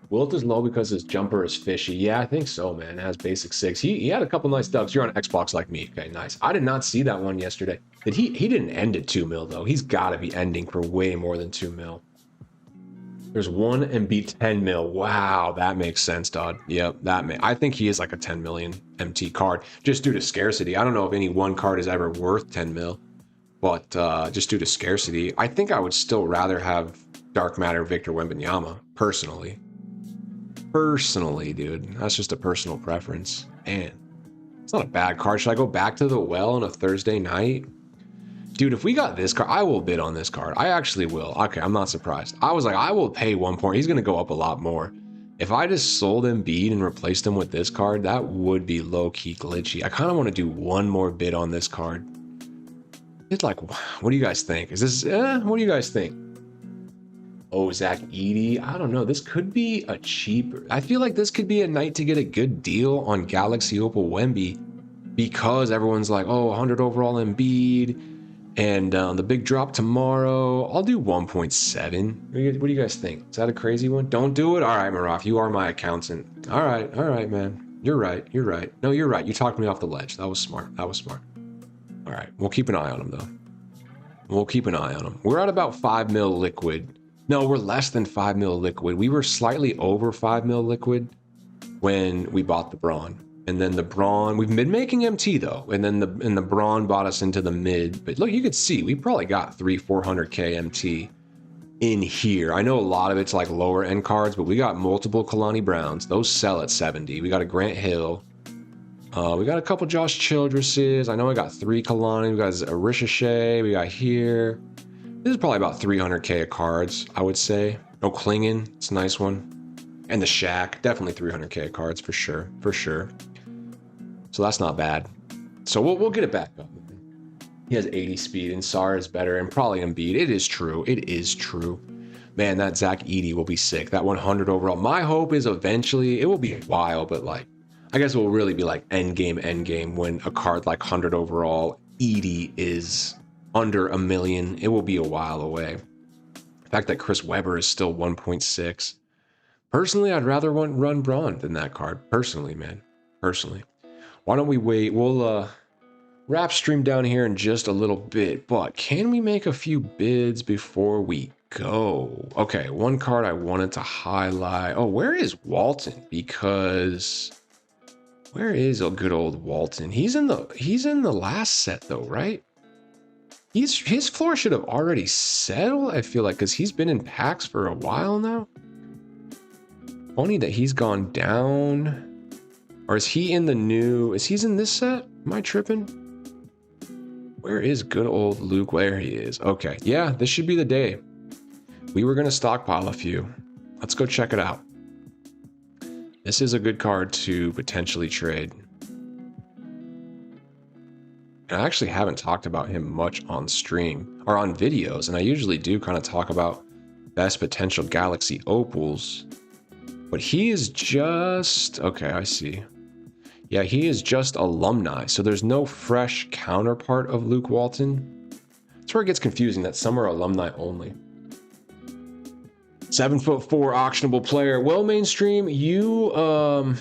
S1: Wilt is low because his jumper is fishy. Yeah, I think so, man. It has basic 6. He had a couple nice dunks. You're on Xbox like me. Okay, nice. I did not see that one yesterday. He didn't end at 2 mil, though. He's got to be ending for way more than 2 mil. There's one Embiid 10 mil. Wow, that makes sense, Dodd. Yep, I think he is like a 10 million MT card, just due to scarcity. I don't know if any one card is ever worth 10 mil, but just due to scarcity, I think I would still rather have Dark Matter Victor Wembanyama, personally. Personally, dude. That's just a personal preference. Man, it's not a bad card. Should I go back to the well on a Thursday night? Dude, if we got this card, I will bid on this card. I actually will. Okay, I'm not surprised. I was like, I will pay 1 point. He's going to go up a lot more. If I just sold Embiid and replaced him with this card, that would be low-key glitchy. I kind of want to do one more bid on this card. It's like, what do you guys think? Is this, what do you guys think? Oh, Zach Edey. I don't know. This could be a cheap. I feel like this could be a night to get a good deal on Galaxy Opal Wemby because everyone's like, oh, 100 overall Embiid. And the big drop tomorrow, I'll do 1.7. What do you guys think? Is that a crazy one? Don't do it? All right, Maraf, you are my accountant. All right, man. You're right. No, you're right. You talked me off the ledge. That was smart. All right, we'll keep an eye on him, though. We're at about 5 mil liquid. No, we're less than 5 mil liquid. We were slightly over 5 mil liquid when we bought the Braun. And then the Braun, we've been making MT though, and then the Braun bought us into the mid. But look, you could see we probably got 300-400k MT in here. I know a lot of it's like lower end cards, but we got multiple Kalani Browns. Those sell at 70. We got a Grant Hill. We got a couple Josh Childresses. I know I got 3 Kalani. We got a Ricochet. We got here. This is probably about 300k of cards, I would say. No Klingon. It's a nice one. And the Shaq, definitely 300k of cards for sure. So that's not bad. So we'll get it back up. He has 80 speed, and Sar is better, and probably Embiid. It is true. Man, that Zach Edey will be sick. That 100 overall. My hope is eventually, it will be a while, but like, I guess it will really be like end game when a card like 100 overall Edey is under $1 million. It will be a while away. The fact that Chris Webber is still 1.6. Personally, I'd rather run Braun than that card. Personally, man. Why don't we wait? We'll wrap stream down here in just a little bit, but can we make a few bids before we go? Okay, one card I wanted to highlight. Oh, where is Walton? Because where is a good old Walton? He's in the last set though, right? His floor should have already settled, I feel like, because he's been in packs for a while now. Funny that he's gone down. Or is he in the new... Is he's in this set? Am I tripping? Where is good old Luke? Where he is. Okay. Yeah, this should be the day. We were going to stockpile a few. Let's go check it out. This is a good card to potentially trade. And I actually haven't talked about him much on stream or on videos. And I usually do kind of talk about best potential Galaxy Opals. But he is just... Okay, I see. Yeah, he is just alumni, so there's no fresh counterpart of Luke Walton. That's where it gets confusing, that some are alumni only. 7'4" auctionable player. Well, mainstream, you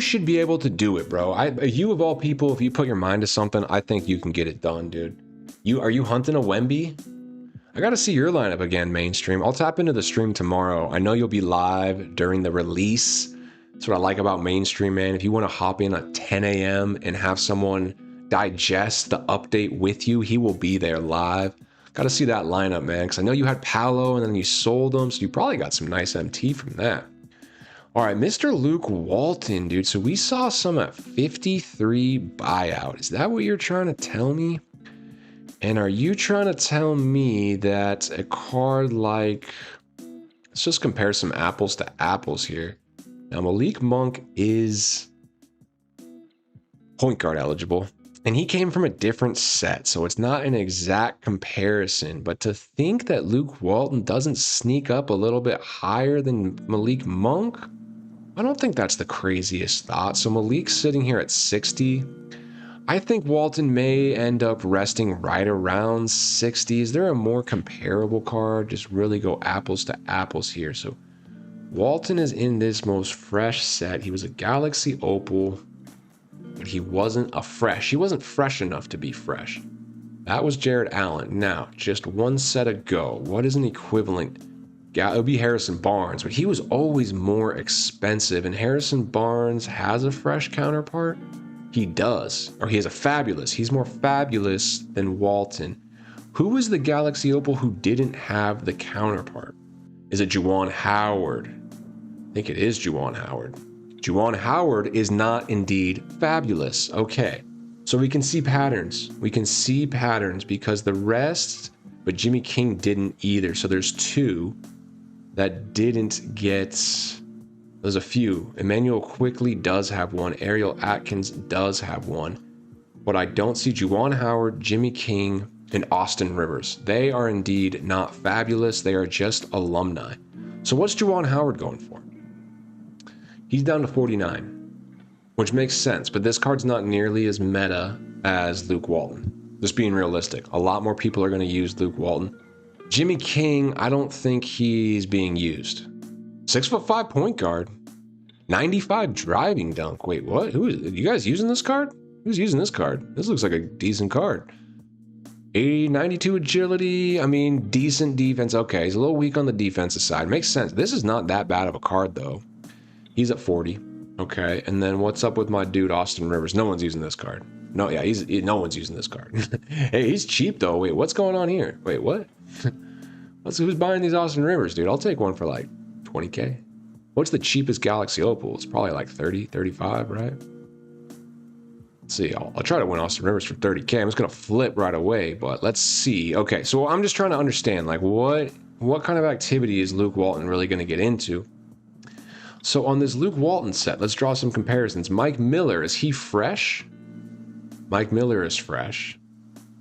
S1: should be able to do it, bro. You of all people, if you put your mind to something, I think you can get it done, dude. Are you hunting a Wemby? I gotta see your lineup again, mainstream. I'll tap into the stream tomorrow. I know you'll be live during the release. That's what I like about mainstream, man. If you want to hop in at 10 a.m. and have someone digest the update with you, he will be there live. Got to see that lineup, man, because I know you had Paolo and then you sold them, so you probably got some nice MT from that. All right, Mr. Luke Walton, dude. So we saw some at 53 buyout. Is that what you're trying to tell me? And are you trying to tell me that a card like... Let's just compare some apples to apples here. Now, Malik Monk is point guard eligible. And he came from a different set, so it's not an exact comparison. But to think that Luke Walton doesn't sneak up a little bit higher than Malik Monk, I don't think that's the craziest thought. So Malik's sitting here at 60. I think Walton may end up resting right around 60. Is there a more comparable card? Just really go apples to apples here. So Walton is in this most fresh set. He was a Galaxy Opal, but he wasn't a fresh. He wasn't fresh enough to be fresh. That was Jared Allen. Now, just one set ago, what is an equivalent? It would be Harrison Barnes, but he was always more expensive. And Harrison Barnes has a fresh counterpart? He does. Or he has a fabulous. He's more fabulous than Walton. Who was the Galaxy Opal who didn't have the counterpart? Is it Juwan Howard? I think it is Juwan Howard. Juwan Howard is not indeed fabulous. Okay, so we can see patterns. We can see patterns because the rest, but Jimmy King didn't either. So there's two that didn't get, there's a few. Emmanuel Quickly does have one. Ariel Atkins does have one. But I don't see Juwan Howard, Jimmy King, and Austin Rivers. They are indeed not fabulous. They are just alumni. So what's Juwan Howard going for? He's down to 49, which makes sense, but this card's not nearly as meta as Luke Walton. Just being realistic. A lot more people are going to use Luke Walton. Jimmy King, I don't think he's being used. 6'5" point guard. 95 driving dunk. Wait, what? Who is you guys using this card? Who's using this card? This looks like a decent card. 92 agility. I mean, decent defense. Okay, he's a little weak on the defensive side. Makes sense. This is not that bad of a card, though. He's at 40. Okay, and then what's up with my dude Austin Rivers? No one's using this card. No, yeah, no one's using this card. Hey, he's cheap though. Wait, what's going on here? Wait, what? Who's buying these Austin Rivers, dude? I'll take one for like 20K. What's the cheapest Galaxy Opal? It's probably like 30, 35, right? Let's see. I'll try to win Austin Rivers for 30K. I'm just gonna flip right away, but let's see. Okay, so I'm just trying to understand, like, what kind of activity is Luke Walton really gonna get into? So on this Luke Walton set, let's draw some comparisons. Mike Miller, is he fresh? Mike Miller is fresh.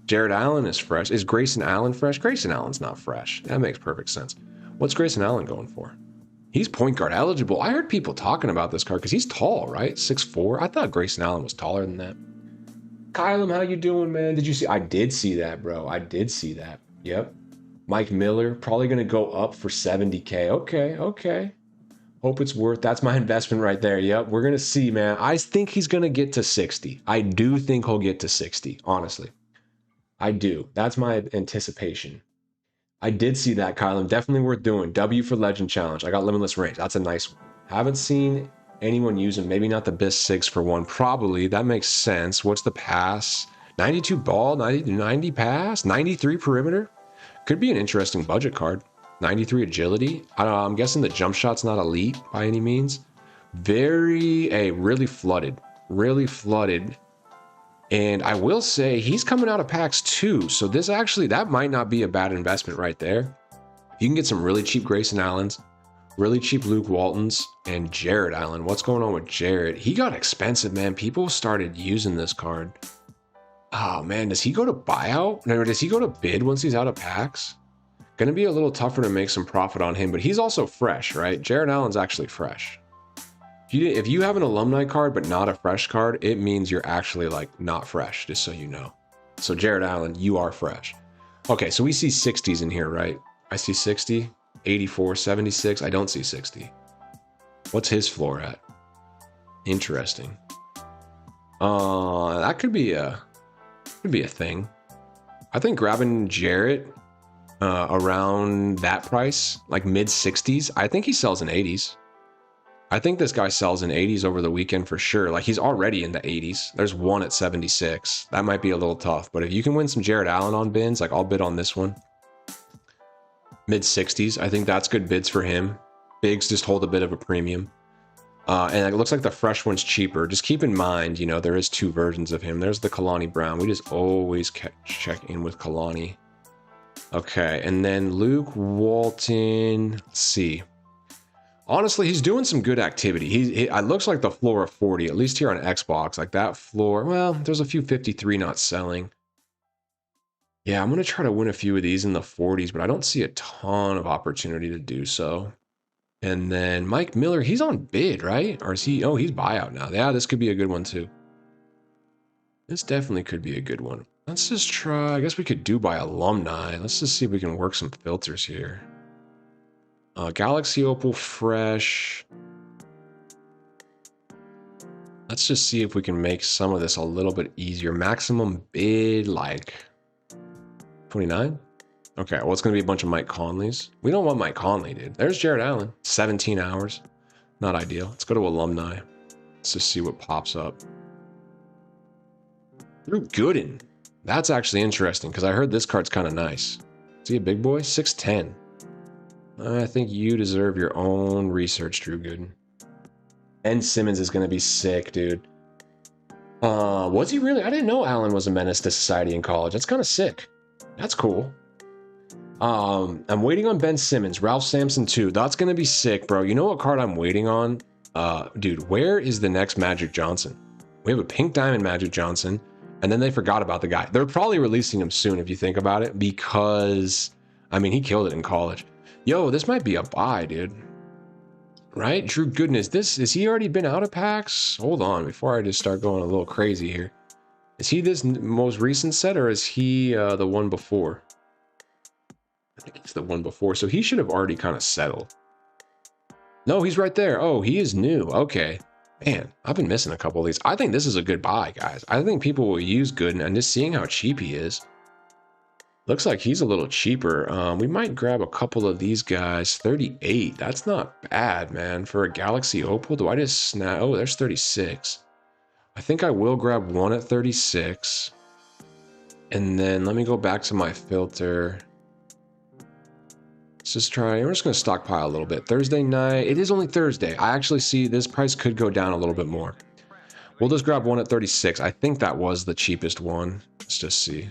S1: Jared Allen is fresh. Is Grayson Allen fresh? Grayson Allen's not fresh. That makes perfect sense. What's Grayson Allen going for? He's point guard eligible. I heard people talking about this card because he's tall, right? 6'4". I thought Grayson Allen was taller than that. Kylam, how you doing, man? Did you see? I did see that, bro. I did see that. Yep. Mike Miller, probably going to go up for 70K. Okay. Hope it's worth. That's my investment right there. Yep, we're going to see, man. I think he's going to get to 60. I do think he'll get to 60, honestly. I do. That's my anticipation. I did see that, Kylan. Definitely worth doing. W for Legend Challenge. I got Limitless Range. That's a nice one. Haven't seen anyone use him. Maybe not the best 6 for 1. Probably. That makes sense. What's the pass? 92 ball, 90 pass, 93 perimeter. Could be an interesting budget card. 93 agility. I'm guessing the jump shot's not elite by any means. Really flooded. And I will say he's coming out of packs too. So this actually, that might not be a bad investment right there. You can get some really cheap Grayson Allens, really cheap Luke Waltons, and Jared Allen. What's going on with Jared? He got expensive, man. People started using this card. Oh man, does he go to buyout? Or does he go to bid once he's out of packs? Going to be a little tougher to make some profit on him, but he's also fresh, right? Jared Allen's actually fresh. If you have an alumni card but not a fresh card, it means you're actually like not fresh, just so you know. So Jared Allen, you are fresh. Okay, so we see 60s in here, right? I see 60, 84, 76. I don't see 60. What's his floor at? Interesting. That could be a thing. I think grabbing Jarrett around that price, like mid 60s, I think he sells in 80s. I think this guy sells in 80s over the weekend for sure. Like he's already in the 80s. There's one at 76. That might be a little tough, but if you can win some Jared Allen on bins, like I'll bid on this one. Mid 60s. I think that's good bids for him. Bigs just hold a bit of a premium. And it looks like the fresh one's cheaper. Just keep in mind, you know, there is 2 versions of him. There's the Kalani Brown. We just always check in with Kalani. Okay, and then Luke Walton. Let's see. Honestly, he's doing some good activity. It looks like the floor of 40, at least here on Xbox. Like that floor, well, there's a few 53 not selling. Yeah, I'm going to try to win a few of these in the 40s, but I don't see a ton of opportunity to do so. And then Mike Miller, he's on bid, right? Or is he? Oh, he's buyout now. Yeah, this could be a good one too. This definitely could be a good one. Let's just try, I guess we could do by alumni. Let's just see if we can work some filters here. Galaxy Opal Fresh. Let's just see if we can make some of this a little bit easier. Maximum bid, like 29? Okay, well, it's going to be a bunch of Mike Conleys. We don't want Mike Conley, dude. There's Jared Allen. 17 hours. Not ideal. Let's go to alumni. Let's just see what pops up. Drew Gooden. That's actually interesting because I heard this card's kind of nice. Is he a big boy? 6'10". I think you deserve your own research, Drew Gooden. Ben Simmons is going to be sick, dude. Was he really? I didn't know Allen was a menace to society in college. That's kind of sick. That's cool. I'm waiting on Ben Simmons. Ralph Sampson too. That's going to be sick, bro. You know what card I'm waiting on? Dude, where is the next Magic Johnson? We have a pink diamond Magic Johnson, and then they forgot about the guy. They're probably releasing him soon if you think about it, because, I mean, he killed it in college. Yo, this might be a buy, dude. Right? Drew Goodness. Has he already been out of packs? Hold on, before I just start going a little crazy here. Is he this most recent set, or is he the one before? I think it's the one before, so he should have already kind of settled. No, he's right there. Oh, he is new. Okay. Man, I've been missing a couple of these. I think this is a good buy, guys. I think people will use Gooden, and just seeing how cheap he is. Looks like he's a little cheaper. We might grab a couple of these guys. 38. That's not bad, man. For a Galaxy Opal, do I just snap? Oh, there's 36. I think I will grab one at 36. And then let me go back to my filter. Let's just try. We're just going to stockpile a little bit. Thursday night. It is only Thursday. I actually see this price could go down a little bit more. We'll just grab one at 36. I think that was the cheapest one. Let's just see.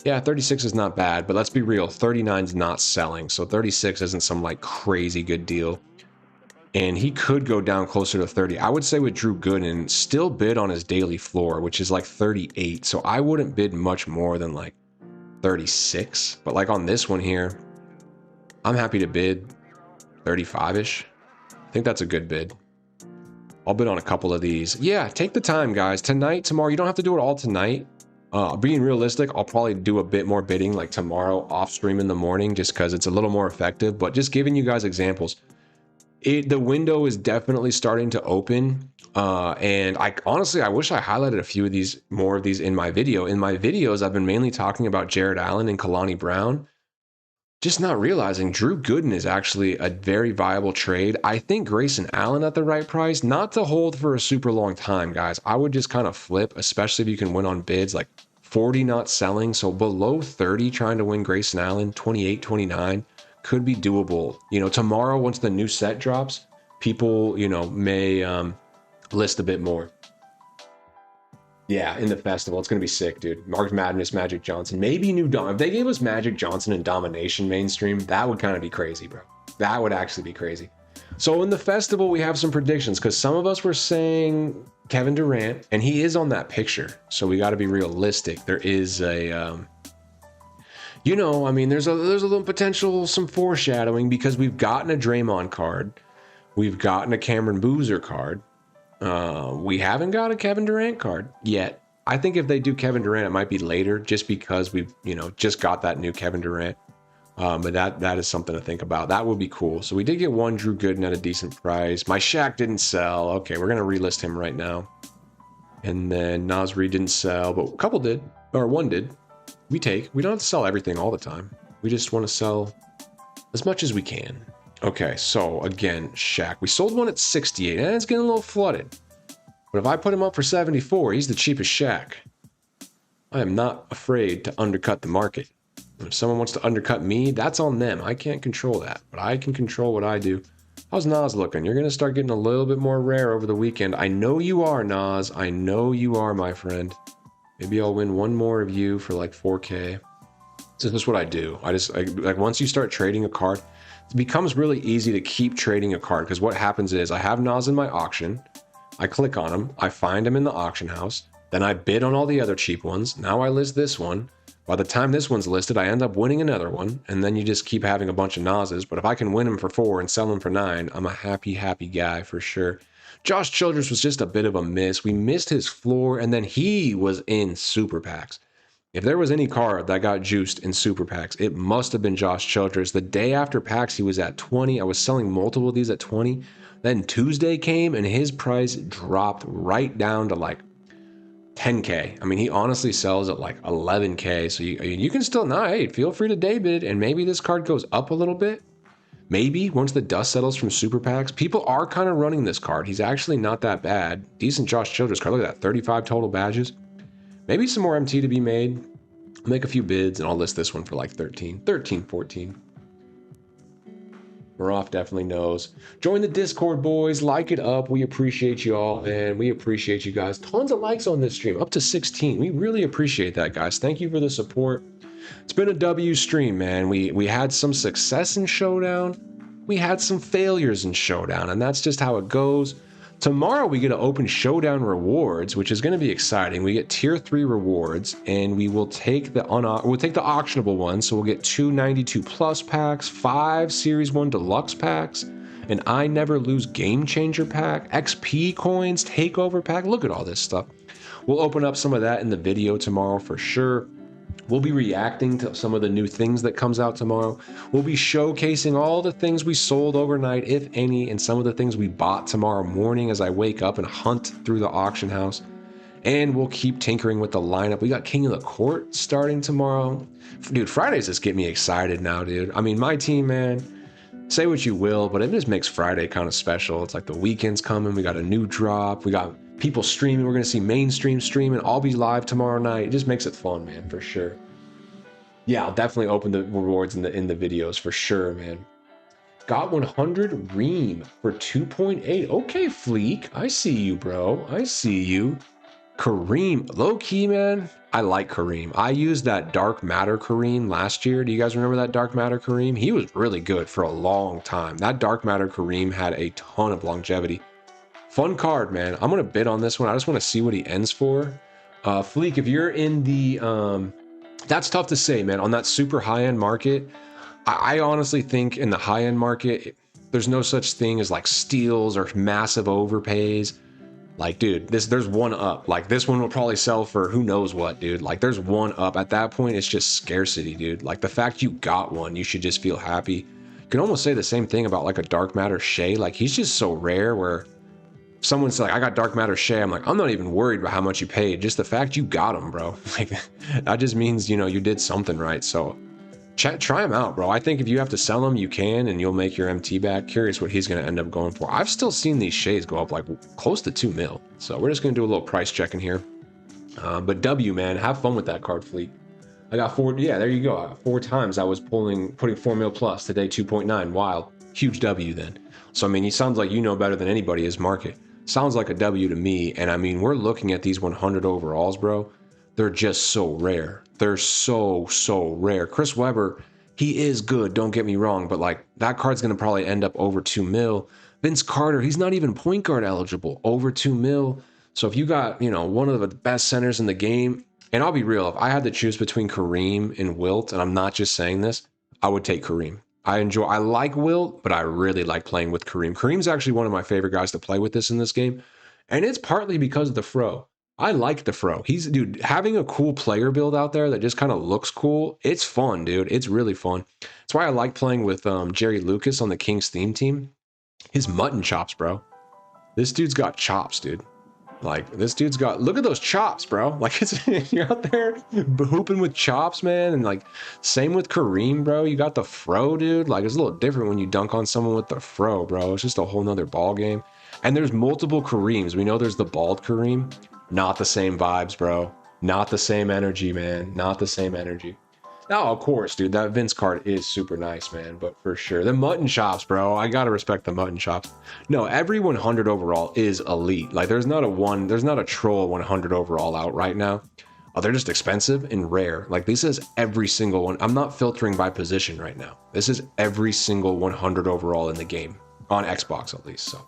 S1: Yeah, 36 is not bad, but let's be real. 39 is not selling, so 36 isn't some like crazy good deal. And he could go down closer to 30. I would say with Drew Gooden, still bid on his daily floor, which is like 38. So I wouldn't bid much more than like 36. But like on this one here, I'm happy to bid 35-ish. I think that's a good bid. I'll bid on a couple of these. Yeah, take the time, guys. Tonight, tomorrow, you don't have to do it all tonight. Being realistic, I'll probably do a bit more bidding like tomorrow off stream in the morning just because it's a little more effective. But just giving you guys examples. The window is definitely starting to open. And I honestly, I wish I highlighted a few of these, more of these in my video. In my videos, I've been mainly talking about Jared Allen and Kalani Brown. Just not realizing Drew Gooden is actually a very viable trade. I think Grayson Allen at the right price, not to hold for a super long time, guys. I would just kind of flip, especially if you can win on bids like 40 not selling. So below 30 trying to win Grayson Allen, 28, 29 could be doable. You know, tomorrow, once the new set drops, people, you know, may list a bit more. Yeah, in the festival. It's going to be sick, dude. March Madness, Magic Johnson. Maybe new Dom. If they gave us Magic Johnson and Domination mainstream, that would kind of be crazy, bro. That would actually be crazy. So in the festival, we have some predictions because some of us were saying Kevin Durant, and he is on that picture. So we got to be realistic. There is a, you know, I mean, there's a little potential, some foreshadowing because we've gotten a Draymond card. We've gotten a Cameron Boozer card. We haven't got a Kevin Durant card yet. I think if they do Kevin Durant, it might be later just because we've, you know, just got that new Kevin Durant. But that is something to think about. That would be cool. So we did get one Drew Gooden at a decent price. My Shaq didn't sell. Okay, we're going to relist him right now. And then Nasri didn't sell, but a couple did, or one did. We don't have to sell everything all the time. We just want to sell as much as we can. Okay, so again, Shaq. We sold one at 68, and it's getting a little flooded. But if I put him up for 74, he's the cheapest Shaq. I am not afraid to undercut the market. If someone wants to undercut me, that's on them. I can't control that, but I can control what I do. How's Nas looking? You're going to start getting a little bit more rare over the weekend. I know you are, Nas. I know you are, my friend. Maybe I'll win one more of you for like 4K. So this is what I do. Like once you start trading a card, it becomes really easy to keep trading a card, because what happens is I have Nas in my auction. I click on him. I find him in the auction house. Then I bid on all the other cheap ones. Now I list this one. By the time this one's listed, I end up winning another one, and then you just keep having a bunch of Nas's. But if I can win him for 4 and sell him for 9, I'm a happy, happy guy for sure. Josh Childress was just a bit of a miss. We missed his floor, and then he was in super packs. If there was any card that got juiced in super packs, it must have been Josh Childress. The day after packs, he was at 20. I was selling multiple of these at 20. Then Tuesday came, and his price dropped right down to like 10K. I mean, he honestly sells at like 11K. So you can still, hey, feel free to day bid, and maybe this card goes up a little bit. Maybe once the dust settles from super packs. People are kind of running this card. He's actually not that bad. Decent Josh Childress card. Look at that, 35 total badges. Maybe some more MT to be made. I'll make a few bids, and I'll list this one for like 13, 14. Maroff definitely knows. Join the Discord, boys. Like it up. We appreciate you all, and we appreciate you guys. Tons of likes on this stream, up to 16. We really appreciate that, guys. Thank you for the support. It's been a W stream, man. We had some success in Showdown. We had some failures in Showdown, and that's just how it goes. Tomorrow we get to open Showdown rewards, which is going to be exciting. We get tier 3 rewards, and we will take the auctionable ones. So we'll get 2 92 plus packs, 5 series 1 deluxe packs, an I Never Lose Game Changer pack, XP coins, takeover pack. Look at all this stuff. We'll open up some of that in the video tomorrow for sure. We'll be reacting to some of the new things that comes out tomorrow. We'll be showcasing all the things we sold overnight, if any, and some of the things we bought tomorrow morning as I wake up and hunt through the auction house. And we'll keep tinkering with the lineup. We got King of the Court starting tomorrow. Dude, Fridays just get me excited now, dude. I mean, my team, man, say what you will, but it just makes Friday kind of special. It's like the weekend's coming. We got a new drop. We got people streaming. We're going to see mainstream streaming. I'll be live tomorrow night. It just makes it fun, man, for sure. Yeah, I'll definitely open the rewards in the videos for sure, man. Got 100 Ream for 2.8. Okay, Fleek. I see you, bro. I see you. Kareem. Low key, man. I like Kareem. I used that Dark Matter Kareem last year. Do you guys remember that Dark Matter Kareem? He was really good for a long time. That Dark Matter Kareem had a ton of longevity. Fun card, man. I'm going to bid on this one. I just want to see what he ends for. Fleek, if you're in the... that's tough to say, man. On that super high-end market, I honestly think in the high-end market, there's no such thing as like steals or massive overpays. Like, dude, there's one up. Like, this one will probably sell for who knows what, dude. Like, there's one up. At that point, it's just scarcity, dude. Like, the fact you got one, you should just feel happy. You can almost say the same thing about like a Dark Matter Shea. Like, he's just so rare where someone's like, I got Dark Matter Shea. I'm like, I'm not even worried about how much you paid. Just the fact you got him, bro. Like, that just means, you know, you did something right. So try him out, bro. I think if you have to sell him, you can, and you'll make your MT back. Curious what he's going to end up going for. I've still seen these Shays go up like close to 2 mil. So we're just going to do a little price checking here. But W, man, have fun with that card, Fleet. I got 4. Yeah, there you go. 4 times I was putting 4 mil plus today, 2.9. Wild. Huge W then. So, I mean, he sounds like you know better than anybody his market. Sounds like a W to me. And I mean, we're looking at these 100 overalls, bro. They're just so rare. They're so rare. Chris Webber, he is good, don't get me wrong, but like that card's going to probably end up over 2 mil. Vince Carter, he's not even point guard eligible, over 2 mil. So if you got, you know, one of the best centers in the game, and I'll be real, if I had to choose between Kareem and Wilt, and I'm not just saying this, I would take Kareem. I like Wilt, but I really like playing with Kareem. Kareem's actually one of my favorite guys to play with in this game. And it's partly because of the fro. I like the fro. Dude, having a cool player build out there that just kind of looks cool, it's fun, dude. It's really fun. That's why I like playing with Jerry Lucas on the Kings theme team. His mutton chops, bro. This dude's got chops, dude. Like, this dude's got, look at those chops, bro. Like, you're out there hooping with chops, man. And like, same with Kareem, bro. You got the fro, dude. Like, it's a little different when you dunk on someone with the fro, bro. It's just a whole nother ball game. And there's multiple Kareems. We know there's the bald Kareem. Not the same vibes, bro. Not the same energy, man. Not the same energy. Oh, of course, dude. That Vince card is super nice, man. But for sure, the mutton chops, bro. I gotta respect the mutton chops. No, every 100 overall is elite. Like, there's not a troll 100 overall out right now. They're just expensive and rare. Like, this is every single one. I'm not filtering by position right now. This is every single 100 overall in the game on Xbox, at least. So.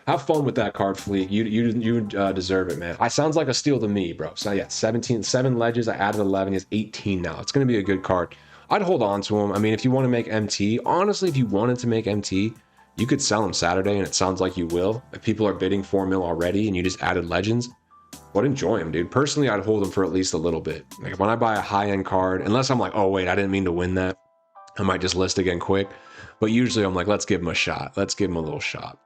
S1: Have fun with that card, Fleet. You deserve it, man. I sounds like a steal to me, bro. So yeah, 7 ledges. I added 11. He has 18 now. It's going to be a good card. I'd hold on to him. I mean, if you want to make MT, honestly, if you wanted to make MT, you could sell him Saturday, and it sounds like you will. If people are bidding 4 mil already and you just added legends, would enjoy him, dude. Personally, I'd hold him for at least a little bit. Like, when I buy a high-end card, unless I'm like, oh, wait, I didn't mean to win that, I might just list again quick. But usually I'm like, let's give him a shot. Let's give him a little shot.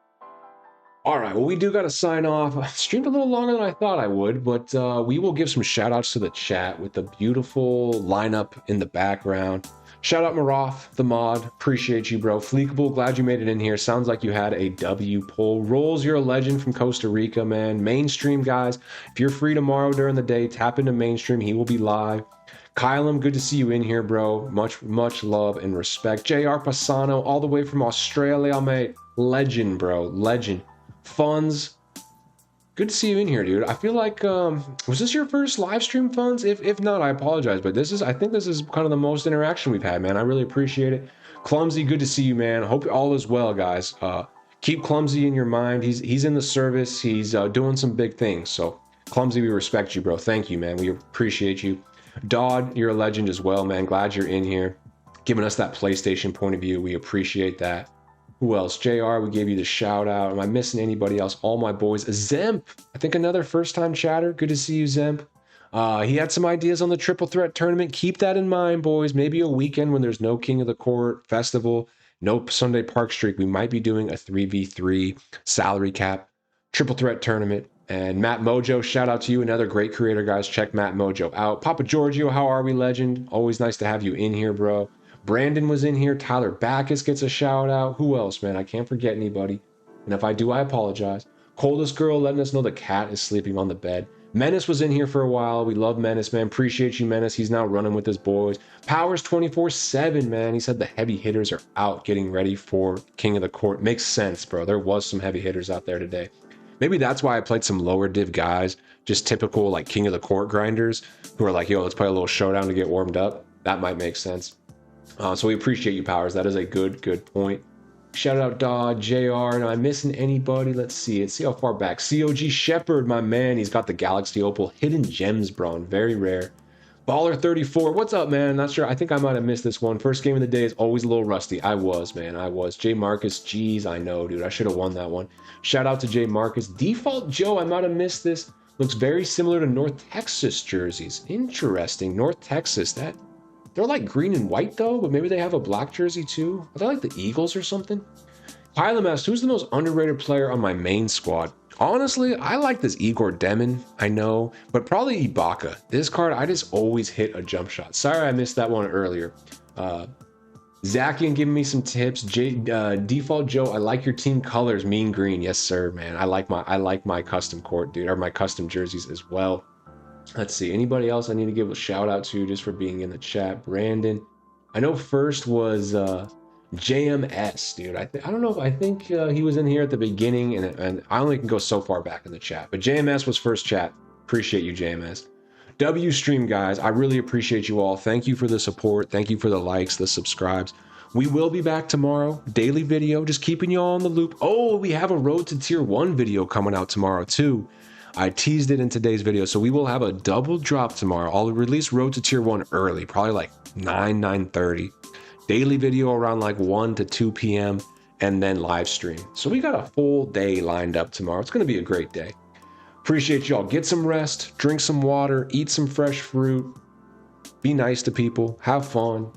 S1: All right, well, we do got to sign off. I streamed a little longer than I thought I would, but we will give some shout outs to the chat with the beautiful lineup in the background. Shout out Maroth, the mod. Appreciate you, bro. Fleekable, glad you made it in here. Sounds like you had a W pull. Rolls, you're a legend from Costa Rica, man. Mainstream, guys. If you're free tomorrow during the day, tap into Mainstream. He will be live. Kylum, good to see you in here, bro. Much love and respect. JR Passano, all the way from Australia, mate. Legend, bro. Legend. Funds, good to see you in here, dude. I feel like was this your first live stream, Funds? If not, I apologize, but I think this is kind of the most interaction we've had, man. I really appreciate it. Clumsy, good to see you, man. Hope all is well, guys. Keep Clumsy in your mind. He's in the service. He's doing some big things. So Clumsy, we respect you, bro. Thank you, man. We appreciate you. Dodd, you're a legend as well, man. Glad you're in here, giving us that PlayStation point of view. We appreciate that. Who else? JR, we gave you the shout out. Am I missing anybody else? All my boys. Zemp, I think another first time chatter. Good to see you, Zemp. He had some ideas on the triple threat tournament. Keep that in mind, boys. Maybe a weekend when there's no King of the Court festival, no Sunday Park Streak, we might be doing a 3v3 salary cap triple threat tournament. And Matt Mojo, shout out to you. Another great creator, guys. Check Matt Mojo out. Papa Giorgio, how are we, legend? Always nice to have you in here, bro. Brandon was in here. Tyler Backus gets a shout out. Who else, man? I can't forget anybody. And if I do, I apologize. Coldest Girl letting us know the cat is sleeping on the bed. Menace was in here for a while. We love Menace, man. Appreciate you, Menace. He's now running with his boys. Powers 24/7, man. He said the heavy hitters are out getting ready for King of the Court. Makes sense, bro. There was some heavy hitters out there today. Maybe that's why I played some lower div guys, just typical like King of the Court grinders who are like, yo, let's play a little showdown to get warmed up. That might make sense. So we appreciate you, Powers. That is a good point. Shout out Dodd, JR. Am I missing anybody? Let's see it. See how far back. COG Shepherd, my man. He's got the Galaxy Opal. Hidden Gems, bro. Very rare. Baller 34. What's up, man? Not sure. I think I might have missed this one. First game of the day is always a little rusty. I was, man. I was. J Marcus. Jeez, I know, dude. I should have won that one. Shout out to J Marcus. Default Joe. I might have missed this. Looks very similar to North Texas jerseys. Interesting. North Texas. They're like green and white though, but maybe they have a black jersey too. Are they like the Eagles or something? Kylam asked, who's the most underrated player on my main squad? Honestly, I like this Igor Demon, I know, but probably Ibaka. This card, I just always hit a jump shot. Sorry I missed that one earlier. Zakian giving me some tips. Default Joe, I like your team colors, mean green. Yes, sir, man. I like my custom court, dude, or my custom jerseys as well. Let's see, anybody else I need to give a shout out to just for being in the chat? Brandon. I know first was JMS, dude. I don't know if I think he was in here at the beginning, and I only can go so far back in the chat. But JMS was first chat. Appreciate you, JMS. W stream, guys. I really appreciate you all. Thank you for the support. Thank you for the likes, the subscribes. We will be back tomorrow. Daily video, just keeping you all in the loop. Oh, we have a Road to Tier 1 video coming out tomorrow too. I teased it in today's video, so we will have a double drop tomorrow. I'll release Road to Tier 1 early, probably like 9:30. Daily video around like 1 to 2 p.m. and then live stream. So we got a full day lined up tomorrow. It's going to be a great day. Appreciate y'all. Get some rest, drink some water, eat some fresh fruit, be nice to people, have fun.